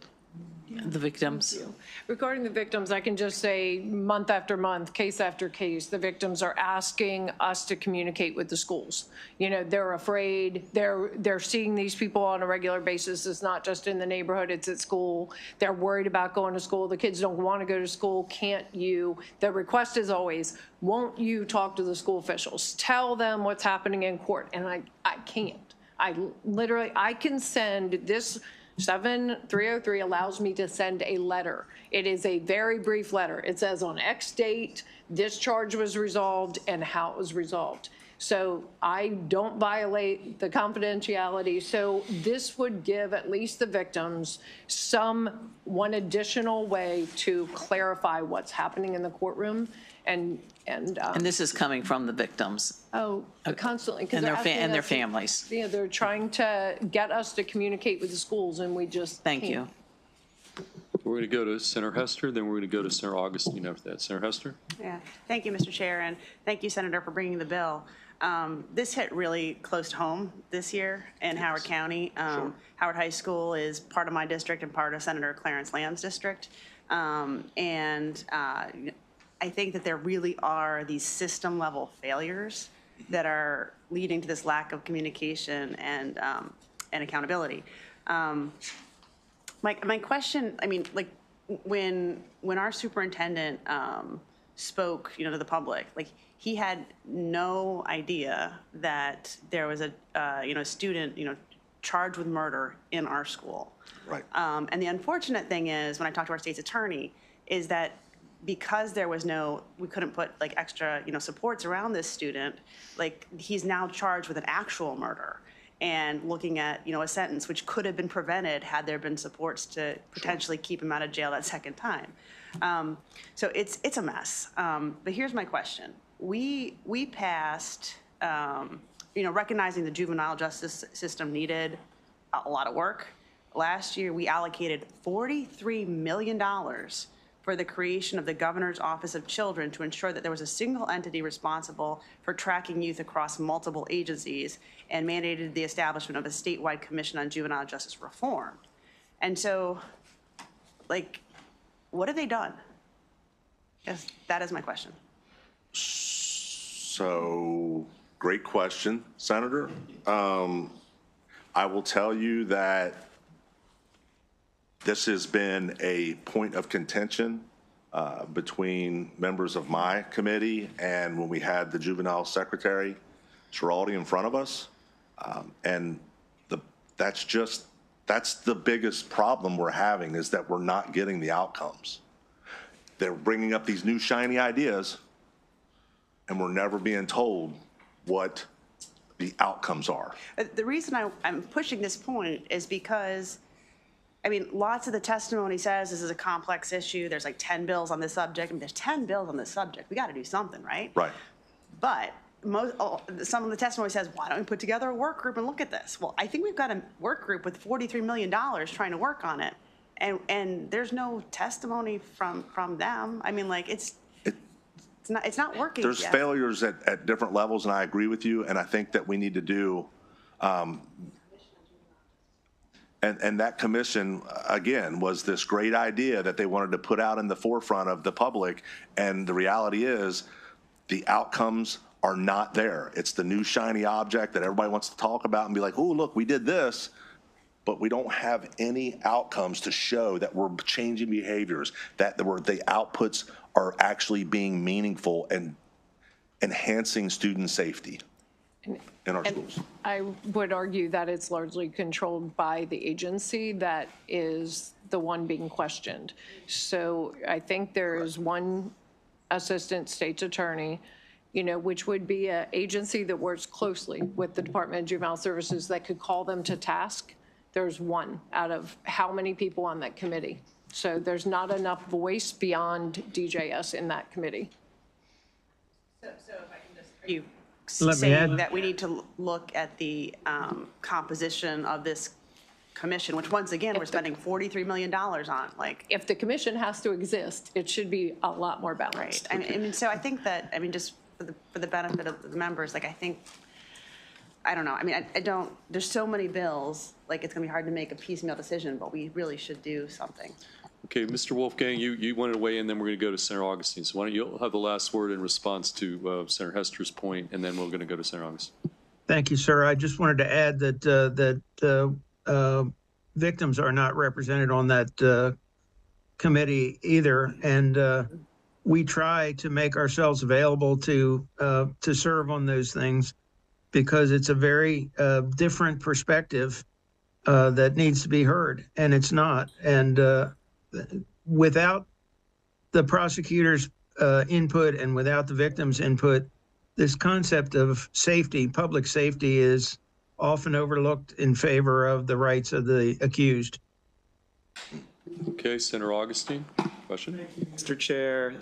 Speaker 17: The victims.
Speaker 12: Regarding the victims, I can just say month after month, case after case, the victims are asking us to communicate with the schools. You know, they're afraid. They're seeing these people on a regular basis. It's not just in the neighborhood, it's at school. They're worried about going to school. The kids don't want to go to school. Can't you? The request is always, won't you talk to the school officials? Tell them what's happening in court. And I can't. I can send this. 7303 allows me to send a letter. It is a very brief letter. It says on X date, this charge was resolved and how it was resolved. So I don't violate the confidentiality. So this would give at least the victims one additional way to clarify what's happening in the courtroom. And
Speaker 17: this is coming from the victims.
Speaker 12: Oh, constantly.
Speaker 17: And their families.
Speaker 12: Yeah, they're trying to get us to communicate with the schools, and we just
Speaker 17: Thank you.
Speaker 1: We're going to go to Senator Hester, then we're going to go to Senator Augustine after that. Senator Hester?
Speaker 14: Yeah, thank you, Mr. Chair, and thank you, Senator, for bringing the bill. This hit really close to home this year in Howard County. Howard High School is part of my district and part of Senator Clarence Lamb's district. I think that there really are these system level failures that are leading to this lack of communication and accountability. My question, I mean, like when our superintendent spoke, to the public, like he had no idea that there was a student, charged with murder in our school.
Speaker 11: Right.
Speaker 14: And the unfortunate thing is, when I talked to our state's attorney, is that because we couldn't put like extra, supports around this student, like he's now charged with an actual murder and looking at, a sentence which could have been prevented had there been supports to potentially keep him out of jail that second time. So it's a mess. But here's my question. We passed, recognizing the juvenile justice system needed a lot of work. Last year, we allocated $43 million for the creation of the Governor's Office of Children to ensure that there was a single entity responsible for tracking youth across multiple agencies and mandated the establishment of a statewide commission on juvenile justice reform. And so, like, what have they done? Yes, that is my question.
Speaker 11: So, great question, Senator. I will tell you that this has been a point of contention between members of my committee and when we had the juvenile secretary, Schiraldi, in front of us. That's the biggest problem we're having, is that we're not getting the outcomes. They're bringing up these new shiny ideas and we're never being told what the outcomes are.
Speaker 14: The reason I'm pushing this point is because, I mean, lots of the testimony says this is a complex issue. There's like 10 bills on this subject. I mean, there's 10 bills on this subject. We got to do something, right?
Speaker 11: Right.
Speaker 14: But some of the testimony says, why don't we put together a work group and look at this? Well, I think we've got a work group with $43 million trying to work on it. And there's no testimony from them. I mean, like, it's not working.
Speaker 11: There's
Speaker 14: yet.
Speaker 11: failures at different levels, and I agree with you. And I think that we need to do, and that commission, again, was this great idea that they wanted to put out in the forefront of the public. And the reality is the outcomes are not there. It's the new shiny object that everybody wants to talk about and be like, oh, look, we did this. But we don't have any outcomes to show that we're changing behaviors, that the outputs are actually being meaningful and enhancing student safety in our schools.
Speaker 12: I would argue that it's largely controlled by the agency that is the one being questioned. So I think there is one assistant state's attorney, which would be an agency that works closely with the Department of Juvenile Services that could call them to task. There's one out of how many people on that committee. So there's not enough voice beyond DJS in that committee.
Speaker 14: So if I can just, are you
Speaker 15: Let me
Speaker 14: saying
Speaker 15: add-
Speaker 14: that we need to look at the composition of this commission, which once again, we're spending $43 million on, like.
Speaker 12: If the commission has to exist, it should be a lot more balanced.
Speaker 14: Right, I mean, so I think that, just for the benefit of the members, like, I think I don't know. I mean, I don't, there's so many bills, like it's going to be hard to make a piecemeal decision, but we really should do something.
Speaker 1: Okay, Mr. Wolfgang, you wanted to weigh in, then we're going to go to Senator Augustine. So why don't you have the last word in response to Senator Hester's point, and then we're going to go to Senator Augustine.
Speaker 15: Thank you, sir. I just wanted to add that victims are not represented on that committee either, and we try to make ourselves available to serve on those things because it's a very different perspective that needs to be heard, and it's not. And without the prosecutor's input and without the victim's input, this concept of safety, public safety, is often overlooked in favor of the rights of the accused.
Speaker 1: Okay, Senator Augustine, question?
Speaker 2: Mr. Chair,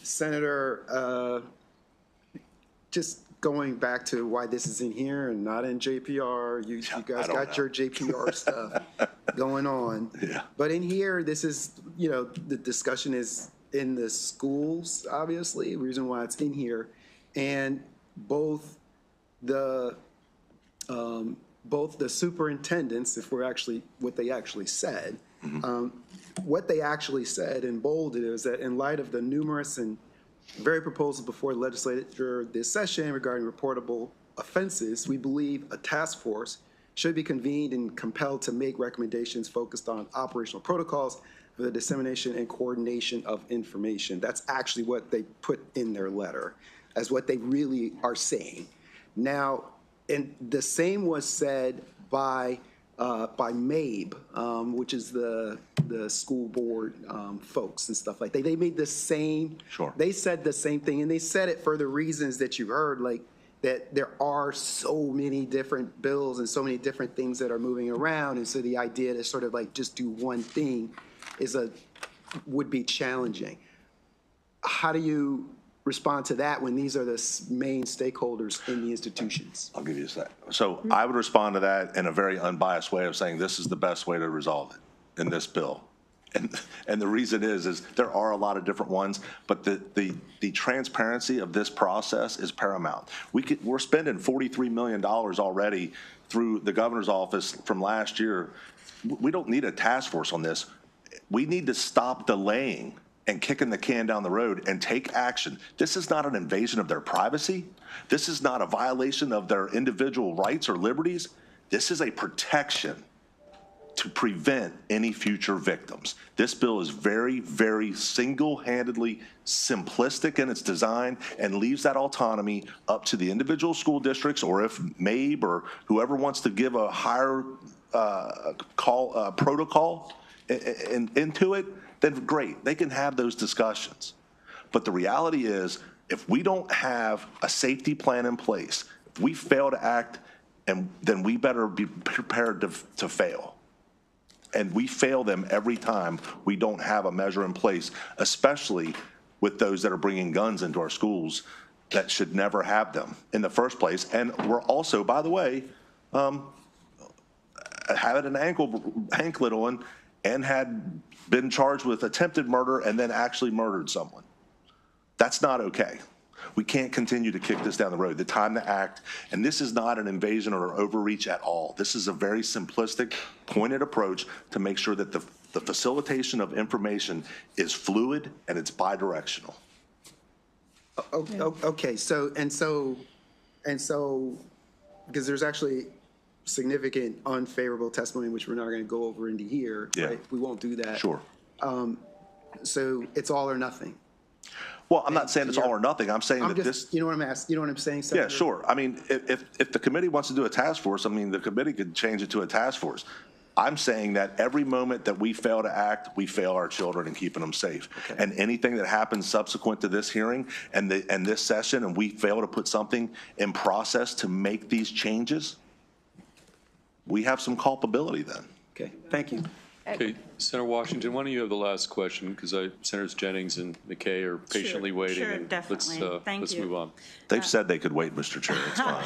Speaker 2: Senator, just going back to why this is in here and not in JPR, you guys got your JPR stuff going on.
Speaker 11: Yeah.
Speaker 2: But in here, this is, the discussion is in the schools, obviously, the reason why it's in here. And both the superintendents, if we're actually, what they actually said, what they actually said and bolded is that in light of the numerous and varied proposals before the legislature this session regarding reportable offenses, we believe a task force should be convened and compelled to make recommendations focused on operational protocols for the dissemination and coordination of information. That's actually what they put in their letter, as what they really are saying. Now, and the same was said by MABE, which is the school board folks and stuff like that. They made the same, they said the same thing, and they said it for the reasons that you heard, like that there are so many different bills and so many different things that are moving around, and so the idea to sort of like just do one thing would be challenging. How do you respond to that when these are the main stakeholders in the institutions?
Speaker 11: I'll give you a sec. So I would respond to that in a very unbiased way of saying this is the best way to resolve it in this bill. And the reason is there are a lot of different ones, but the transparency of this process is paramount. We're spending $43 million already through the governor's office from last year. We don't need a task force on this. We need to stop delaying and kicking the can down the road and take action. This is not an invasion of their privacy. This is not a violation of their individual rights or liberties. This is a protection to prevent any future victims. This bill is very, very single-handedly simplistic in its design and leaves that autonomy up to the individual school districts, or if MABE or whoever wants to give a higher protocol into it, then great, they can have those discussions. But the reality is, if we don't have a safety plan in place, if we fail to act, then we better be prepared to fail. And we fail them every time we don't have a measure in place, especially with those that are bringing guns into our schools that should never have them in the first place. And we're also, by the way, having an anklet on and had been charged with attempted murder and then actually murdered someone. That's not okay. We can't continue to kick this down the road. The time to act, and this is not an invasion or overreach at all. This is a very simplistic, pointed approach to make sure that the facilitation of information is fluid and it's bidirectional.
Speaker 2: Okay, so, because there's actually significant unfavorable testimony, which we're not going to go over into here, right? We won't do that.
Speaker 11: Sure.
Speaker 2: So it's all or nothing.
Speaker 11: Well, I'm not saying it's all or nothing. I'm saying this.
Speaker 2: You know what I'm asking? You know what I'm saying, Senator?
Speaker 11: Yeah, sure. I mean, if the committee wants to do a task force, I mean, the committee could change it to a task force. I'm saying that every moment that we fail to act, we fail our children in keeping them safe. Okay. And anything that happens subsequent to this hearing and this session, and we fail to put something in process to make these changes, we have some culpability then.
Speaker 2: Okay, thank you.
Speaker 1: Okay, Senator Washington, why don't you have the last question, because Senators Jennings and McKay are patiently waiting.
Speaker 16: Sure,
Speaker 1: and
Speaker 16: definitely.
Speaker 1: Let's move on.
Speaker 11: They've said they could wait, Mr. Chair. It's fine.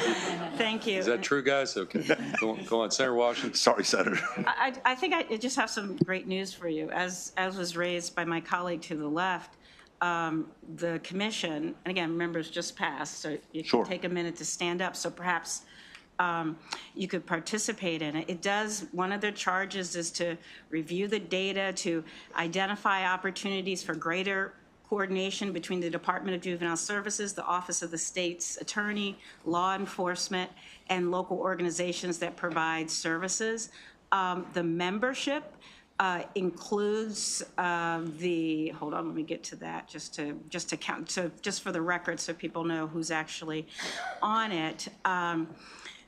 Speaker 16: Thank you.
Speaker 1: Is that true, guys? Okay, go on. Senator Washington.
Speaker 11: Sorry, Senator.
Speaker 16: I think I just have some great news for you. As was raised by my colleague to the left, the commission, and again, members just passed, so you
Speaker 11: Sure.
Speaker 16: can take a minute to stand up, so perhaps you could participate in it. It does, one of their charges is to review the data, to identify opportunities for greater coordination between the Department of Juvenile Services, the Office of the State's Attorney, law enforcement, and local organizations that provide services. The membership includes hold on, let me get to that just to count, so just for the record so people know who's actually on it.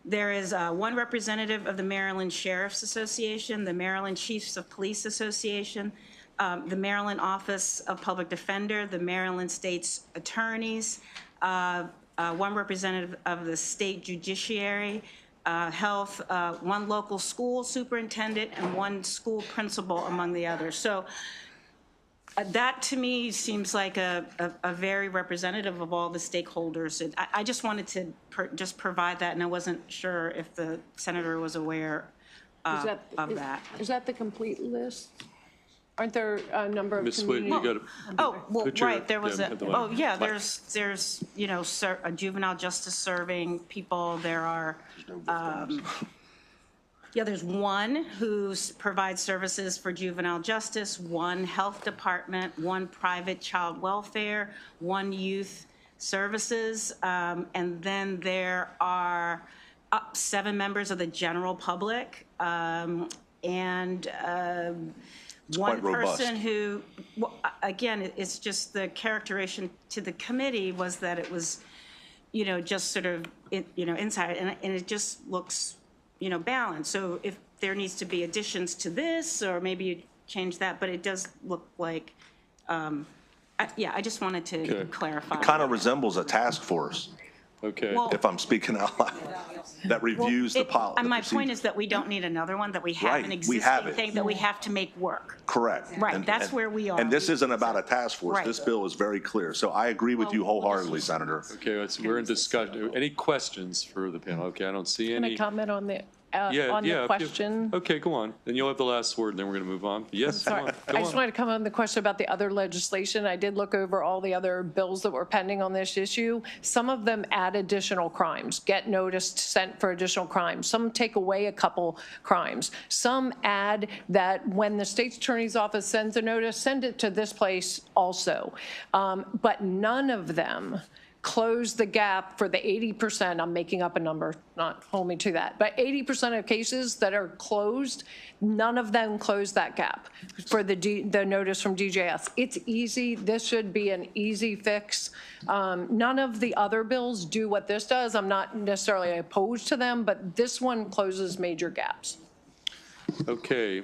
Speaker 16: There is one representative of the Maryland Sheriff's Association, the Maryland Chiefs of Police Association, the Maryland Office of Public Defender, the Maryland State's Attorneys, one representative of the State Judiciary, Health, one local school superintendent, and one school principal among the others. So that to me seems like a very representative of all the stakeholders. And I just wanted to just provide that, and I wasn't sure if the senator was aware of that.
Speaker 12: Is that the complete list? Aren't there a number of
Speaker 1: Ms. Sweet, you got to.
Speaker 16: Right, there was there's, you know, a juvenile justice serving people. There are, there's one who provides services for juvenile justice, one health department, one private child welfare, one youth services, and then there are 7 members of the general public, and one person who, again, it's just the characterization to the committee was that it was, you know, just sort of, you know, inside, and it just looks, you know, balanced. So if there needs to be additions to this, or maybe you change that, but it does look like, I just wanted to clarify.
Speaker 11: It kind of resembles a task force.
Speaker 1: Okay.
Speaker 16: Well,
Speaker 11: if I'm speaking out loud, that reviews the policy.
Speaker 16: And my point is that we don't need another one, that we have an existing thing that we have to make work.
Speaker 11: Correct.
Speaker 16: Right, that's where we are.
Speaker 11: And this isn't about a task force.
Speaker 16: Right.
Speaker 11: This bill is very clear. So I agree with you wholeheartedly, Senator.
Speaker 1: Okay, we're in discussion. Any questions for the panel? Okay, I don't see any.
Speaker 12: Can I comment on the question?
Speaker 1: Okay, go on. Then you'll have the last word, and then we're going to move on. Yes,
Speaker 12: Sorry.
Speaker 1: go on.
Speaker 12: I just wanted to comment on the question about the other legislation. I did look over all the other bills that were pending on this issue. Some of them add additional crimes, get noticed, sent for additional crimes. Some take away a couple crimes. Some add that when the state's attorney's office sends a notice, send it to this place also. But none of them close the gap for the 80%, I'm making up a number, not hold me to that, but 80% of cases that are closed, none of them close that gap for the notice from DJS. It's easy. This should be an easy fix. None of the other bills do what this does. I'm not necessarily opposed to them, but this one closes major gaps.
Speaker 1: Okay,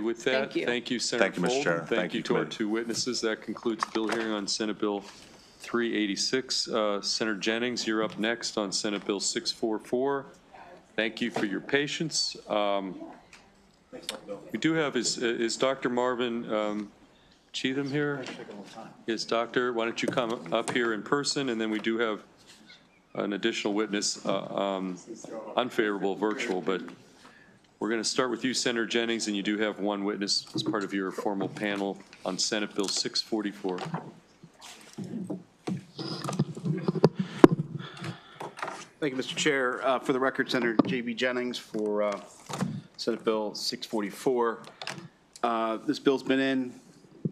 Speaker 1: with that, thank you, Senator
Speaker 11: Thank you, Mr. Chair.
Speaker 1: Thank you to our 2 witnesses. That concludes the bill hearing on Senate Bill 386. Senator Jennings, you're up next on Senate Bill 644. Thank you for your patience. We do have, is Dr. Marvin Cheatham here? Yes, Doctor, why don't you come up here in person, and then we do have an additional witness, unfavorable virtual, but we're going to start with you, Senator Jennings, and you do have 1 witness as part of your formal panel on Senate Bill 644.
Speaker 18: Thank you, Mr. Chair. For the record, Senator J.B. Jennings for Senate Bill 644. This bill's been in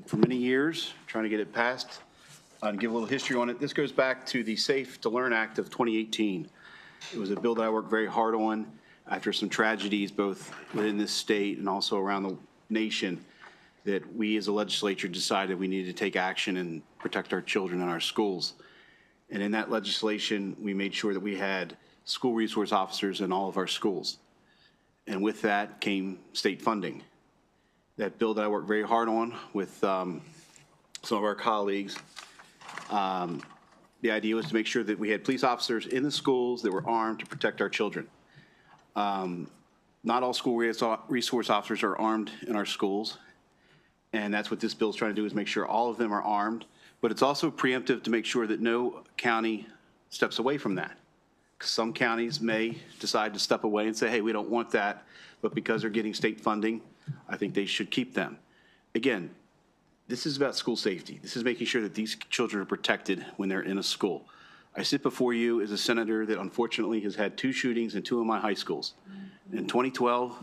Speaker 18: for many years, trying to get it passed. To give a little history on it, this goes back to the Safe to Learn Act of 2018. It was a bill that I worked very hard on after some tragedies both within this state and also around the nation, that we as a legislature decided we needed to take action and protect our children in our schools. And in that legislation, we made sure that we had school resource officers in all of our schools. And with that came state funding. That bill that I worked very hard on with some of our colleagues, the idea was to make sure that we had police officers in the schools that were armed to protect our children. Not all school resource officers are armed in our schools. And that's what this bill is trying to do, is make sure all of them are armed. But it's also preemptive to make sure that no county steps away from that. Some counties may decide to step away and say, hey, we don't want that. But because they're getting state funding, I think they should keep them. Again, This is about school safety. This is making sure that these children are protected when they're in a school. I sit before you as a senator that unfortunately has had 2 shootings in 2 of my high schools. In 2012,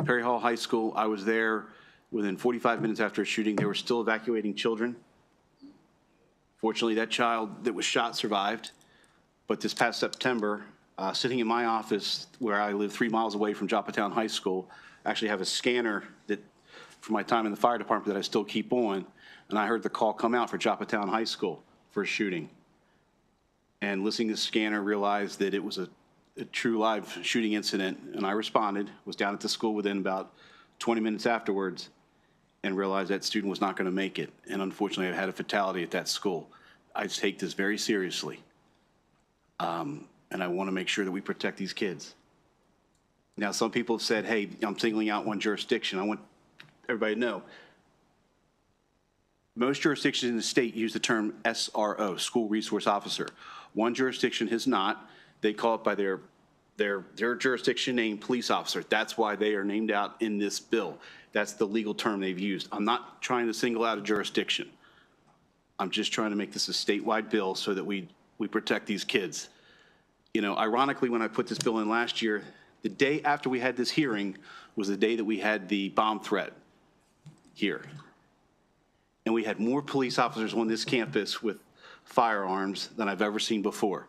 Speaker 18: Perry Hall High School, I was there within 45 minutes after a shooting. They were still evacuating children. Fortunately, that child that was shot survived. But this past September, sitting in my office where I live 3 miles away from Joppatown High School, I actually have a scanner that, from my time in the fire department, that I still keep on. And I heard the call come out for Joppatown High School for a shooting. And listening to the scanner, realized that it was a true live shooting incident. And I responded, was down at the school within about 20 minutes afterwards, and realized that student was not going to make it. And unfortunately, I had a fatality at that school. I take this very seriously. And I want to make sure that we protect these kids. Now, some people have said, hey, I'm singling out one jurisdiction. I want everybody to know. Most jurisdictions in the state use the term SRO, School Resource Officer. One jurisdiction has not. They call it by their jurisdiction name, police officer. That's why they are named out in this bill. That's the legal term they've used. I'm not trying to single out a jurisdiction. I'm just trying to make this a statewide bill so that we protect these kids. You know, ironically, when I put this bill in last year, the day after we had this hearing was the day that we had the bomb threat here. And we had more police officers on this campus with firearms than I've ever seen before.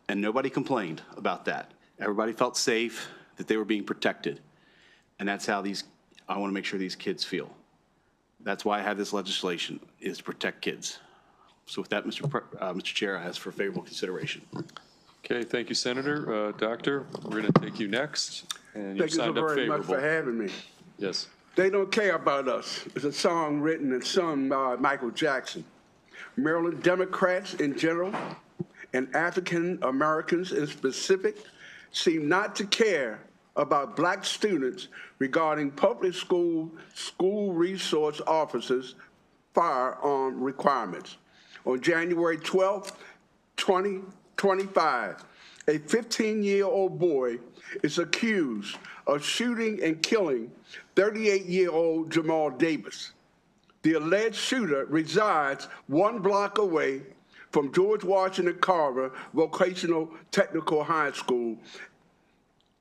Speaker 18: And nobody complained about that. Everybody felt safe, that they were being protected. And that's how I want to make sure these kids feel. That's why I have this legislation, is to protect kids. So with that, Mr. Chair, I ask for favorable consideration.
Speaker 1: Okay, thank you, Senator. Doctor, we're going to take you next. And you've signed up favorable.
Speaker 19: Thank you so very much for having me.
Speaker 1: Yes.
Speaker 19: They don't care about us. It's a song written and sung by Michael Jackson. Maryland Democrats in general and African Americans in specific seem not to care about black students regarding public school resource officers' firearm requirements. On January 12th, 2025, a 15-year-old boy is accused of shooting and killing 38-year-old Jamal Davis. The alleged shooter resides 1 block away from George Washington Carver Vocational Technical High School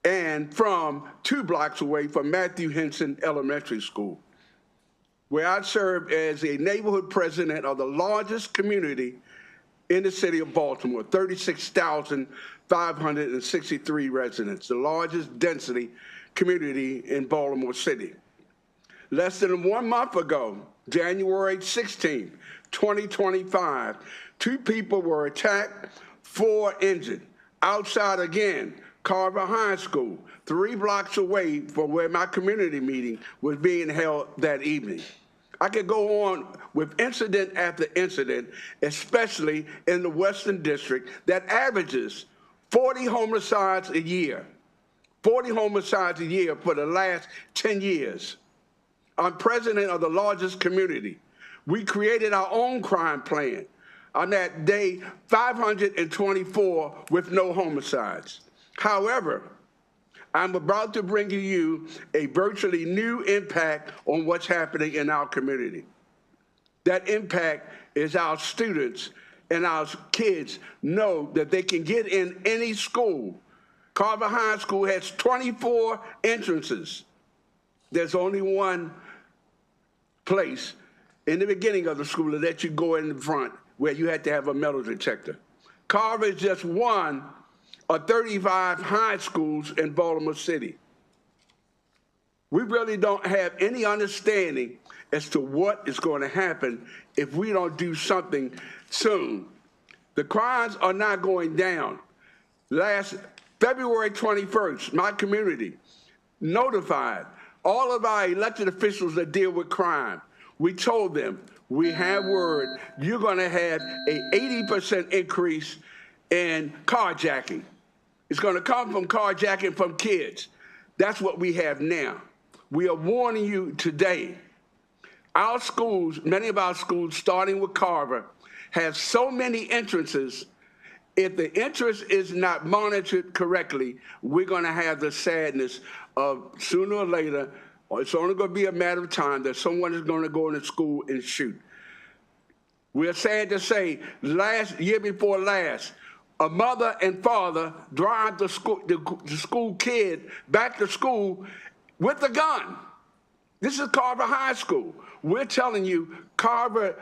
Speaker 19: and from 2 blocks away from Matthew Henson Elementary School, where I served as a neighborhood president of the largest community in the city of Baltimore, 36,563 residents, the largest density community in Baltimore City. Less than 1 month ago, January 16, 2025, 2 people were attacked, 4 injured. Outside again, Carver High School, 3 blocks away from where my community meeting was being held that evening. I could go on with incident after incident, especially in the Western District, that averages 40 homicides a year. 40 homicides a year for the last 10 years. I'm president of the largest community. We created our own crime plan. On that day, 524 with no homicides. However, I'm about to bring to you a virtually new impact on what's happening in our community. That impact is our students and our kids know that they can get in any school. Carver High School has 24 entrances. There's only 1 place in the beginning of the school that let you go in the front where you had to have a metal detector. Carver is just one of 35 high schools in Baltimore City. We really don't have any understanding as to what is going to happen if we don't do something soon. The crimes are not going down. Last February 21st, my community notified all of our elected officials that deal with crime. We told them, we have word, you're going to have an 80% increase in carjacking. It's going to come from carjacking from kids. That's what we have now. We are warning you today. Our schools, many of our schools, starting with Carver, have so many entrances. If the entrance is not monitored correctly, we're going to have the sadness of sooner or later or it's only going to be a matter of time that someone is going to go into school and shoot. We're sad to say, year before last, a mother and father drive the school kid back to school with a gun. This is Carver High School. We're telling you, Carver,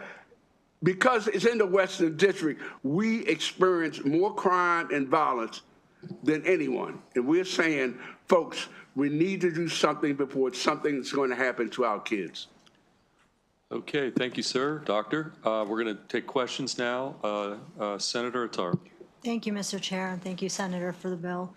Speaker 19: because it's in the Western District, we experience more crime and violence than anyone. And we're saying, folks, we need to do something before something's going to happen to our kids.
Speaker 1: Okay, thank you, sir. Doctor, we're going to take questions now. Senator Attar.
Speaker 13: Thank you, Mr. Chair, and thank you, Senator, for the bill.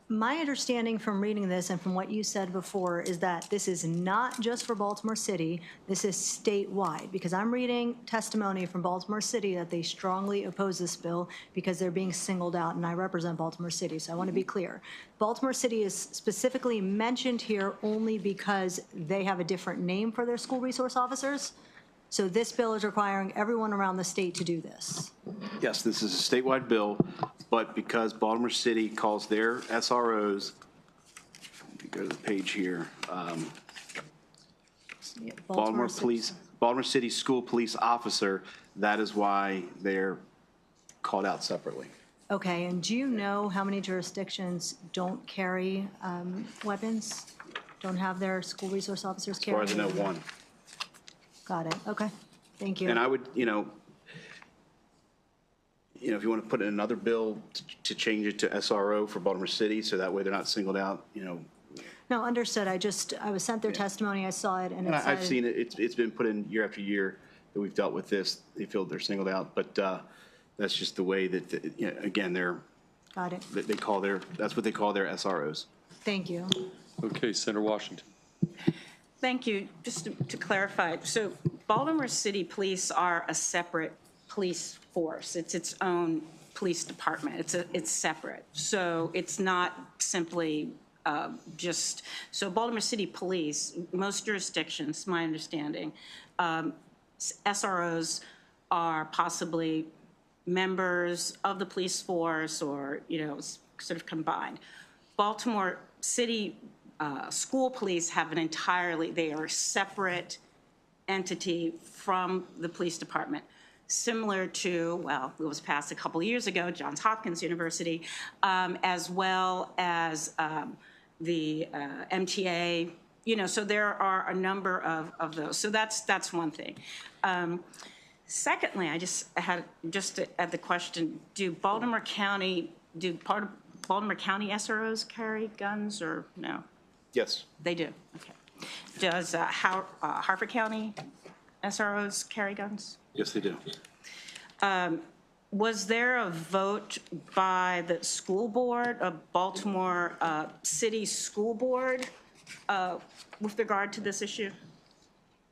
Speaker 13: My understanding from reading this and from what you said before is that this is not just for Baltimore City, this is statewide, because I'm reading testimony from Baltimore City that they strongly oppose this bill because they're being singled out, and I represent Baltimore City, so I want to be clear. Baltimore City is specifically mentioned here only because they have a different name for their school resource officers. So this bill is requiring everyone around the state to do this.
Speaker 18: Yes, this is a statewide bill, but because Baltimore City calls their SROs, let me go to the page here, Baltimore City School Police Officer, that is why they're called out separately.
Speaker 13: Okay, and do you know how many jurisdictions don't carry weapons, don't have their school resource officers carry?
Speaker 18: As far as I know, one.
Speaker 13: Got it. Okay. Thank you.
Speaker 18: And I would, you know, if you want to put in another bill to change it to SRO for Baltimore City, so that way they're not singled out, you know.
Speaker 13: No, understood. I was sent their testimony. I saw it, and
Speaker 18: I've seen it. It's been put in year after year that we've dealt with this. They feel they're singled out, but that's just the way that, you know, again, they're.
Speaker 13: Got it.
Speaker 18: They call that's what they call their SROs.
Speaker 13: Thank you.
Speaker 1: Okay, Senator Washington.
Speaker 16: Thank you. Just to clarify, so Baltimore City Police are a separate police force. It's its own police department. It's separate. So it's not simply so Baltimore City Police, most jurisdictions, my understanding, SROs are possibly members of the police force or, you know, sort of combined. Baltimore City school police have they are a separate entity from the police department, similar to, well, it was passed a couple of years ago, Johns Hopkins University, as well as the MTA, you know, so there are a number of those. So that's one thing. Secondly, I had the question, do Baltimore County SROs carry guns or no?
Speaker 18: Yes.
Speaker 16: They do, okay. Does Harford County SROs carry guns?
Speaker 18: Yes, they do.
Speaker 16: Was there a vote by the school board, of Baltimore City School Board, with regard to this issue?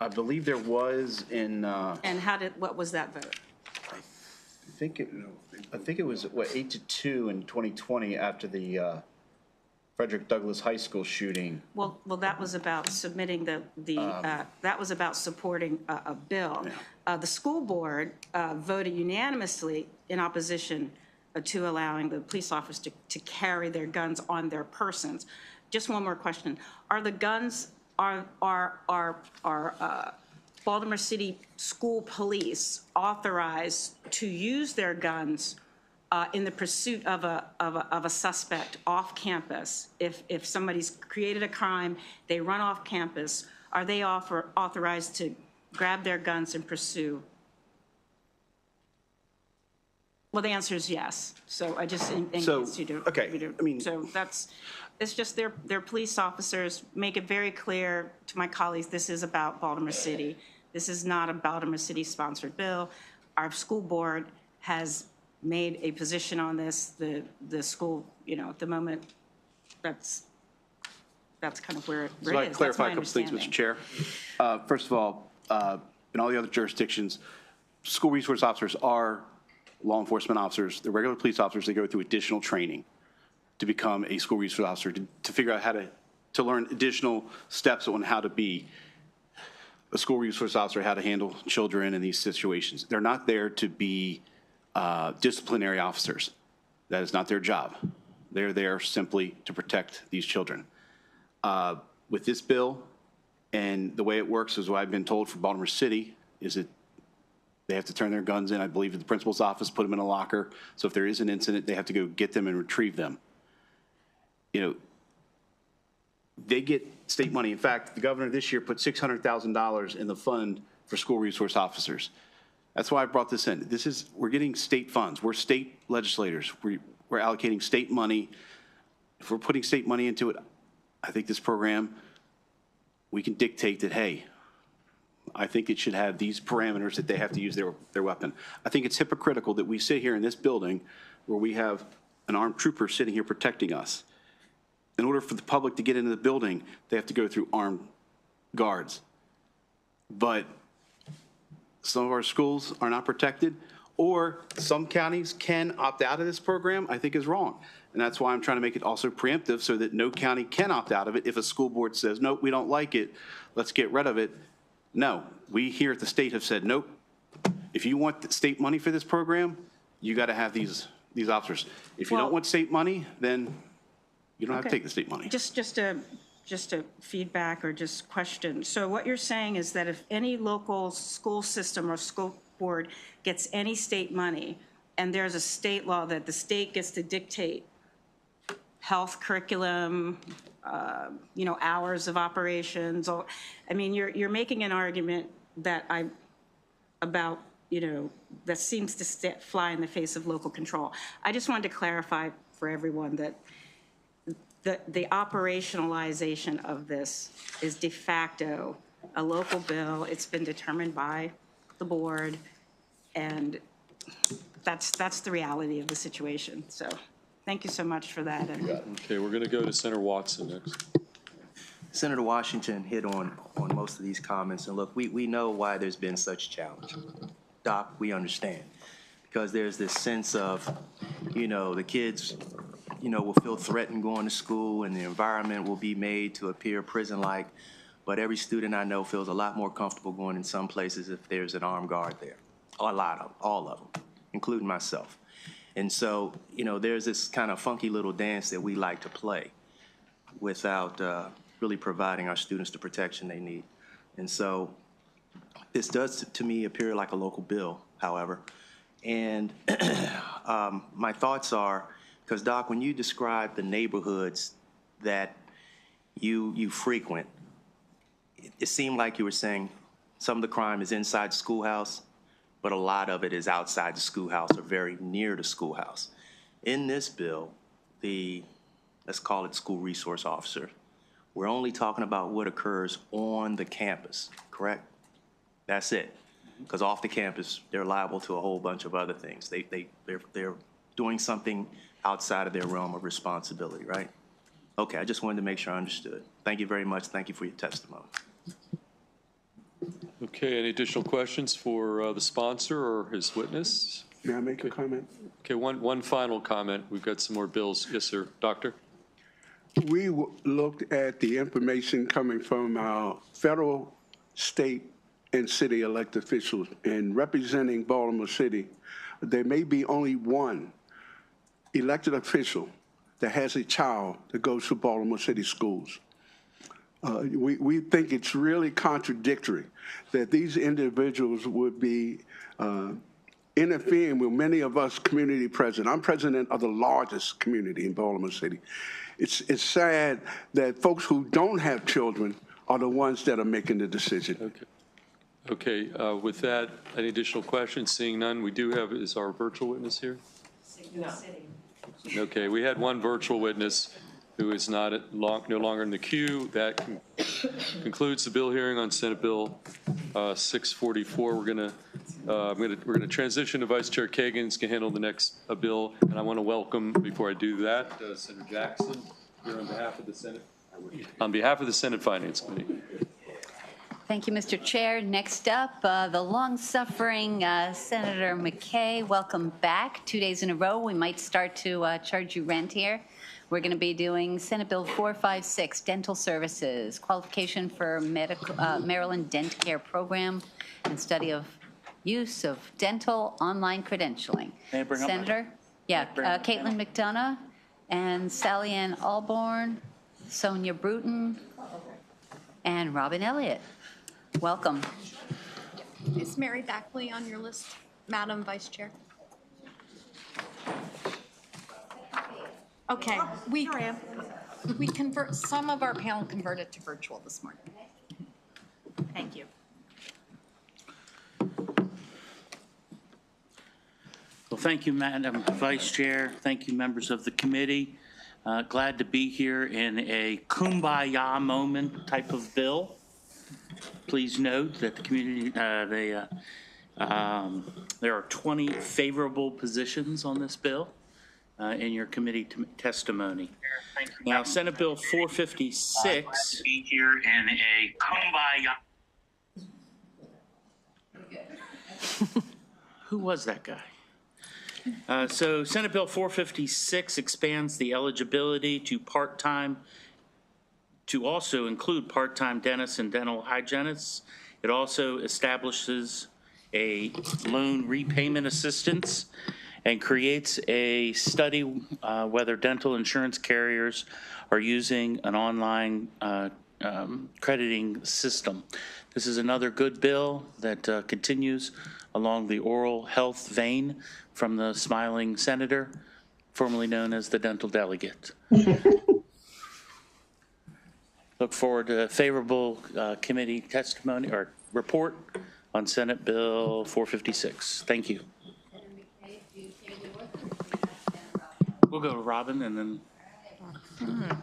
Speaker 18: I believe there was in.
Speaker 16: And what was that vote?
Speaker 18: I think it was, what, 8-2 in 2020 after the Frederick Douglass High School shooting.
Speaker 16: Well, that was about submitting that was about supporting a bill. Yeah. The school board voted unanimously in opposition to allowing the police officers to carry their guns on their persons. Just one more question: are the guns Baltimore City School Police authorized to use their guns in the pursuit of a suspect off campus? If somebody's created a crime, they run off campus, are they authorized to grab their guns and pursue? Well, the answer is yes. So I just encourage you to.
Speaker 18: Okay. I mean,
Speaker 16: so it's just they're police officers. Make it very clear to my colleagues, this is about Baltimore City. This is not a Baltimore City sponsored bill. Our school board has made a position on this. The school, you know, at the moment, that's kind of where it is.
Speaker 18: So I clarify a couple things, Mr. Chair. First of all, in all the other jurisdictions, school resource officers are law enforcement officers. They're regular police officers. They go through additional training to become a school resource officer, to figure out how to learn additional steps on how to be a school resource officer, how to handle children in these situations. They're not there to be disciplinary officers. That is not their job. They're there simply to protect these children. with this bill, and the way it works is what I've been told from Baltimore City, is that they have to turn their guns in, I believe, at the principal's office, put them in a locker. So if there is an incident, they have to go get them and retrieve them. You know, they get state money. In fact, the governor this year put $600,000 in the fund for school resource officers. That's why I brought this in. We're getting state funds. We're state legislators. We're allocating state money. If we're putting state money into it, I think this program, we can dictate that, hey, I think it should have these parameters that they have to use their weapon. I think it's hypocritical that we sit here in this building where we have an armed trooper sitting here protecting us. In order for the public to get into the building, they have to go through armed guards. But some of our schools are not protected, or some counties can opt out of this program, I think is wrong. And that's why I'm trying to make it also preemptive so that no county can opt out of it if a school board says, nope, we don't like it, let's get rid of it. No, we here at the state have said, nope, if you want state money for this program, you got to have these officers. If you don't want state money, then you don't have to take the state money.
Speaker 16: Just a feedback or just question. So what you're saying is that if any local school system or school board gets any state money, and there's a state law that the state gets to dictate health curriculum, hours of operations, or, I mean, you're making an argument that that seems to fly in the face of local control. I just wanted to clarify for everyone that the operationalization of this is de facto a local bill. It's been determined by the board, and that's the reality of the situation. So thank you so much for that.
Speaker 1: Okay, we're going to go to Senator Watson next.
Speaker 9: Senator Washington hit on most of these comments, and look, we know why there's been such challenge. Doc, we understand, because there's this sense of, the kids, will feel threatened going to school, and the environment will be made to appear prison-like. But every student I know feels a lot more comfortable going in some places if there's an armed guard there. A lot of them, all of them, including myself. And so, there's this kind of funky little dance that we like to play without really providing our students the protection they need. And so this does, to me, appear like a local bill, however. And my thoughts are, because Doc, when you describe the neighborhoods that you frequent, it seemed like you were saying some of the crime is inside the schoolhouse, but a lot of it is outside the schoolhouse or very near the schoolhouse. In this bill, let's call it school resource officer, we're only talking about what occurs on the campus, correct? That's it. Because off the campus, they're liable to a whole bunch of other things. They're doing something outside of their realm of responsibility, right? Okay, I just wanted to make sure I understood. Thank you very much. Thank you for your testimony.
Speaker 1: Okay, any additional questions for the sponsor or his witness?
Speaker 19: May I make a comment?
Speaker 1: Okay, one final comment. We've got some more bills. Yes, sir. Doctor?
Speaker 19: We looked at the information coming from our federal, state, and city elected officials, and representing Baltimore City, there may be only one elected official that has a child that goes to Baltimore City schools. We think it's really contradictory that these individuals would be interfering with many of us community presidents. I'm president of the largest community in Baltimore City. It's sad that folks who don't have children are the ones that are making the decision.
Speaker 1: Okay. Okay, with that, any additional questions? Seeing none, we do have, is our virtual witness here?
Speaker 12: No.
Speaker 1: Okay, we had one virtual witness who is no longer in the queue. That concludes the bill hearing on Senate Bill 644. We're gonna transition to Vice Chair Kagan, who's gonna handle the next bill. And I want to welcome, before I do that, Senator Jackson here on behalf of the Senate. On behalf of the Senate Finance Committee.
Speaker 20: Thank you, Mr. Chair. Next up, the long-suffering Senator McKay. Welcome back. 2 days in a row, we might start to charge you rent here. We're going to be doing Senate Bill 456, Dental Services, Qualification for Maryland Dent Care Program and Study of Use of Dental Online Credentialing. Senator? Yeah, Caitlin McDonough and Sally Ann Alborn, Sonia Bruton, And Robin Elliott. Welcome.
Speaker 3: Is Mary Backley on your list, Madam Vice Chair? Okay, we convert, some of our panel converted to virtual this morning. Thank you.
Speaker 21: Well, thank you, Madam Vice Chair. Thank you, members of the committee. Glad to be here in a kumbaya moment type of bill. Please note that the community, there are 20 favorable positions on this bill in your committee testimony. Now, Senate Bill 456. Be here in a kumbaya. Who was that guy? So Senate Bill 456 expands the eligibility to also include part-time dentists and dental hygienists. It also establishes a loan repayment assistance and creates a study whether dental insurance carriers are using an online crediting system. This is another good bill that continues along the oral health vein from the smiling senator, formerly known as the dental delegate. Look forward to a favorable committee testimony or report on Senate Bill 456. Thank you. We'll go to Robin and then.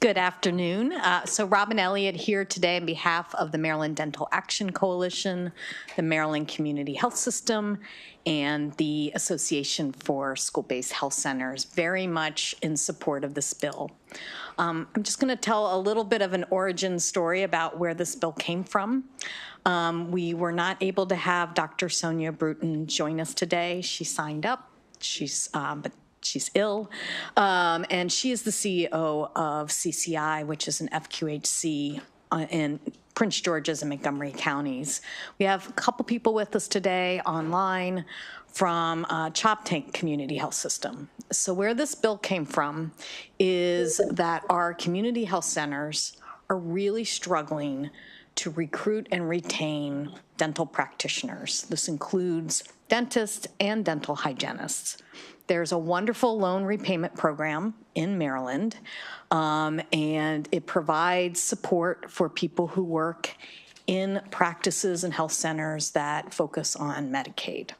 Speaker 3: Good afternoon. So Robin Elliott here today on behalf of the Maryland Dental Action Coalition, the Maryland Community Health System, and the Association for School-Based Health Centers, very much in support of this bill. I'm just going to tell a little bit of an origin story about where this bill came from. We were not able to have Dr. Sonia Bruton join us today. She signed up. But she's ill, and she is the CEO of CCI, which is an FQHC in Prince George's and Montgomery counties. We have a couple people with us today online from Chop Tank Community Health System. So where this bill came from is that our community health centers are really struggling to recruit and retain dental practitioners. This includes dentists and dental hygienists. There's a wonderful loan repayment program in Maryland, and it provides support for people who work in practices and health centers that focus on Medicaid.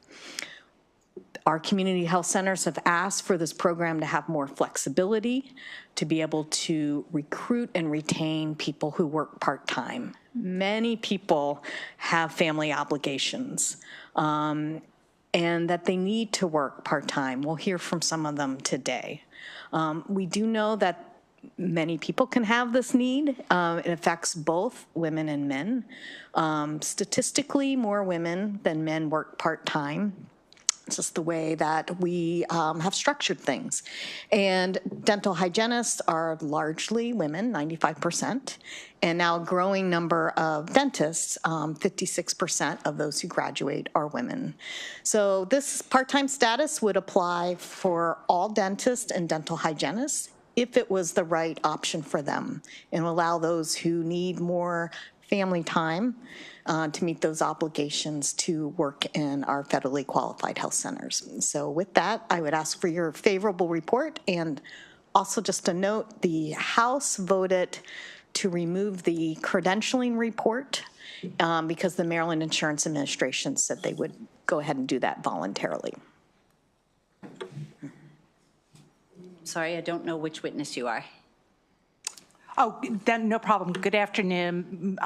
Speaker 3: Our community health centers have asked for this program to have more flexibility, to be able to recruit and retain people who work part-time. Many people have family obligations, and that they need to work part-time. We'll hear from some of them today. We do know that many people can have this need. It affects both women and men. Statistically, more women than men work part-time. It's just the way that we have structured things. And dental hygienists are largely women, 95%, and now a growing number of dentists, 56% of those who graduate are women. So this part-time status would apply for all dentists and dental hygienists if it was the right option for them, and allow those who need more family time to meet those obligations to work in our federally qualified health centers. So with that, I would ask for your favorable report. And also just a note, the House voted to remove the credentialing report because the Maryland Insurance Administration said they would go ahead and do that voluntarily.
Speaker 20: Sorry, I don't know which witness you are.
Speaker 23: Oh, then no problem. Good afternoon,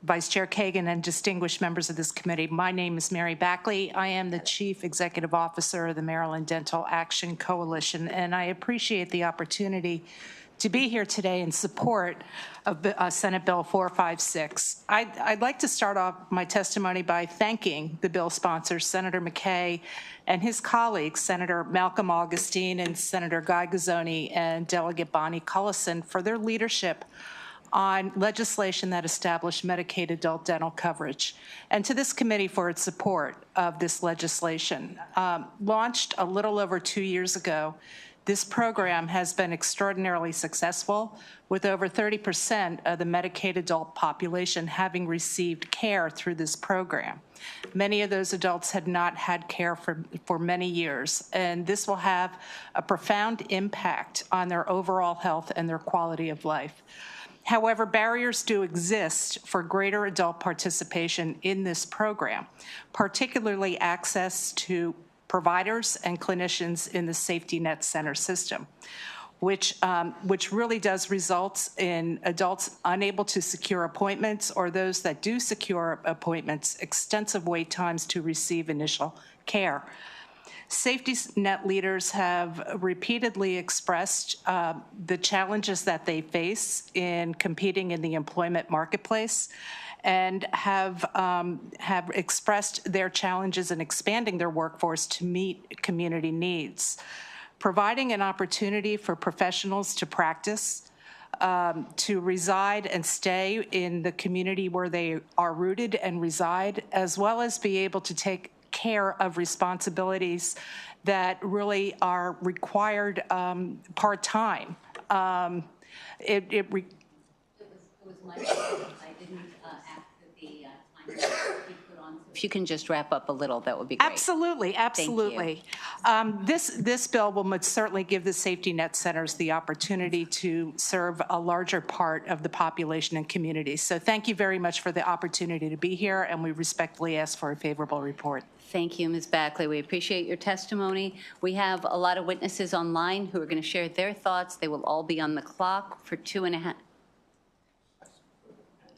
Speaker 23: Vice Chair Kagan and distinguished members of this committee. My name is Mary Backley. I am the Chief Executive Officer of the Maryland Dental Action Coalition, and I appreciate the opportunity to be here today in support of Senate Bill 456. I'd like to start off my testimony by thanking the bill sponsors, Senator McKay and his colleagues, Senator Malcolm Augustine and Senator Guy Gazzoni and Delegate Bonnie Cullison, for their leadership on legislation that established Medicaid adult dental coverage, and to this committee for its support of this legislation. Launched a little over 2 years ago, This program has been extraordinarily successful, with over 30% of the Medicaid adult population having received care through this program. Many of those adults had not had care for many years, and this will have a profound impact on their overall health and their quality of life. However, barriers do exist for greater adult participation in this program, particularly access to providers and clinicians in the safety net center system, which really does result in adults unable to secure appointments, or those that do secure appointments, extensive wait times to receive initial care. Safety net leaders have repeatedly expressed the challenges that they face in competing in the employment marketplace, and have expressed their challenges in expanding their workforce to meet community needs. Providing an opportunity for professionals to practice, to reside and stay in the community where they are rooted and reside, as well as be able to take care of responsibilities that really are required part-time. It was
Speaker 20: my fault. I didn't ask that the time be put on. If you can just wrap up a little, that would be great.
Speaker 23: Absolutely, absolutely. This bill will most certainly give the safety net centers the opportunity to serve a larger part of the population and community. So thank you very much for the opportunity to be here, and we respectfully ask for a favorable report.
Speaker 20: Thank you, Ms. Backley. We appreciate your testimony. We have a lot of witnesses online who are going to share their thoughts. They will all be on the clock for 2.5.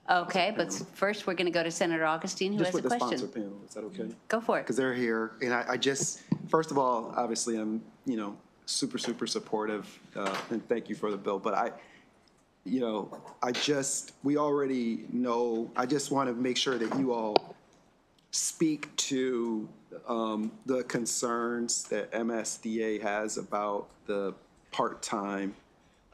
Speaker 20: Okay, but first we're going to go to Senator Augustine, who has a question.
Speaker 2: Just with the sponsor panel, is that okay?
Speaker 20: Go for it.
Speaker 2: Because they're here, and I just, first of all, obviously I'm, super, super supportive, and thank you for the bill, but we already know, I just want to make sure that you all speak to the concerns that MSDA has about the part-time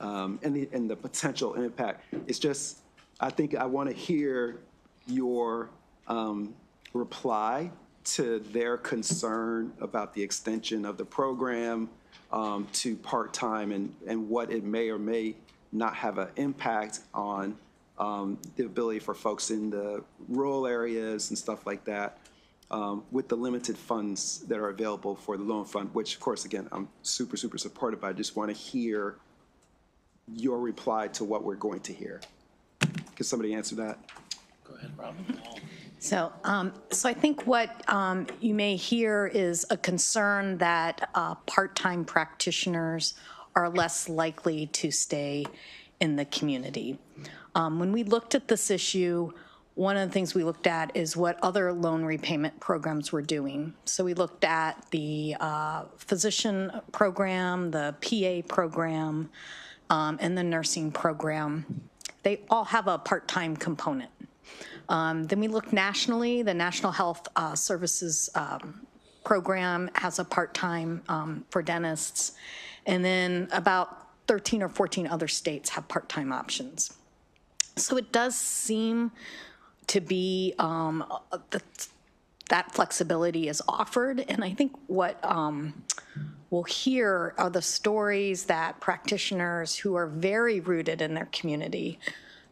Speaker 2: and the potential impact. It's just, I think I want to hear your reply to their concern about the extension of the program to part-time and what it may or may not have an impact on the ability for folks in the rural areas and stuff like that with the limited funds that are available for the loan fund, which, of course, again, I'm super, super supportive, but I just want to hear your reply to what we're going to hear. Can somebody answer that?
Speaker 21: Go ahead, Robin.
Speaker 3: So I think what you may hear is a concern that part-time practitioners are less likely to stay in the community. When we looked at this issue, one of the things we looked at is what other loan repayment programs were doing. So we looked at the physician program, the PA program, and the nursing program. They all have a part-time component. Then we looked nationally. The National Health Services program has a part-time for dentists. And then about 13 or 14 other states have part-time options. So it does seem to be that flexibility is offered. And I think what we'll hear are the stories that practitioners who are very rooted in their community,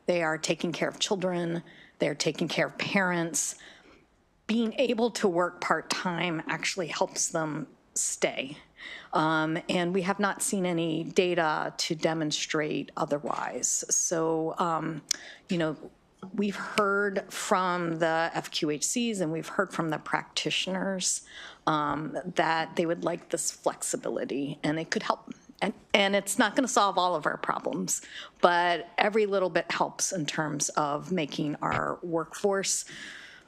Speaker 3: they are taking care of children, they're taking care of parents. Being able to work part-time actually helps them stay. And we have not seen any data to demonstrate otherwise. So, we've heard from the FQHCs and we've heard from the practitioners that they would like this flexibility, and it could help. And it's not going to solve all of our problems, but every little bit helps in terms of making our workforce,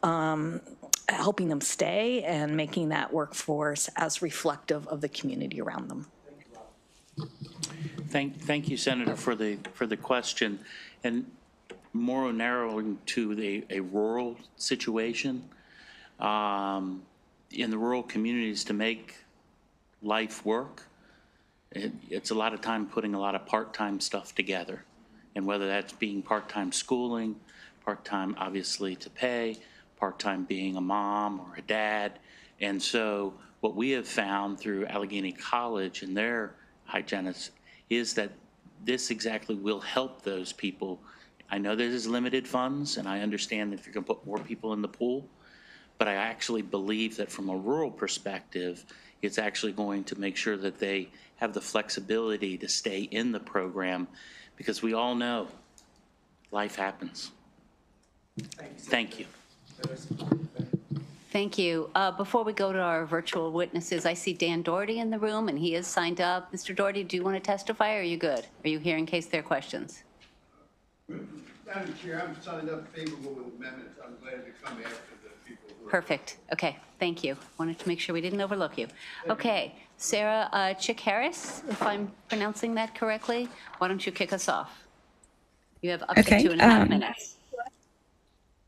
Speaker 3: helping them stay and making that workforce as reflective of the community around them.
Speaker 21: Thank you, Senator, for the question. And more narrowing to a rural situation, in the rural communities, to make life work, it's a lot of time putting a lot of part-time stuff together. And whether that's being part-time schooling, part-time obviously to pay, part-time being a mom or a dad. And so what we have found through Allegheny College and their hygienists is that this exactly will help those people. I know there's limited funds, and I understand that if you're going to put more people in the pool, but I actually believe that from a rural perspective, it's actually going to make sure that they have the flexibility to stay in the program, because we all know life happens. Thank you.
Speaker 20: Thank you. Before we go to our virtual witnesses, I see Dan Doherty in the room, and he is signed up. Mr. Doherty, do you want to testify, or are you good? Are you here in case there are questions?
Speaker 5: Madam Chair, I'm signed up favorable with amendments. I'm glad to come after the people who are...
Speaker 20: Perfect. Okay, thank you. Wanted to make sure we didn't overlook you. Okay, Sarah Chick Harris, if I'm pronouncing that correctly, why don't you kick us off? You have up to 2.5 minutes.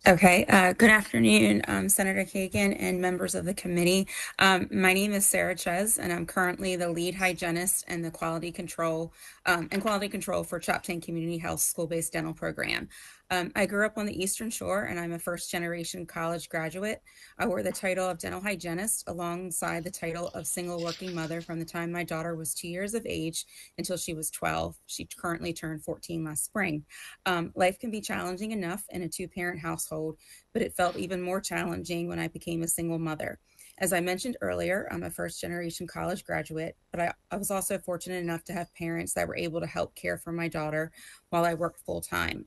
Speaker 6: Okay, good afternoon, Senator Kagan and members of the committee. My name is Sarah Ches, and I'm currently the lead hygienist and the quality control for Choptank Community Health School-Based Dental Program. I grew up on the Eastern Shore, and I'm a first-generation college graduate. I wore the title of dental hygienist alongside the title of single working mother from the time my daughter was 2 years of age until she was 12. She currently turned 14 last spring. Life can be challenging enough in a two-parent household, but it felt even more challenging when I became a single mother. As I mentioned earlier, I'm a first-generation college graduate, but I was also fortunate enough to have parents that were able to help care for my daughter while I worked full-time.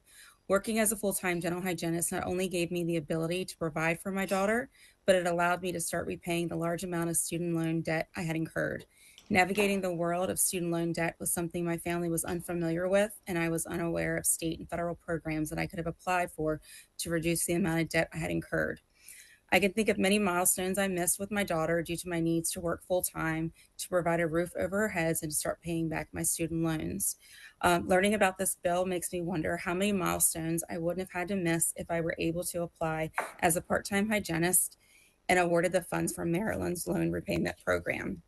Speaker 6: Working as a full-time dental hygienist not only gave me the ability to provide for my daughter, but it allowed me to start repaying the large amount of student loan debt I had incurred. Navigating the world of student loan debt was something my family was unfamiliar with, and I was unaware of state and federal programs that I could have applied for to reduce the amount of debt I had incurred. I can think of many milestones I missed with my daughter due to my needs to work full-time, to provide a roof over her heads, and to start paying back my student loans. Learning about this bill makes me wonder how many milestones I wouldn't have had to miss if I were able to apply as a part-time hygienist and awarded the funds from Maryland's loan repayment program.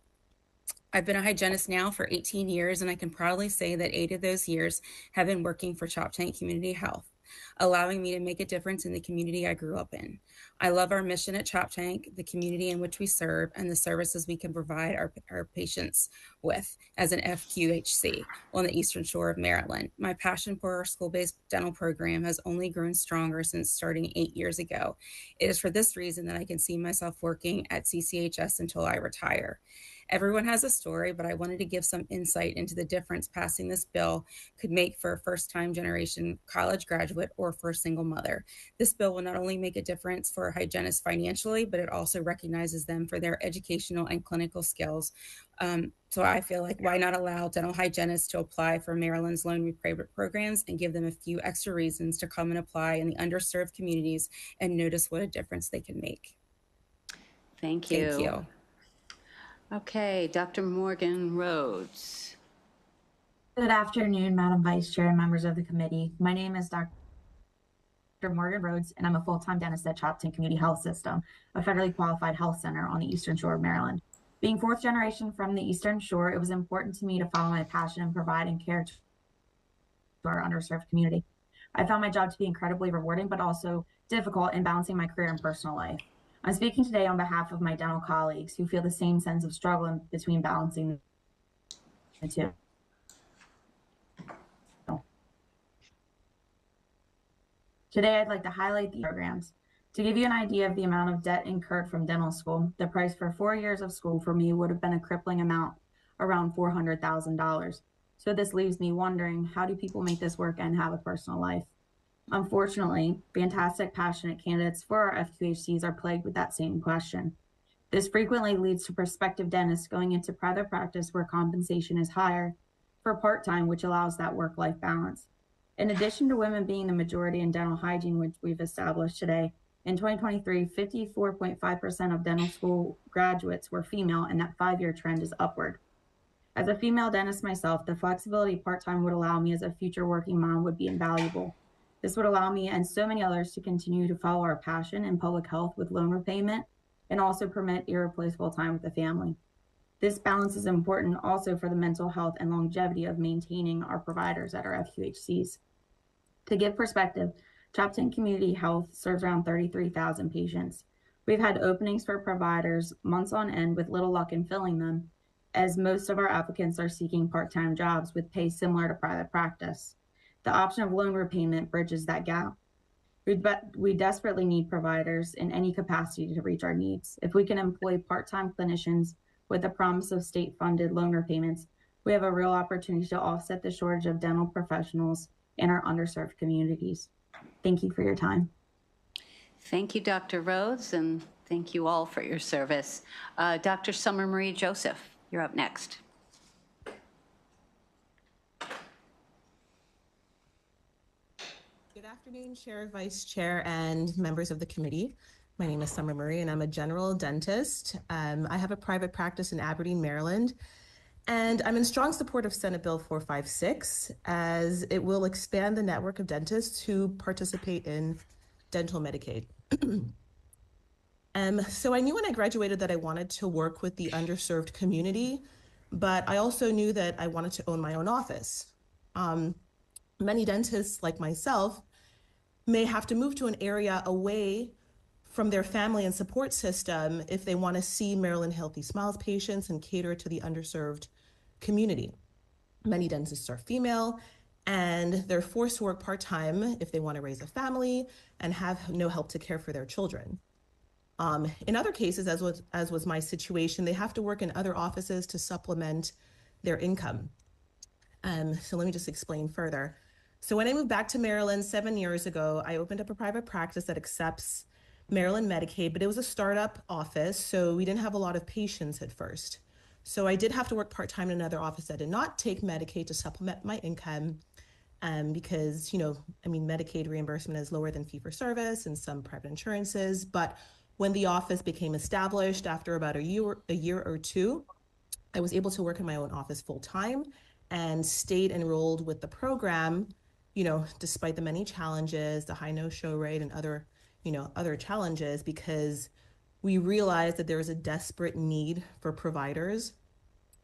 Speaker 6: I've been a hygienist now for 18 years, and I can proudly say that 8 of those years have been working for Choptank Community Health, allowing me to make a difference in the community I grew up in. I love our mission at Choptank, the community in which we serve, and the services we can provide our patients with as an FQHC on the Eastern Shore of Maryland. My passion for our school-based dental program has only grown stronger since starting 8 years ago. It is for this reason that I can see myself working at CCHS until I retire. Everyone has a story, but I wanted to give some insight into the difference passing this bill could make for a first-time generation college graduate or for a single mother. This bill will not only make a difference for hygienists financially, but it also recognizes them for their educational and clinical skills. So I feel like why not allow dental hygienists to apply for Maryland's loan repayment programs and give them a few extra reasons to come and apply in the underserved communities and notice what a difference they can make.
Speaker 20: Thank you.
Speaker 6: Thank you.
Speaker 20: Okay, Dr. Morgan Rhodes.
Speaker 22: Good afternoon, Madam Vice Chair and members of the committee. My name is Dr. Morgan Rhodes, and I'm a full-time dentist at Choptank Community Health System, a federally qualified health center on the Eastern Shore of Maryland. Being fourth generation from the Eastern Shore, it was important to me to follow my passion in providing care to our underserved community. I found my job to be incredibly rewarding, but also difficult in balancing my career and personal life. I'm speaking today on behalf of my dental colleagues who feel the same sense of struggle between balancing the two. Today, I'd like to highlight the programs. To give you an idea of the amount of debt incurred from dental school, the price for 4 years of school for me would have been a crippling amount, around $400,000. So this leaves me wondering, how do people make this work and have a personal life? Unfortunately, fantastic, passionate candidates for our FQHCs are plagued with that same question. This frequently leads to prospective dentists going into private practice where compensation is higher for part-time, which allows that work-life balance. In addition to women being the majority in dental hygiene, which we've established today, in 2023, 54.5% of dental school graduates were female, and that 5-year trend is upward. As a female dentist myself, the flexibility part-time would allow me as a future working mom would be invaluable. This would allow me and so many others to continue to follow our passion in public health with loan repayment and also permit irreplaceable time with the family. This balance is important also for the mental health and longevity of maintaining our providers at our FQHCs. To give perspective, Choptank Community Health serves around 33,000 patients. We've had openings for providers months on end with little luck in filling them. as most of our applicants are seeking part-time jobs with pay similar to private practice. The option of loan repayment bridges that gap. We desperately need providers in any capacity to reach our needs. If we can employ part-time clinicians with the promise of state-funded loan repayments, we have a real opportunity to offset the shortage of dental professionals in our underserved communities. Thank you for your time.
Speaker 20: Thank you, Dr. Rhodes, and thank you all for your service. Dr. Summer Marie Joseph, you're up next.
Speaker 4: Good afternoon, Chair, Vice Chair, and members of the committee. My name is Summer Marie, and I'm a general dentist. I have a private practice in Aberdeen, Maryland, and I'm in strong support of Senate Bill 456, as it will expand the network of dentists who participate in dental Medicaid. So I knew when I graduated that I wanted to work with the underserved community, but I also knew that I wanted to own my own office. Many dentists, like myself, may have to move to an area away from their family and support system if they want to see Maryland Healthy Smiles patients and cater to the underserved community. Many dentists are female, and they're forced to work part-time if they want to raise a family and have no help to care for their children. In other cases, as was my situation, they have to work in other offices to supplement their income. So let me just explain further. So when I moved back to Maryland 7 years ago, I opened up a private practice that accepts Maryland Medicaid, but it was a startup office, so we didn't have a lot of patients at first. So I did have to work part-time in another office that did not take Medicaid to supplement my income, because, Medicaid reimbursement is lower than fee-for-service and some private insurances. But when the office became established after about a year or two, I was able to work in my own office full-time and stayed enrolled with the program, despite the many challenges, the high no-show rate and other challenges, because we realized that there is a desperate need for providers.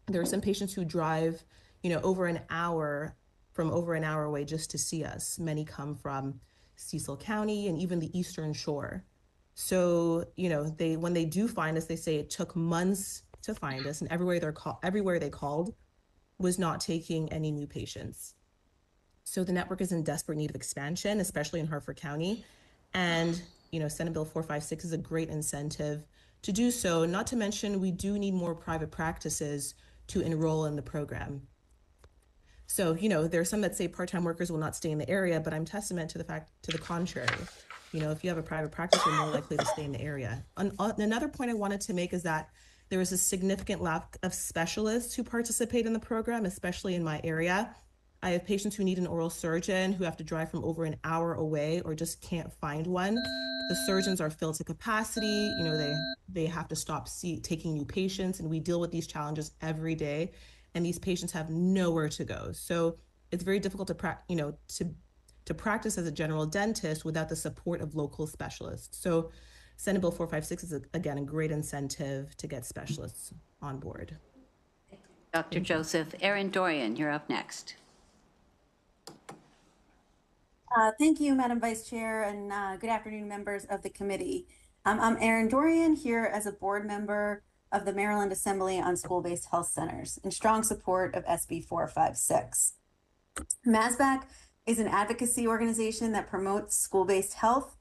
Speaker 4: There are some patients who drive, over an hour away just to see us. Many come from Cecil County and even the Eastern Shore. So, when they do find us, they say it took months to find us, and everywhere they called was not taking any new patients. So the network is in desperate need of expansion, especially in Harford County. And, Senate Bill 456 is a great incentive to do so. Not to mention, we do need more private practices to enroll in the program. So, there are some that say part-time workers will not stay in the area, but I'm testament to the contrary. If you have a private practice, you're more likely to stay in the area. Another point I wanted to make is that there is a significant lack of specialists who participate in the program, especially in my area. I have patients who need an oral surgeon who have to drive from over an hour away or just can't find one. The surgeons are filled to capacity. They have to stop taking new patients, and we deal with these challenges every day, and these patients have nowhere to go. So it's very difficult to practice as a general dentist without the support of local specialists. So Senate Bill 456 is, again, a great incentive to get specialists on board.
Speaker 20: Dr. Joseph. Erin Dorian, you're up next.
Speaker 7: Thank you, Madam Vice Chair, and good afternoon, members of the committee. I'm Erin Dorian, here as a board member of the Maryland Assembly on School-Based Health Centers in strong support of SB 456. MASBAC is an advocacy organization that promotes school-based health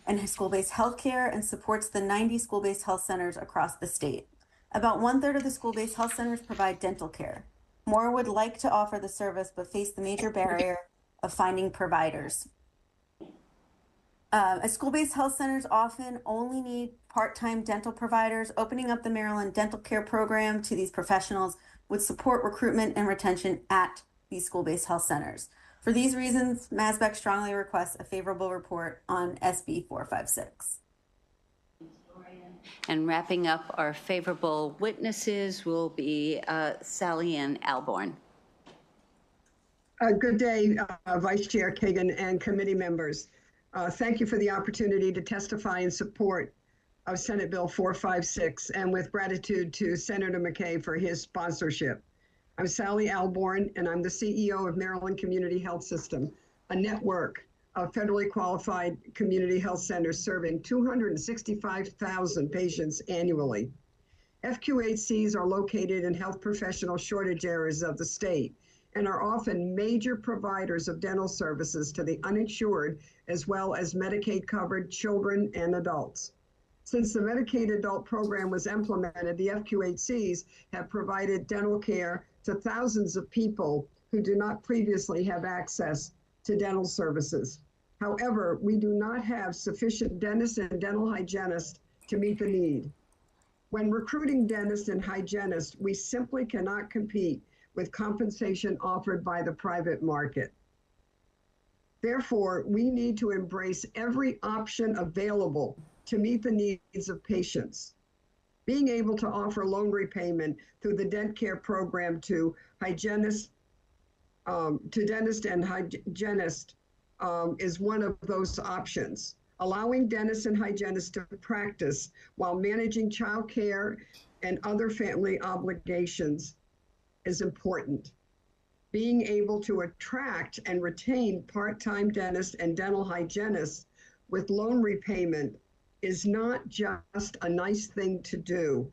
Speaker 7: and school-based healthcare and supports the 90 school-based health centers across the state. About 1/3 of the school-based health centers provide dental care. More would like to offer the service, but face the major barrier of finding providers. As school-based health centers often only need part-time dental providers, opening up the Maryland Dental Care Program to these professionals would support recruitment and retention at these school-based health centers. For these reasons, MASBAC strongly requests a favorable report on SB 456.
Speaker 20: And wrapping up our favorable witnesses will be Sally Ann Alborn.
Speaker 8: Good day, Vice Chair Kagan and committee members. Thank you for the opportunity to testify in support of Senate Bill 456, and with gratitude to Senator McKay for his sponsorship. I'm Sally Alborn, and I'm the CEO of Maryland Community Health System, a network of federally qualified community health centers serving 265,000 patients annually. FQHCs are located in health professional shortage areas of the state and are often major providers of dental services to the uninsured as well as Medicaid-covered children and adults. Since the Medicaid adult program was implemented, the FQHCs have provided dental care to thousands of people who do not previously have access to dental services. However, we do not have sufficient dentists and dental hygienists to meet the need. When recruiting dentists and hygienists, we simply cannot compete with compensation offered by the private market. Therefore, we need to embrace every option available to meet the needs of patients. Being able to offer loan repayment through the Dent Care program to dentists and hygienists is one of those options. Allowing dentists and hygienists to practice while managing child care and other family obligations is important. Being able to attract and retain part-time dentists and dental hygienists with loan repayment is not just a nice thing to do.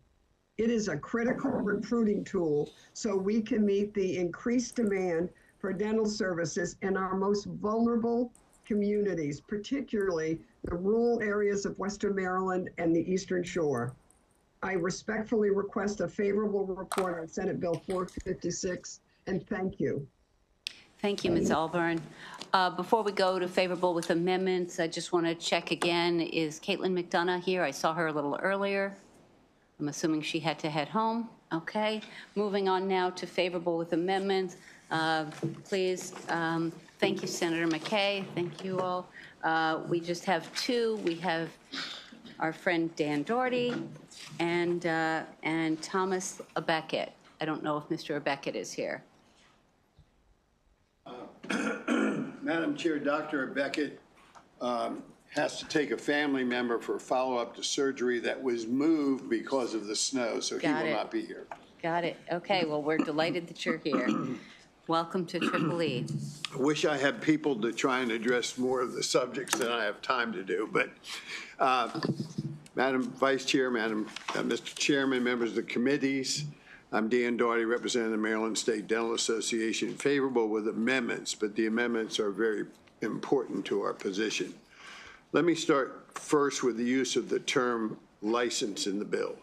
Speaker 8: It is a critical recruiting tool so we can meet the increased demand for dental services in our most vulnerable communities, particularly the rural areas of Western Maryland and the Eastern Shore. I respectfully request a favorable report on Senate Bill 456, and thank you.
Speaker 20: Thank you, Ms. Alburn. Before we go to favorable with amendments, I just want to check again, is Caitlin McDonough here? I saw her a little earlier. I'm assuming she had to head home. Okay. Moving on now to favorable with amendments. Please, thank you, Senator McKay. Thank you all. We just have two. We have our friend Dan Doherty and Thomas Beckett. I don't know if Mr. Beckett is here.
Speaker 5: Madam Chair, Dr. Beckett has to take a family member for follow-up to surgery that was moved because of the snow, so he will not be here.
Speaker 20: Got it. Okay, well, we're delighted that you're here. Welcome to Triple E.
Speaker 5: I wish I had people to try and address more of the subjects than I have time to do, but Madam Vice Chair, Mr. Chairman, members of the committees, I'm Dan Doherty, representing the Maryland State Dental Association, favorable with amendments, but the amendments are very important to our position. Let me start first with the use of the term license in the bill.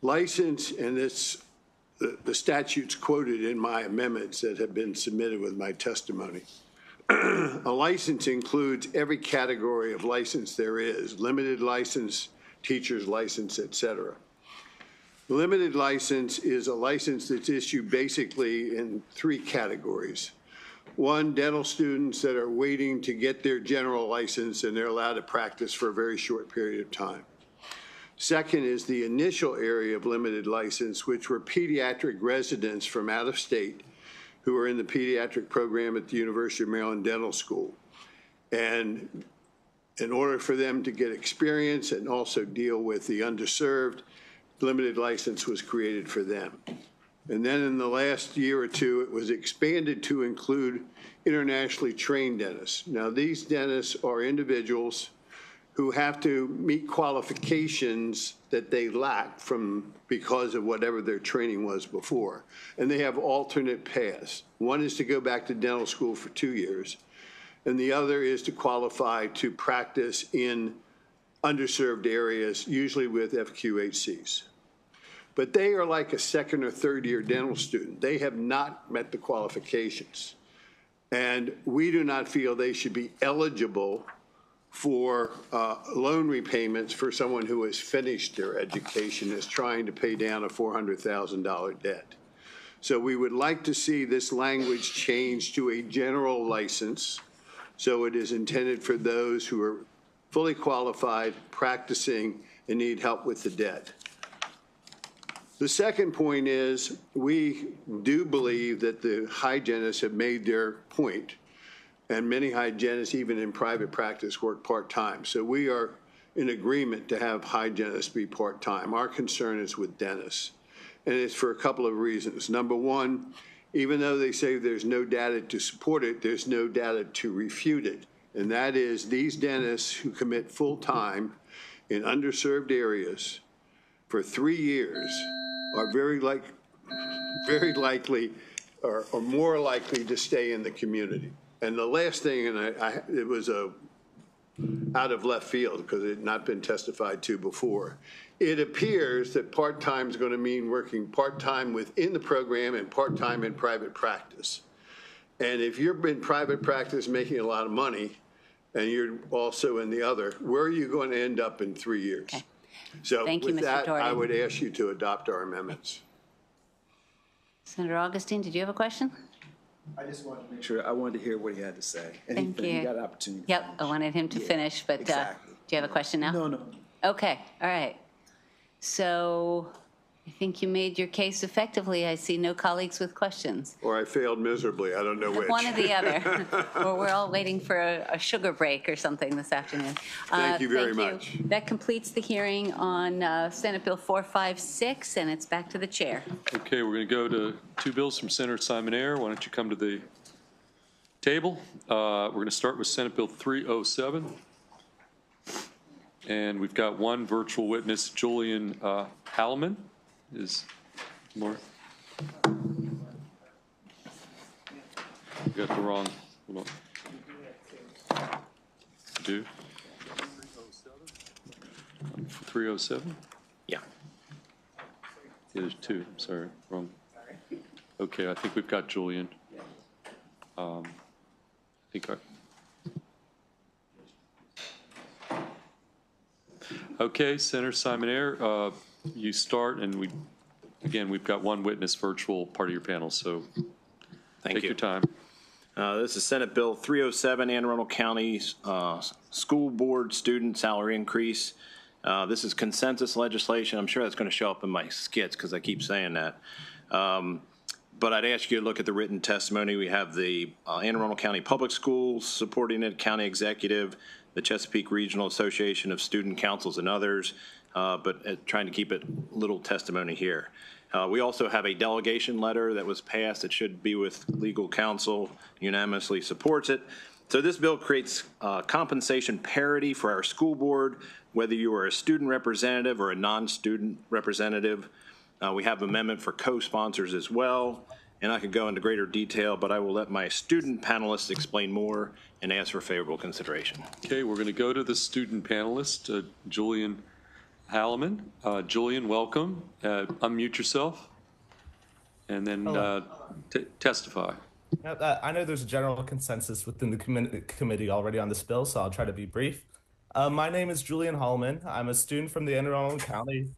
Speaker 5: License, and it's the statutes quoted in my amendments that have been submitted with my testimony. A license includes every category of license there is: limited license, teacher's license, etc. Limited license is a license that's issued basically in three categories. One, dental students that are waiting to get their general license and they're allowed to practice for a very short period of time. Second is the initial area of limited license, which were pediatric residents from out of state who are in the pediatric program at the University of Maryland Dental School. And in order for them to get experience and also deal with the underserved, limited license was created for them. And then in the last year or two, it was expanded to include internationally trained dentists. Now, these dentists are individuals who have to meet qualifications that they lack because of whatever their training was before. And they have alternate paths. One is to go back to dental school for 2 years, and the other is to qualify to practice in underserved areas, usually with FQHCs. But they are like a second or third year dental student. They have not met the qualifications. And we do not feel they should be eligible for loan repayments for someone who has finished their education, is trying to pay down a $400,000 debt. So we would like to see this language changed to a general license, so it is intended for those who are fully qualified, practicing, and need help with the debt. The second point is we do believe that the hygienists have made their point, and many hygienists, even in private practice, work part-time. So we are in agreement to have hygienists be part-time. Our concern is with dentists, and it's for a couple of reasons. Number one, even though they say there's no data to support it, there's no data to refute it. And that is these dentists who commit full-time in underserved areas for 3 years are very likely or more likely to stay in the community. And the last thing, and it was out of left field because it had not been testified to before. It appears that part-time is going to mean working part-time within the program and part-time in private practice. And if you're in private practice making a lot of money and you're also in the other, where are you going to end up in 3 years?
Speaker 20: Okay.
Speaker 5: So
Speaker 20: Thank you,
Speaker 5: with
Speaker 20: Mr.
Speaker 5: that,
Speaker 20: Doherty.
Speaker 5: I would ask you to adopt our amendments.
Speaker 20: Senator Augustine, did you have a question?
Speaker 10: I just wanted to make sure, I wanted to hear what he had to say. And
Speaker 20: Thank
Speaker 10: he
Speaker 20: you.
Speaker 10: got an opportunity.
Speaker 20: Yep, I wanted him to finish, but
Speaker 10: exactly.
Speaker 20: do you have a question now?
Speaker 10: No.
Speaker 20: Okay, all right. So I think you made your case effectively. I see no colleagues with questions.
Speaker 5: Or I failed miserably. I don't know which.
Speaker 20: One or the other. Or we're all waiting for a sugar break or something this afternoon.
Speaker 5: Thank you very
Speaker 20: thank
Speaker 5: much.
Speaker 20: That completes the hearing on Senate Bill 456, and it's back to the chair.
Speaker 1: Okay, we're going to go to two bills from Senator Simon Ayer. Why don't you come to the table? We're going to start with Senate Bill 307. And we've got one virtual witness, Julian Hallman. Is more? We got the wrong. Hold on. Do 307?
Speaker 14: Yeah.
Speaker 1: Yeah, there's two. I'm sorry, wrong. Okay, I think we've got Julian. I think Okay, Senator Simon Ayer, you start, and we've got one witness virtual part of your panel, so take your time.
Speaker 14: This is Senate Bill 307, Anne Arundel County School Board Student Salary Increase. This is consensus legislation. I'm sure that's going to show up in my skits because I keep saying that. But I'd ask you to look at the written testimony. We have the Anne Arundel County Public Schools supporting it, County Executive, the Chesapeake Regional Association of Student Councils, and others, but trying to keep it little testimony here. We also have a delegation letter that was passed. It should be with legal counsel, unanimously supports it. So this bill creates compensation parity for our school board, whether you are a student representative or a non-student representative. We have amendment for co-sponsors as well, and I could go into greater detail, but I will let my student panelists explain more and ask for favorable consideration.
Speaker 1: Okay, we're going to go to the student panelist, Julian Hallman. Julian, welcome. Unmute yourself, and then testify.
Speaker 17: I know there's a general consensus within the committee already on this bill, so I'll try to be brief. My name is Julian Hallman. I'm a student from the Anne Arundel County,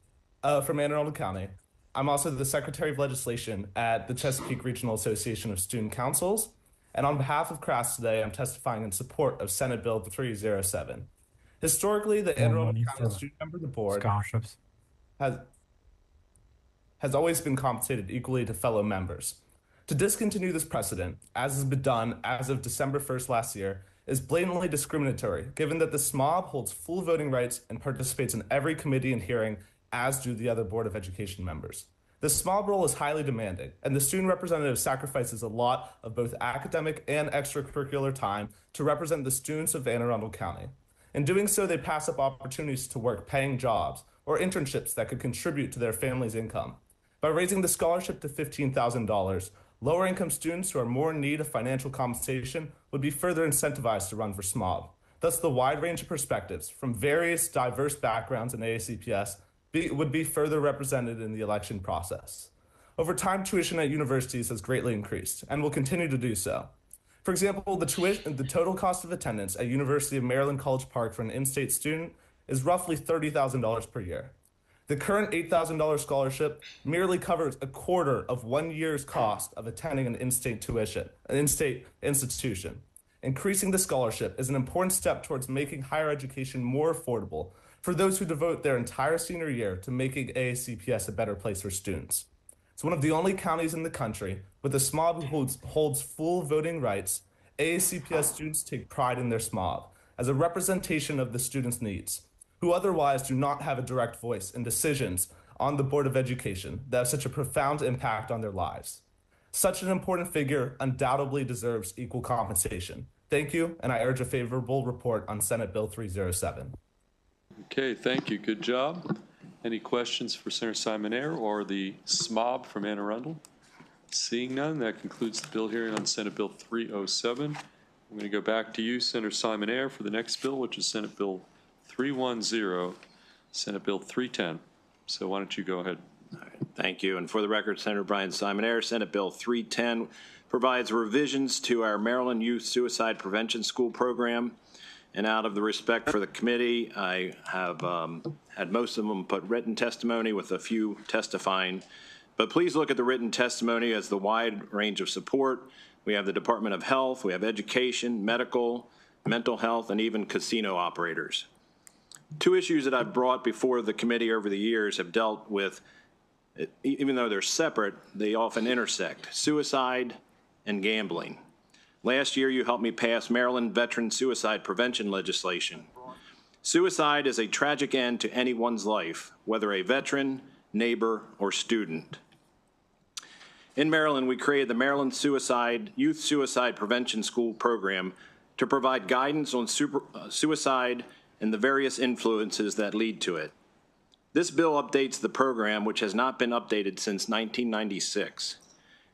Speaker 17: I'm also the Secretary of Legislation at the Chesapeake Regional Association of Student Councils. And on behalf of CRAS today, I'm testifying in support of Senate Bill 307. Historically, the Anne Arundel County Student Member of the Board has always been compensated equally to fellow members. To discontinue this precedent, as has been done as of December 1st last year, is blatantly discriminatory, given that the SMOB holds full voting rights and participates in every committee and hearing, as do the other Board of Education members. The SMOB role is highly demanding, and the student representative sacrifices a lot of both academic and extracurricular time to represent the students of Anne Arundel County. In doing so, they pass up opportunities to work paying jobs or internships that could contribute to their family's income. By raising the scholarship to $15,000, lower-income students who are more in need of financial compensation would be further incentivized to run for SMOB. Thus, the wide range of perspectives from various diverse backgrounds in AACPS would be further represented in the election process. Over time, tuition at universities has greatly increased and will continue to do so. For example, the total cost of attendance at University of Maryland College Park for an in-state student is roughly $30,000 per year. The current $8,000 scholarship merely covers a quarter of 1 year's cost of attending an in-state institution. Increasing the scholarship is an important step towards making higher education more affordable for those who devote their entire senior year to making AACPS a better place for students. It's one of the only counties in the country with a SMOB who holds full voting rights. AACPS students take pride in their SMOB as a representation of the students' needs, who otherwise do not have a direct voice in decisions on the Board of Education that have such a profound impact on their lives. Such an important figure undoubtedly deserves equal compensation. Thank you, and I urge a favorable report on Senate Bill 307.
Speaker 1: Okay, thank you. Good job. Any questions for Senator Simonaire or the SMOB from Anne Arundel? Seeing none, that concludes the bill hearing on Senate Bill 307. I'm going to go back to you, Senator Simonaire, for the next bill, which is Senate Bill 310, Senate Bill 310. So why don't you go ahead?
Speaker 14: All right, thank you. And for the record, Senator Brian Simonaire, Senate Bill 310 provides revisions to our Maryland Youth Suicide Prevention School program. And out of the respect for the committee, I have had most of them put written testimony with a few testifying. But please look at the written testimony as the wide range of support. We have the Department of Health, we have education, medical, mental health, and even casino operators. Two issues that I've brought before the committee over the years have dealt with, even though they're separate, they often intersect: suicide and gambling. Last year, you helped me pass Maryland veteran suicide prevention legislation. Suicide is a tragic end to anyone's life, whether a veteran, neighbor, or student. In Maryland, we created the Maryland Youth Suicide Prevention School program to provide guidance on suicide and the various influences that lead to it. This bill updates the program, which has not been updated since 1996,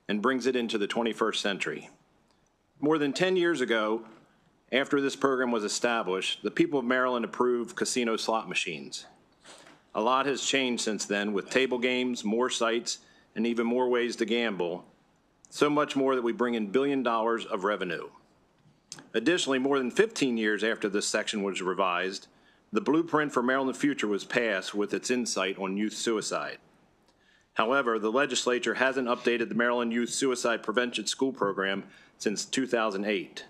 Speaker 14: and brings it into the 21st century. More than 10 years ago, after this program was established, the people of Maryland approved casino slot machines. A lot has changed since then, with table games, more sites, and even more ways to gamble, so much more that we bring in $1 billion of revenue. Additionally, more than 15 years after this section was revised, the Blueprint for Maryland Future was passed with its insight on youth suicide. However, the legislature hasn't updated the Maryland Youth Suicide Prevention School program since 2008.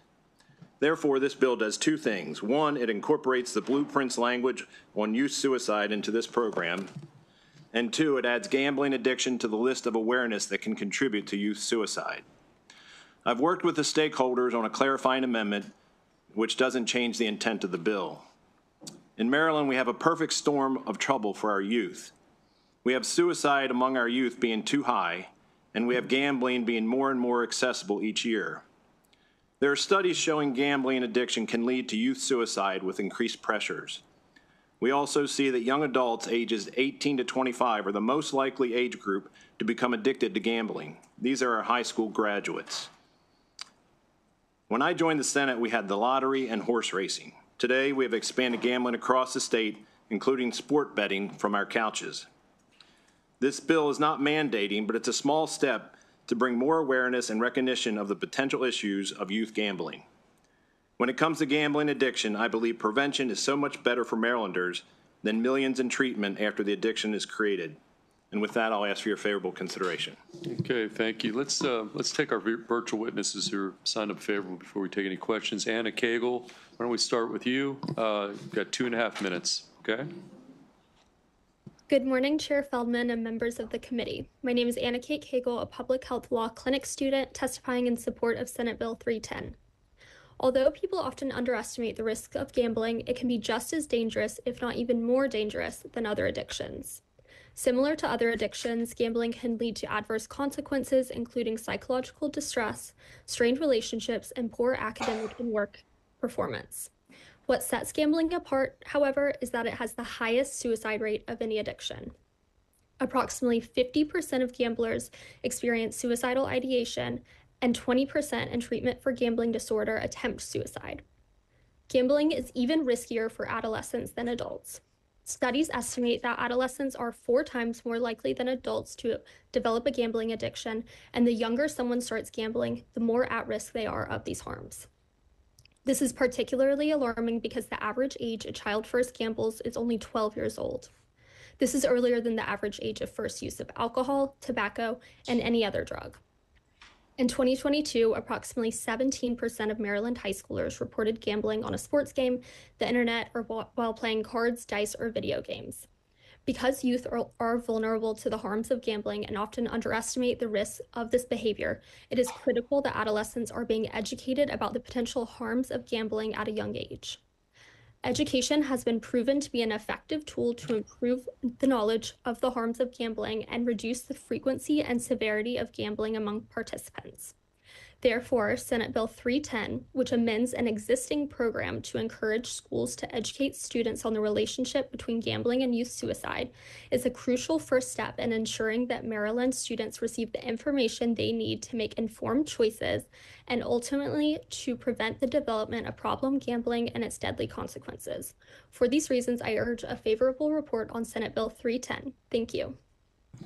Speaker 14: Therefore, this bill does two things. One, it incorporates the Blueprint's language on youth suicide into this program. And two, it adds gambling addiction to the list of awareness that can contribute to youth suicide. I've worked with the stakeholders on a clarifying amendment which doesn't change the intent of the bill. In Maryland, we have a perfect storm of trouble for our youth. We have suicide among our youth being too high, and we have gambling being more and more accessible each year. There are studies showing gambling addiction can lead to youth suicide with increased pressures. We also see that young adults ages 18 to 25 are the most likely age group to become addicted to gambling. These are our high school graduates. When I joined the Senate, we had the lottery and horse racing. Today, we have expanded gambling across the state, including sport betting from our couches. This bill is not mandating, but it's a small step to bring more awareness and recognition of the potential issues of youth gambling. When it comes to gambling addiction, I believe prevention is so much better for Marylanders than millions in treatment after the addiction is created. And with that, I'll ask for your favorable consideration.
Speaker 1: Okay, thank you. Let's take our virtual witnesses who are signed up favorable before we take any questions. Anna Cagle, why don't we start with you? You've got 2.5 minutes, okay?
Speaker 11: Good morning, Chair Feldman and members of the committee. My name is Anna Kate Cagle, a public health law clinic student testifying in support of Senate Bill 310. Although people often underestimate the risk of gambling, it can be just as dangerous, if not even more dangerous, than other addictions. Similar to other addictions, gambling can lead to adverse consequences, including psychological distress, strained relationships, and poor academic and work performance. What sets gambling apart, however, is that it has the highest suicide rate of any addiction. Approximately 50% of gamblers experience suicidal ideation, and 20% in treatment for gambling disorder attempt suicide. Gambling is even riskier for adolescents than adults. Studies estimate that adolescents are 4 times more likely than adults to develop a gambling addiction, and the younger someone starts gambling, the more at risk they are of these harms. This is particularly alarming because the average age a child first gambles is only 12 years old. This is earlier than the average age of first use of alcohol, tobacco, and any other drug. In 2022, approximately 17% of Maryland high schoolers reported gambling on a sports game, the internet, or while playing cards, dice, or video games. Because youth are vulnerable to the harms of gambling and often underestimate the risks of this behavior, it is critical that adolescents are being educated about the potential harms of gambling at a young age. Education has been proven to be an effective tool to improve the knowledge of the harms of gambling and reduce the frequency and severity of gambling among participants. Therefore, Senate Bill 310, which amends an existing program to encourage schools to educate students on the relationship between gambling and youth suicide, is a crucial first step in ensuring that Maryland students receive the information they need to make informed choices and ultimately to prevent the development of problem gambling and its deadly consequences. For these reasons, I urge a favorable report on Senate Bill 310. Thank you.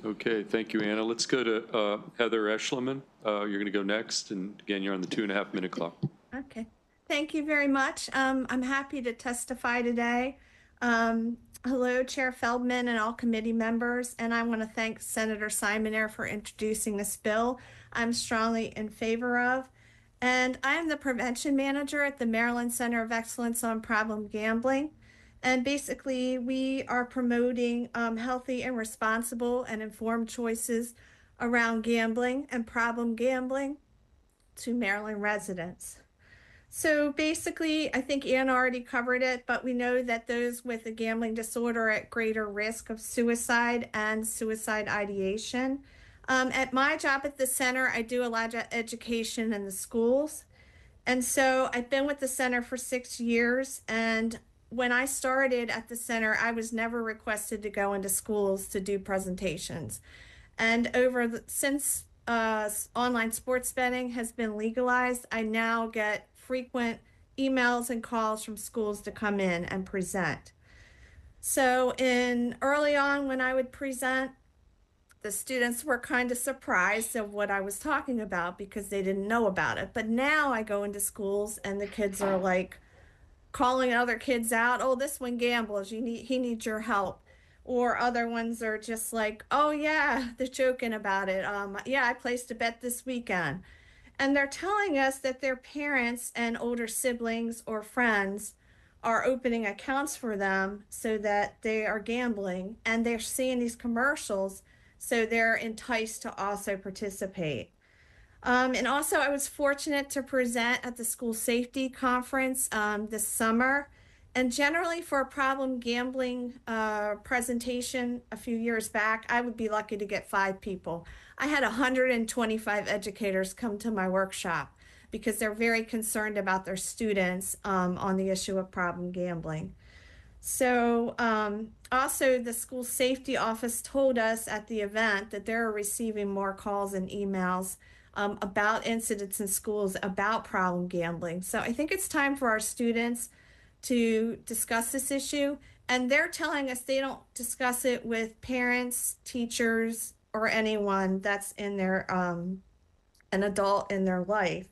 Speaker 1: Okay, thank you, Anna. Let's go to Heather Eschliman. You're going to go next, and again, you're on the 2.5-minute clock.
Speaker 13: Okay, thank you very much. I'm happy to testify today. Hello, Chair Feldman and all committee members, and I want to thank Senator Simoner for introducing this bill I'm strongly in favor of. And I am the prevention manager at the Maryland Center of Excellence on Problem Gambling. And basically, we are promoting healthy and responsible and informed choices around gambling and problem gambling to Maryland residents. So basically, I think Anna already covered it, but we know that those with a gambling disorder are at greater risk of suicide and suicide ideation. At my job at the center, I do a lot of education in the schools. And so I've been with the center for 6 years, and when I started at the center, I was never requested to go into schools to do presentations. And since online sports betting has been legalized, I now get frequent emails and calls from schools to come in and present. So early on when I would present, the students were kind of surprised of what I was talking about because they didn't know about it. But now I go into schools and the kids are like, calling other kids out, oh, this one gambles, he needs your help. Or other ones are just like, oh yeah, they're joking about it. Yeah, I placed a bet this weekend. And they're telling us that their parents and older siblings or friends are opening accounts for them so that they are gambling, and they're seeing these commercials, so they're enticed to also participate. And also, I was fortunate to present at the school safety conference this summer. And generally, for a problem gambling presentation a few years back, I would be lucky to get 5 people. I had 125 educators come to my workshop because they're very concerned about their students on the issue of problem gambling. So also, the school safety office told us at the event that they're receiving more calls and emails about incidents in schools about problem gambling. So I think it's time for our students to discuss this issue. And they're telling us they don't discuss it with parents, teachers, or anyone that's in their, an adult in their life.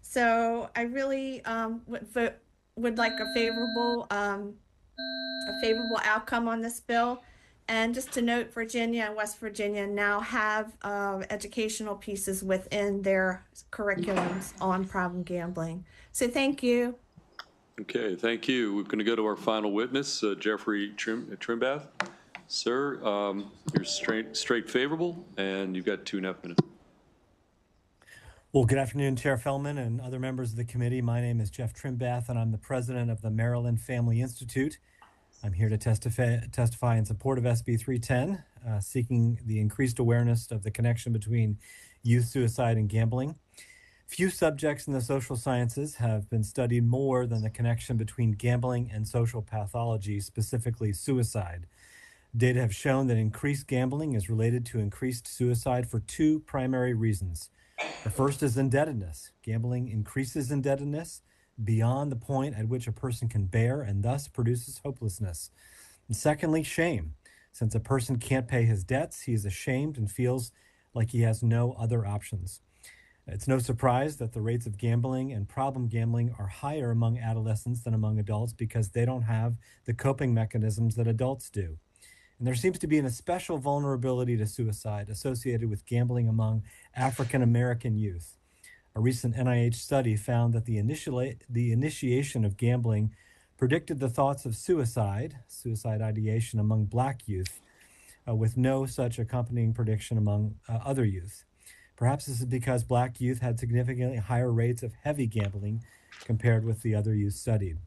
Speaker 13: So I really would like a favorable outcome on this bill. And just to note, Virginia and West Virginia now have educational pieces within their curriculums on problem gambling. So thank you.
Speaker 1: Okay, thank you. We're going to go to our final witness, Jeffrey Trimbath. Sir, you're straight favorable, and you've got 2.5 minutes.
Speaker 15: Well, good afternoon, Chair Feldman and other members of the committee. My name is Jeff Trimbath, and I'm the president of the Maryland Family Institute. I'm here to testify in support of SB 310, seeking the increased awareness of the connection between youth suicide and gambling. Few subjects in the social sciences have been studied more than the connection between gambling and social pathology, specifically suicide. Data have shown that increased gambling is related to increased suicide for 2 primary reasons. The first is indebtedness. Gambling increases indebtedness beyond the point at which a person can bear and thus produces hopelessness. And secondly, shame. Since a person can't pay his debts, he is ashamed and feels like he has no other options. It's no surprise that the rates of gambling and problem gambling are higher among adolescents than among adults because they don't have the coping mechanisms that adults do. And there seems to be an especial vulnerability to suicide associated with gambling among African American youth. A recent NIH study found that the initiation of gambling predicted the thoughts of suicide ideation among Black youth, with no such accompanying prediction among other youth. Perhaps this is because Black youth had significantly higher rates of heavy gambling compared with the other youth studied.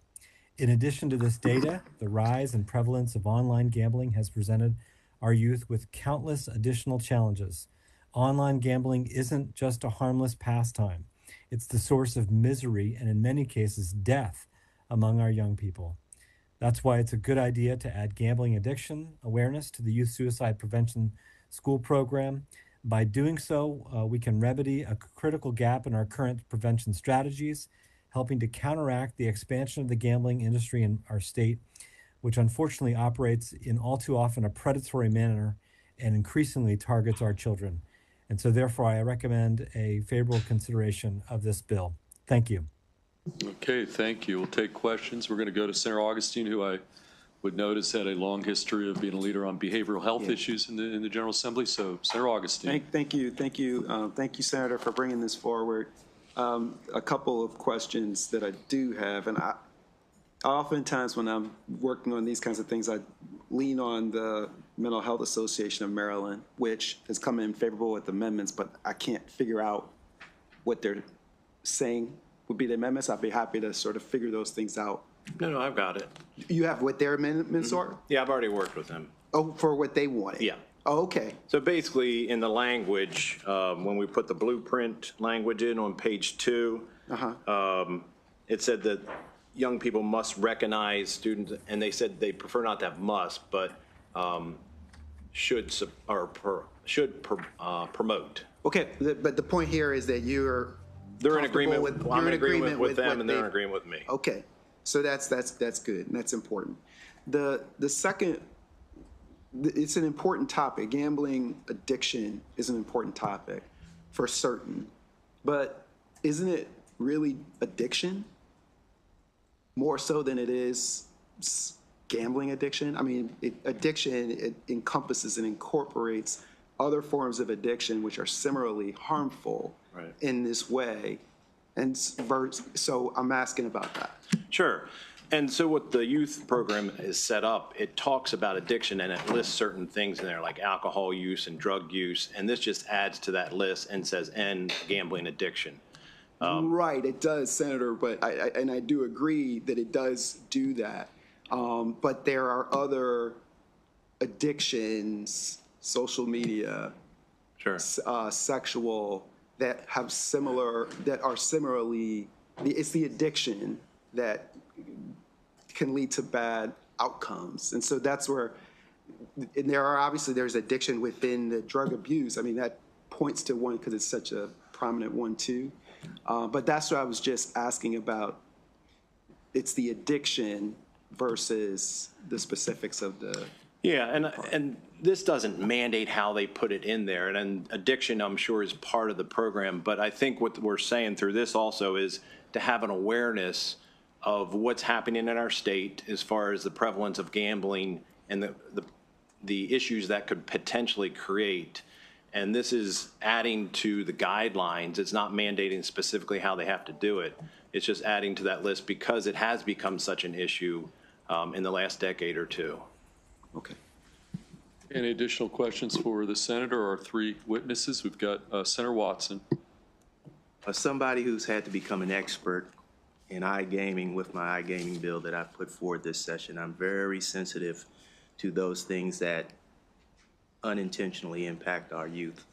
Speaker 15: In addition to this data, the rise and prevalence of online gambling has presented our youth with countless additional challenges. Online gambling isn't just a harmless pastime. It's the source of misery and, in many cases, death among our young people. That's why it's a good idea to add gambling addiction awareness to the Youth Suicide Prevention School program. By doing so, we can remedy a critical gap in our current prevention strategies, helping to counteract the expansion of the gambling industry in our state, which unfortunately operates in all too often a predatory manner and increasingly targets our children. And so therefore, I recommend a favorable consideration of this bill. Thank you.
Speaker 1: Okay, thank you. We'll take questions. We're going to go to Senator Augustine, who I would notice had a long history of being a leader on behavioral health issues in the General Assembly. So, Senator Augustine.
Speaker 2: Thank you, Senator, for bringing this forward. A couple of questions that I do have, and I oftentimes when I'm working on these kinds of things, I lean on the Mental Health Association of Maryland, which has come in favorable with amendments, but I can't figure out what they're saying would be the amendments. I'd be happy to sort of figure those things out.
Speaker 14: No, I've got it.
Speaker 2: You have what their amendments are?
Speaker 14: Yeah, I've already worked with them.
Speaker 2: Oh, for what they wanted?
Speaker 14: Yeah.
Speaker 2: Oh, okay.
Speaker 14: So basically, in the language, when we put the blueprint language in on page 2, it said that young people must recognize students, and they said they prefer not to have must, but should promote.
Speaker 2: Okay, but the point here is that
Speaker 14: they're in agreement with, I'm in agreement with them, and they're in
Speaker 2: they,
Speaker 14: agreement with me.
Speaker 2: Okay, so that's good, and that's important. The second, it's an important topic. Gambling addiction is an important topic for certain, but isn't it really addiction more so than it is gambling addiction? I mean, addiction, it encompasses and incorporates other forms of addiction which are similarly harmful in this way. And so I'm asking about that.
Speaker 14: Sure. And so what the youth program is set up, it talks about addiction and it lists certain things in there like alcohol use and drug use. And this just adds to that list and says end gambling addiction.
Speaker 2: Right, it does, Senator, but I do agree that it does do that. But there are other addictions, social media, sexual, that are similarly, it's the addiction that can lead to bad outcomes. And so that's where, and there's addiction within the drug abuse. I mean, that points to one because it's such a prominent one too. But that's what I was just asking about. It's the addiction versus the specifics of the.
Speaker 14: Yeah, and this doesn't mandate how they put it in there. And addiction, I'm sure, is part of the program. But I think what we're saying through this also is to have an awareness of what's happening in our state as far as the prevalence of gambling and the issues that could potentially create. And this is adding to the guidelines. It's not mandating specifically how they have to do it. It's just adding to that list because it has become such an issue in the last decade or two.
Speaker 2: Okay.
Speaker 1: Any additional questions for the senator or our three witnesses? We've got Senator Watson.
Speaker 9: As somebody who's had to become an expert in iGaming with my iGaming bill that I put forward this session, I'm very sensitive to those things that unintentionally impact our youth.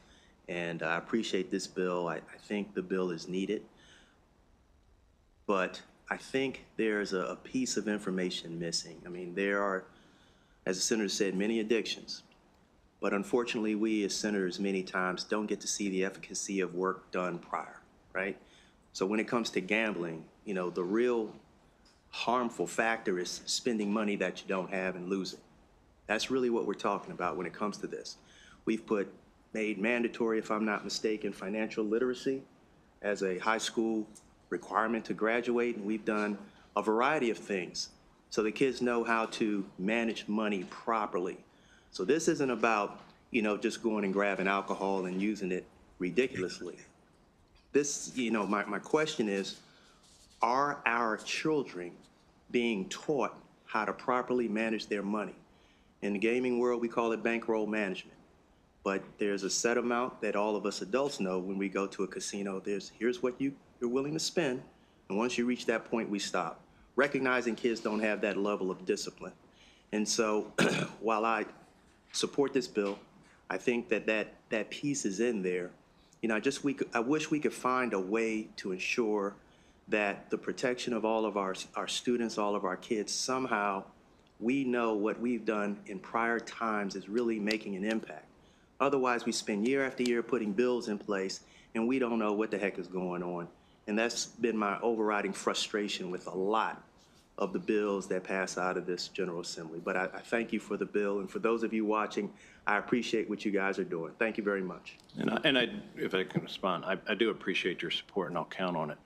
Speaker 9: And I appreciate this bill. I think the bill is needed. But I think there's a piece of information missing. I mean, there are, as the senator said, many addictions. But unfortunately, we as senators many times don't get to see the efficacy of work done prior, right? So when it comes to gambling, you know, the real harmful factor is spending money that you don't have and losing. That's really what we're talking about when it comes to this. We've made mandatory, if I'm not mistaken, financial literacy as a high school requirement to graduate, and we've done a variety of things so the kids know how to manage money properly. So this isn't about, you know, just going and grabbing alcohol and using it ridiculously. This, you know, my question is, are our children being taught how to properly manage their money? In the gaming world, we call it bankroll management. But there's a set amount that all of us adults know when we go to a casino. Here's what you're willing to spend, and once you reach that point, we stop. Recognizing kids don't have that level of discipline. And so while I support this bill, I think that piece is in there. You know, I wish we could find a way to ensure that the protection of all of our students, all of our kids, somehow we know what we've done in prior times is really making an impact. Otherwise, we spend year after year putting bills in place, and we don't know what the heck is going on. And that's been my overriding frustration with a lot of the bills that pass out of this General Assembly. But I thank you for the bill, and for those of you watching, I appreciate what you guys are doing. Thank you very much.
Speaker 14: And if I can respond, I do appreciate your support, and I'll count on it.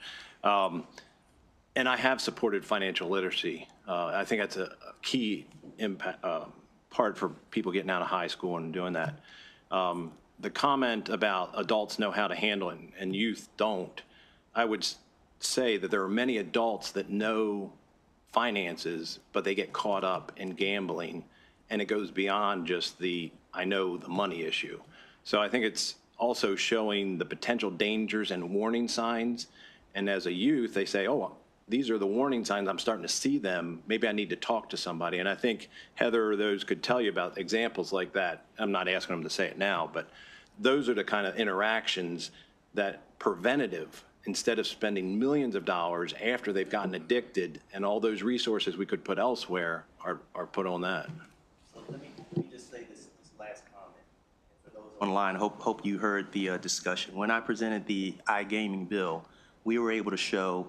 Speaker 14: And I have supported financial literacy. I think that's a key impact, part for people getting out of high school and doing that. The comment about adults know how to handle it and youth don't, I would say that there are many adults that know finances, but they get caught up in gambling, and it goes beyond just the I know the money issue. So I think it's also showing the potential dangers and warning signs. And as a youth, they say, oh, these are the warning signs. I'm starting to see them. Maybe I need to talk to somebody. And I think Heather or those could tell you about examples like that. I'm not asking them to say it now, but those are the kind of interactions that preventative, instead of spending millions of dollars after they've gotten addicted, and all those resources we could put elsewhere are put on that.
Speaker 9: So let me just say this last comment. For those online, hope you heard the discussion. When I presented the iGaming bill, we were able to show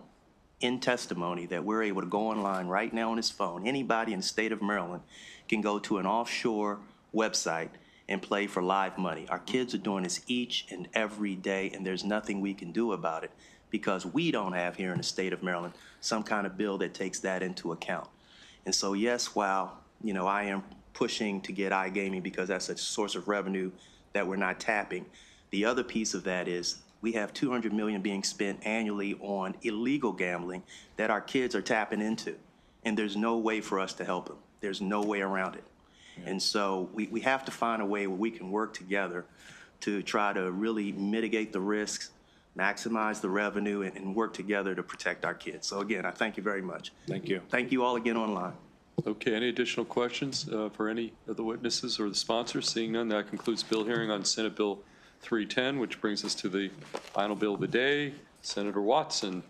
Speaker 9: in testimony that we're able to go online right now on his phone. Anybody in the state of Maryland can go to an offshore website and play for live money. Our kids are doing this each and every day, and there's nothing we can do about it because we don't have here in the state of Maryland some kind of bill that takes that into account. And so, yes, while I am pushing to get iGaming because that's a source of revenue that we're not tapping, the other piece of that is we have $200 million being spent annually on illegal gambling that our kids are tapping into, and there's no way for us to help them. There's no way around it. Yeah. And so we have to find a way where we can work together to try to really mitigate the risks, maximize the revenue, and work together to protect our kids. So again, I thank you very much.
Speaker 14: Thank you.
Speaker 9: Thank you all again online.
Speaker 1: Okay, any additional questions for any of the witnesses or the sponsors? Seeing none, that concludes bill hearing on Senate Bill 310, which brings us to the final bill of the day. Senator Watson,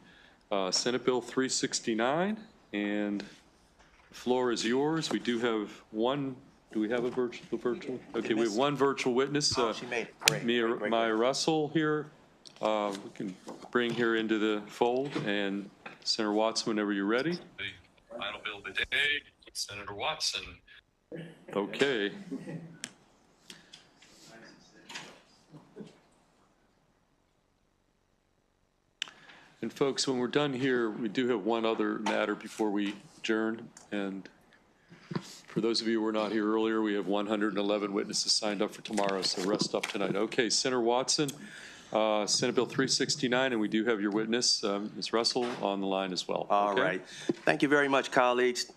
Speaker 1: Senate Bill 369, and the floor is yours. We do have one. Do we have a virtual? Okay, we have one virtual witness.
Speaker 9: She made it. Great.
Speaker 1: Maya Russell here. We can bring her into the fold, and Senator Watson, whenever you're ready.
Speaker 16: The final bill of the day, Senator Watson.
Speaker 1: Okay. And folks, when we're done here, we do have one other matter before we adjourn. And for those of you who were not here earlier, we have 111 witnesses signed up for tomorrow, so rest up tonight. Okay, Senator Watson, Senate Bill 369, and we do have your witness, Ms. Russell, on the line as well.
Speaker 9: All right. Thank you very much, colleagues.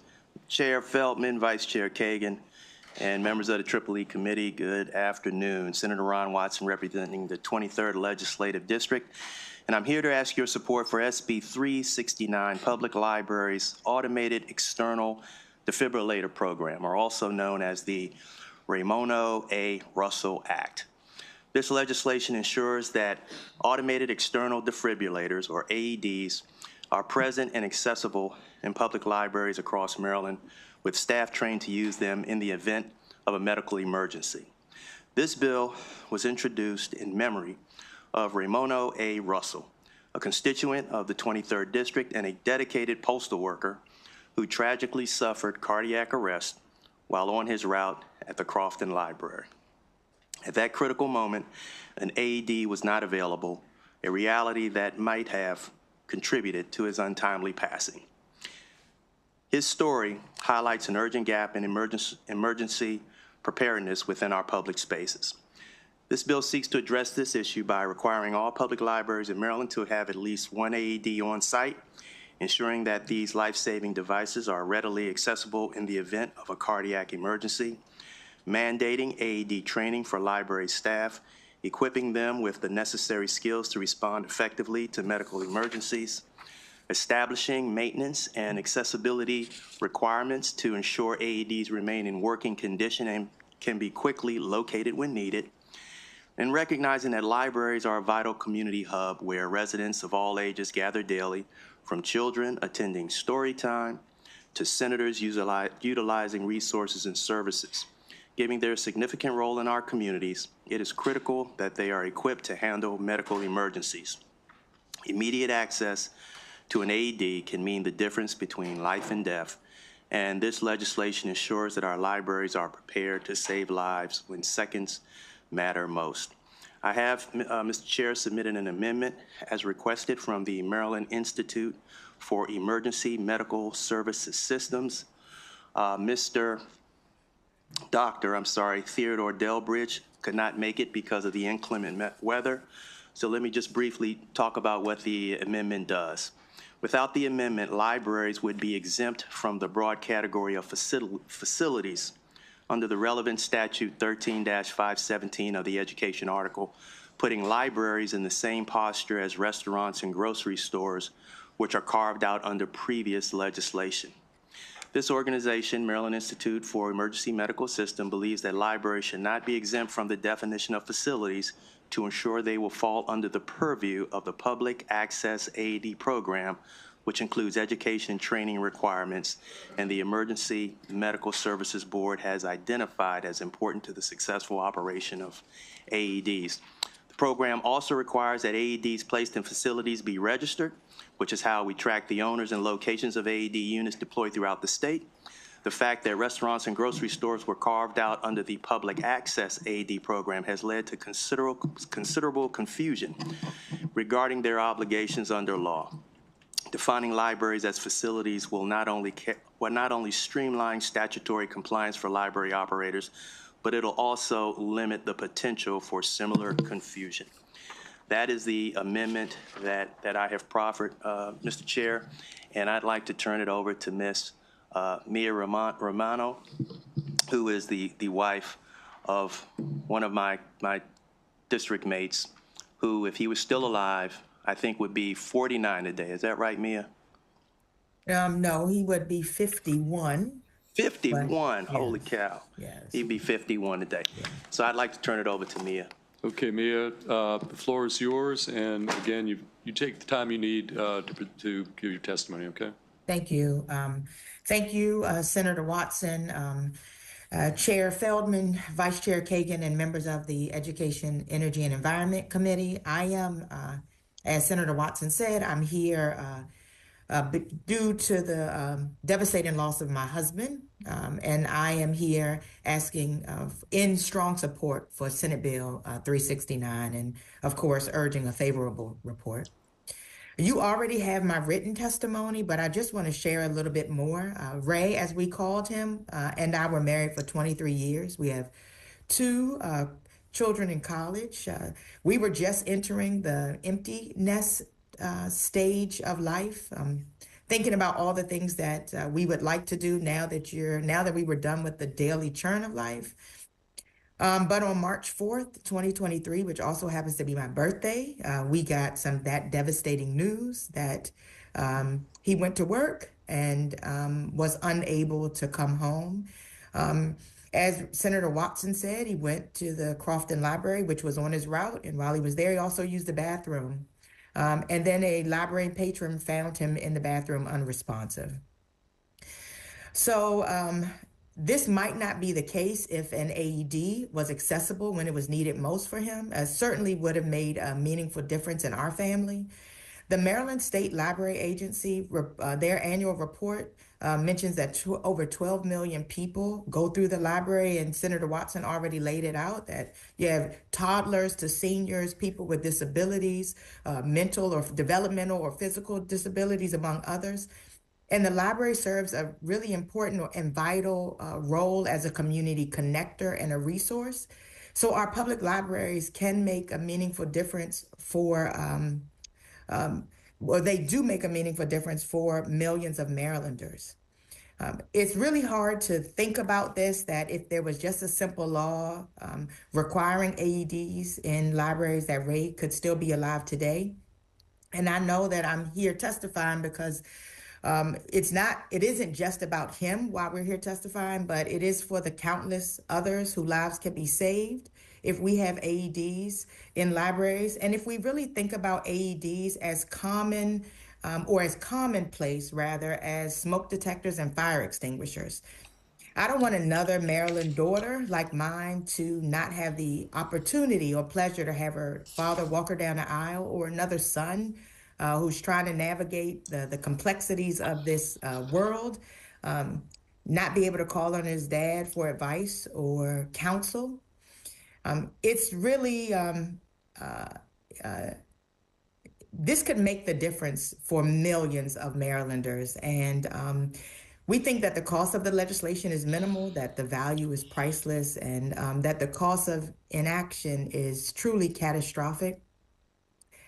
Speaker 9: Chair Feldman, Vice Chair Kagan, and members of the EEE Committee, good afternoon. Senator Ron Watson representing the 23rd Legislative District. And I'm here to ask your support for SB 369, Public Libraries Automated External Defibrillator Program, or also known as the Raimono A. Russell Act. This legislation ensures that automated external defibrillators, or AEDs, are present and accessible in public libraries across Maryland, with staff trained to use them in the event of a medical emergency. This bill was introduced in memory of Raimono A. Russell, a constituent of the 23rd District and a dedicated postal worker who tragically suffered cardiac arrest while on his route at the Crofton Library. At that critical moment, an AED was not available, a reality that might have contributed to his untimely passing. His story highlights an urgent gap in emergency preparedness within our public spaces. This bill seeks to address this issue by requiring all public libraries in Maryland to have at least one AED on site, ensuring that these life-saving devices are readily accessible in the event of a cardiac emergency, mandating AED training for library staff, equipping them with the necessary skills to respond effectively to medical emergencies, establishing maintenance and accessibility requirements to ensure AEDs remain in working condition and can be quickly located when needed, and recognizing that libraries are a vital community hub where residents of all ages gather daily, from children attending story time to senators utilizing resources and services. Given their significant role in our communities, it is critical that they are equipped to handle medical emergencies. Immediate access to an AED can mean the difference between life and death, and this legislation ensures that our libraries are prepared to save lives when seconds matter most. I have, Mr. Chair, submitted an amendment as requested from the Maryland Institute for Emergency Medical Services Systems. Dr. Theodore Delbridge could not make it because of the inclement weather. So let me just briefly talk about what the amendment does. Without the amendment, libraries would be exempt from the broad category of facilities under the relevant statute 13-517 of the Education Article, putting libraries in the same posture as restaurants and grocery stores, which are carved out under previous legislation. This organization, Maryland Institute for Emergency Medical System, believes that libraries should not be exempt from the definition of facilities to ensure they will fall under the purview of the Public Access AED program, which includes education and training requirements, and the Emergency Medical Services Board has identified as important to the successful operation of AEDs. The program also requires that AEDs placed in facilities be registered, which is how we track the owners and locations of AED units deployed throughout the state. The fact that restaurants and grocery stores were carved out under the Public Access AED program has led to considerable confusion regarding their obligations under law. Defining libraries as facilities will not only streamline statutory compliance for library operators, but it'll also limit the potential for similar confusion. That is the amendment that I have proffered, Mr. Chair, and I'd like to turn it over to Ms. Mia Romano, who is the wife of one of my district mates, who, if he was still alive, I think would be 49 today. Is that right, Mia?
Speaker 12: No, he would be 51.
Speaker 9: 51,
Speaker 12: but,
Speaker 9: holy
Speaker 12: yes,
Speaker 9: cow.
Speaker 12: Yes.
Speaker 9: He'd be 51 today.
Speaker 12: Yeah.
Speaker 9: So I'd like to turn it over to Mia.
Speaker 1: Okay, Mia, the floor is yours, and again, you take the time you need to give your testimony, okay?
Speaker 12: Thank you. Thank you, Senator Watson, Chair Feldman, Vice Chair Kagan, and members of the Education, Energy, and Environment Committee. I am, as Senator Watson said, I'm here due to the devastating loss of my husband, and I am here asking in strong support for Senate Bill 369, and of course urging a favorable report. You already have my written testimony, but I just want to share a little bit more. Ray, as we called him, and I were married for 23 years. We have two children in college. We were just entering the empty nest stage of life, thinking about all the things that we would like to do now that we were done with the daily churn of life. But on March 4th, 2023, which also happens to be my birthday, we got that devastating news that he went to work and was unable to come home. As Senator Watson said, he went to the Crofton Library, which was on his route. And while he was there, he also used the bathroom. And then a library patron found him in the bathroom unresponsive. So this might not be the case if an AED was accessible when it was needed most for him. Certainly would have made a meaningful difference in our family. The Maryland State Library Agency, their annual report mentions that over 12 million people go through the library, and Senator Watson already laid it out, that you have toddlers to seniors, people with disabilities, mental or developmental or physical disabilities, among others. And the library serves a really important and vital role as a community connector and a resource. So our public libraries can make a meaningful difference for well, they do make a meaningful difference for millions of Marylanders. It's really hard to think about this, that if there was just a simple law requiring AEDs in libraries, that Ray could still be alive today. And I know that I'm here testifying because it isn't just about him while we're here testifying, but it is for the countless others whose lives can be saved if we have AEDs in libraries, and if we really think about AEDs as common or as commonplace rather as smoke detectors and fire extinguishers. I don't want another Maryland daughter like mine to not have the opportunity or pleasure to have her father walk her down the aisle, or another son who's trying to navigate the complexities of this world, not be able to call on his dad for advice or counsel. It's really, this could make the difference for millions of Marylanders. And we think that the cost of the legislation is minimal, that the value is priceless, and that the cost of inaction is truly catastrophic.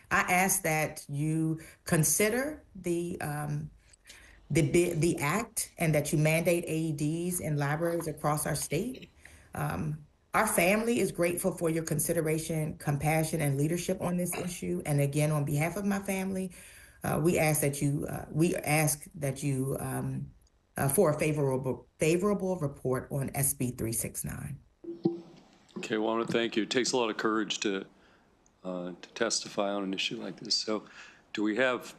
Speaker 12: I ask that you consider the act and that you mandate AEDs in libraries across our state. Our family is grateful for your consideration, compassion, and leadership on this issue. And again, on behalf of my family, we ask that you for a favorable report on SB 369.
Speaker 1: Okay, well, I want to thank you. It takes a lot of courage to testify on an issue like this. So do we have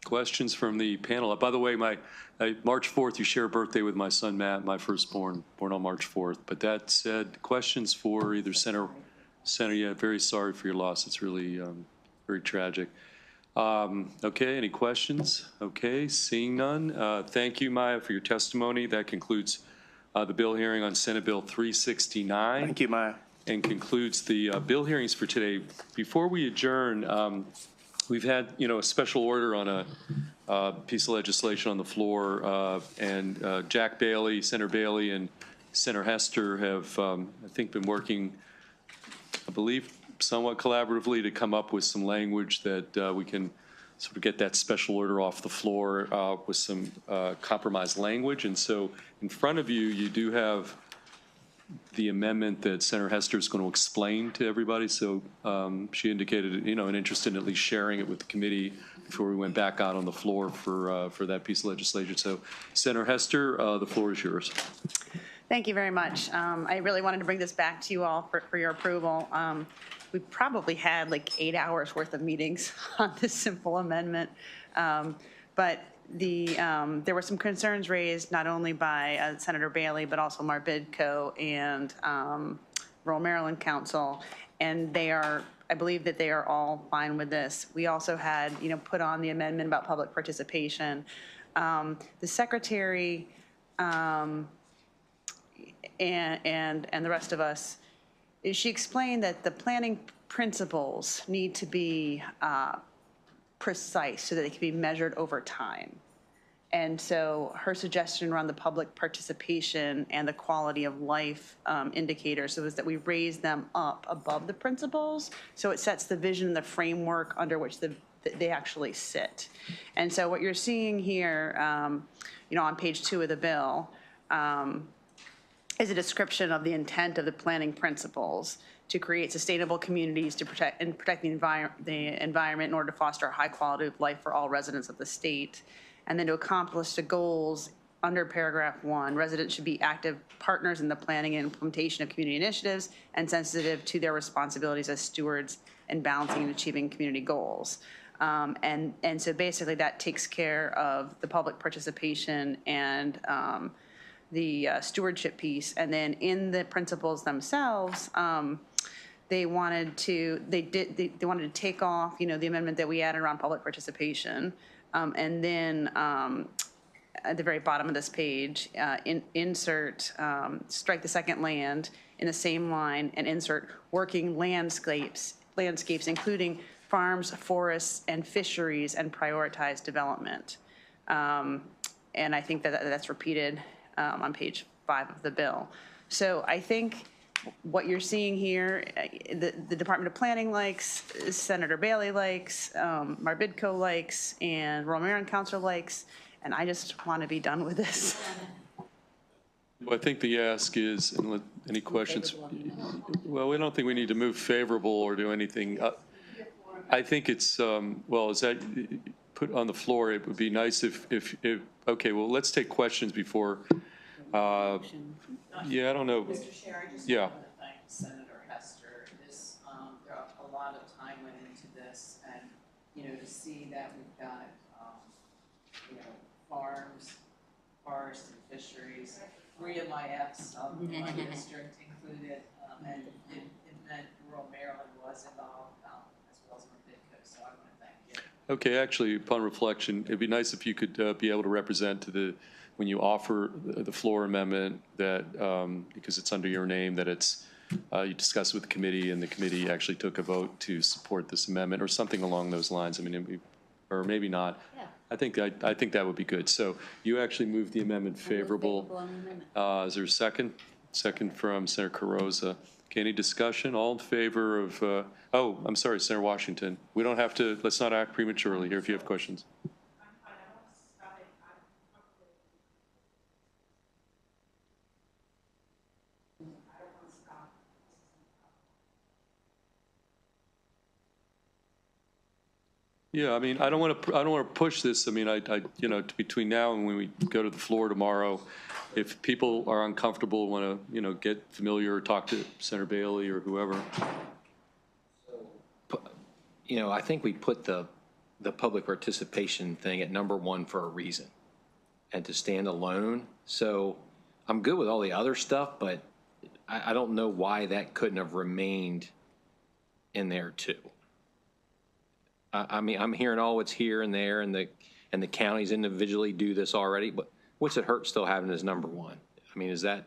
Speaker 1: questions from the panel? By the way, March 4th, you share a birthday with my son, Matt, my firstborn, born on March 4th. But that said, questions for either Senator, yeah, very sorry for your loss. It's really very tragic. Okay, any questions? Okay, seeing none. Thank you, Maya, for your testimony. That concludes the bill hearing on Senate Bill 369.
Speaker 9: Thank you, Maya.
Speaker 1: And concludes the bill hearings for today. Before we adjourn, we've had, a special order on a piece of legislation on the floor, and Jack Bailey, Senator Bailey, and Senator Hester have, I think, been working, I believe, somewhat collaboratively to come up with some language that we can sort of get that special order off the floor with some compromise language. And so in front of you, you do have the amendment that Senator Hester is going to explain to everybody. So she indicated, an interest in at least sharing it with the committee before we went back out on the floor for that piece of legislation. So Senator Hester, the floor is yours.
Speaker 18: Thank you very much. I really wanted to bring this back to you all for your approval. We probably had like 8 hours worth of meetings on this simple amendment. But there were some concerns raised not only by Senator Bailey, but also Marbidco and Rural Maryland Council. And I believe that they are all fine with this. We also had, put on the amendment about public participation. The secretary and the rest of us, she explained that the planning principles need to be precise so that they can be measured over time. And so her suggestion around the public participation and the quality of life indicators was that we raise them up above the principles, so it sets the vision and the framework under which they actually sit. And so what you're seeing here, on page 2 of the bill, is a description of the intent of the planning principles to create sustainable communities to protect the environment in order to foster a high quality of life for all residents of the state. And then to accomplish the goals under paragraph 1, residents should be active partners in the planning and implementation of community initiatives and sensitive to their responsibilities as stewards in balancing and achieving community goals. And so basically that takes care of the public participation and the stewardship piece. And then in the principles themselves, they wanted to take off, the amendment that we added around public participation. And then at the very bottom of this page, insert, strike the second land in the same line and insert working landscapes, including farms, forests, and fisheries, and prioritize development. And I think that's repeated on page 5 of the bill. So I think what you're seeing here, the Department of Planning likes, Senator Bailey likes, Marbidco likes, and Rural Maryland Council likes, and I just want to be done with this.
Speaker 1: Well, I think the ask is, any questions? Well, we don't think we need to move favorable or do anything. I think it's, is that put on the floor? It would be nice if okay, well, let's take questions before. Yeah, I don't know.
Speaker 19: Mr. Chair, I just
Speaker 1: wanted
Speaker 19: to thank Senator Hester
Speaker 3: lot of time went into this, and, you know, to see that we've got, you know, farms, forests and fisheries, 3 of my Fs of my district included, and it meant rural Maryland was involved, as well as Mabitco, so I want to thank you.
Speaker 1: Okay, actually, upon reflection, it'd be nice if you could be able to represent to the, when you offer the floor amendment, that, because it's under your name, that it's, you discussed with the committee, and the committee actually took a vote to support this amendment, or something along those lines. I mean, it'd be, or maybe not. Yeah. I think that would be good. So you actually moved the amendment favorable.
Speaker 20: On the amendment.
Speaker 1: Is there a second? Second from Senator Carrozza. Okay, any discussion? All in favor of, oh, I'm sorry, Senator Washington. We don't have to, let's not act prematurely here if you have questions. Yeah, I mean, I don't want to push this. I mean, you know, between now and when we go to the floor tomorrow, if people are uncomfortable, want to, you know, get familiar or talk to Senator Bailey or whoever.
Speaker 19: You know, I think we put the public participation thing at #1 for a reason, and to stand alone. So I'm good with all the other stuff, but I don't know why that couldn't have remained in there too. I mean, I'm hearing all what's here and there, and the counties individually do this already, but what's it hurt still having it as #1? I mean, is that,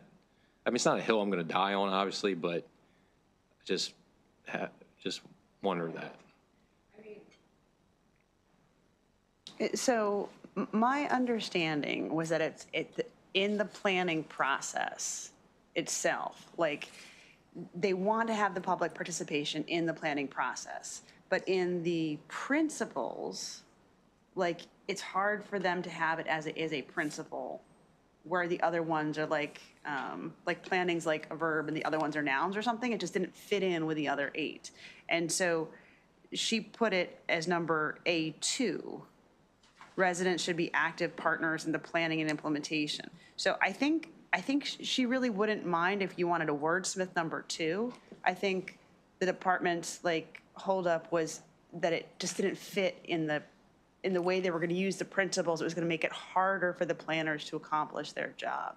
Speaker 19: I mean, it's not a hill I'm going to die on, obviously, but just wonder that.
Speaker 18: So my understanding was that it's in the planning process itself. Like, they want to have the public participation in the planning process, but in the principles, like, it's hard for them to have it as a principle, where the other ones are like planning's like a verb and the other ones are nouns or something. It just didn't fit in with the other 8. And so she put it as number A2. Residents should be active partners in the planning and implementation. So I think she really wouldn't mind if you wanted to wordsmith number 2. I think the department's like holdup was that it just didn't fit in the way they were going to use the principles. It was going to make it harder for the planners to accomplish their job.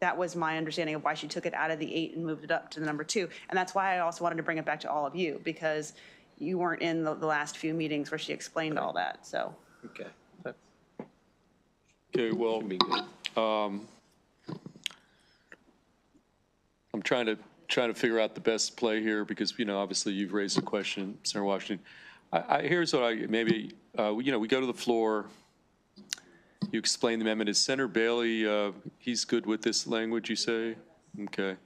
Speaker 18: That was my understanding of why she took it out of the 8 and moved it up to the number 2. And that's why I also wanted to bring it back to all of you, because you weren't in the last few meetings where she explained all that. So.
Speaker 19: Okay.
Speaker 1: Okay, well, I'm trying to figure out the best play here, because, you know, obviously you've raised a question, Senator Washington. Here's what you know, we go to the floor. You explain the amendment. Is Senator Bailey, he's good with this language, you say? Okay.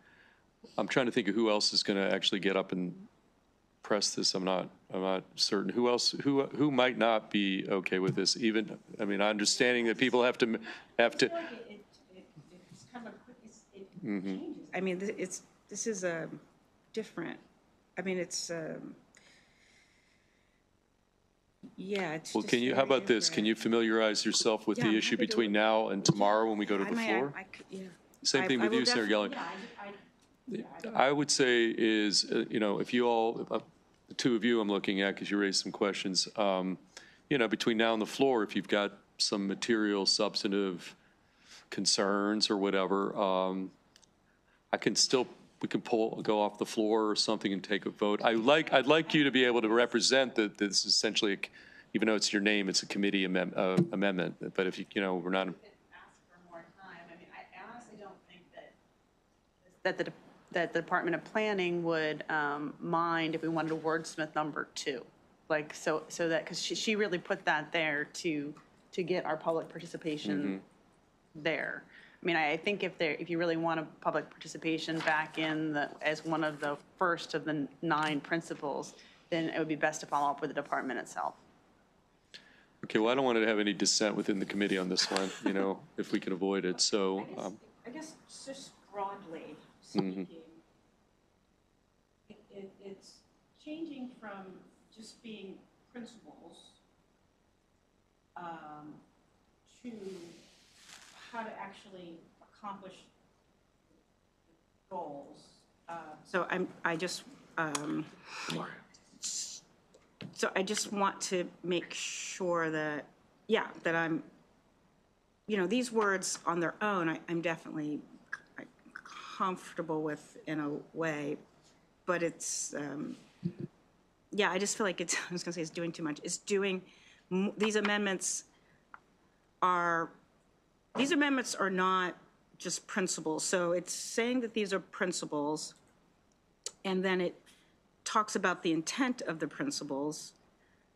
Speaker 1: I'm trying to think of who else is going to actually get up and press this. I'm not certain. Who else? Who might not be okay with this? Even, I mean, understanding that people have to.
Speaker 3: It's kind of it changes. I mean, this is a different. I mean, it's. Yeah, it's.
Speaker 1: Well, how about this? Can you familiarize yourself with the issue between now and tomorrow when we go to the floor? Same thing with you, Senator Gelling. I would say is, you know, if you all, the 2 of you I'm looking at, because you raised some questions, you know, between now and the floor, if you've got some material, substantive concerns or whatever, we can go off the floor or something and take a vote. I'd like you to be able to represent that this is essentially, even though it's your name, it's a committee amendment. But if you know, we're not.
Speaker 18: Ask for more time. I mean, I honestly don't think that the Department of Planning would mind if we wanted to wordsmith number 2, like so that, because she really put that there to get our public participation there. I mean, I think if you really want a public participation back in as one of the first of the 9 principles, then it would be best to follow up with the department itself.
Speaker 1: Okay, well, I don't want to have any dissent within the committee on this one, you know, if we can avoid it. So
Speaker 3: I guess just broadly speaking, it's changing from just being principles to how to actually accomplish goals. So
Speaker 6: So I just want to make sure that, yeah, that I'm, these words on their own, I'm definitely comfortable with in a way, but it's, I just feel like it's, I was gonna say it's doing too much. It's doing, these amendments are not just principles. So it's saying that these are principles, and then it talks about the intent of the principles,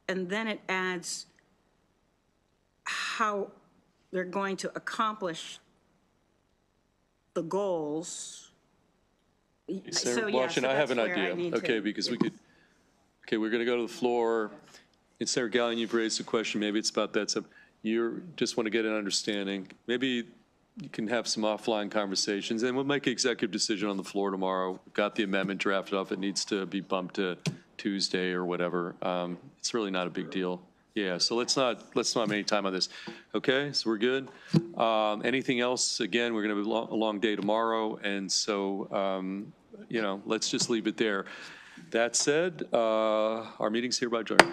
Speaker 6: and then it adds how they're going to accomplish the goals.
Speaker 1: Sarah, Washington, I have an idea, okay, because we could, okay, we're going to go to the floor. And Sarah Gallion, you've raised a question, maybe it's about that. So you just want to get an understanding. Maybe you can have some offline conversations, and we'll make an executive decision on the floor tomorrow. We've got the amendment drafted up. It needs to be bumped to Tuesday or whatever. It's really not a big deal. Yeah, so let's not make any time on this. Okay, so we're good. Anything else? Again, we're going to have a long day tomorrow, and so let's just leave it there. That said, our meeting's hereby adjourned.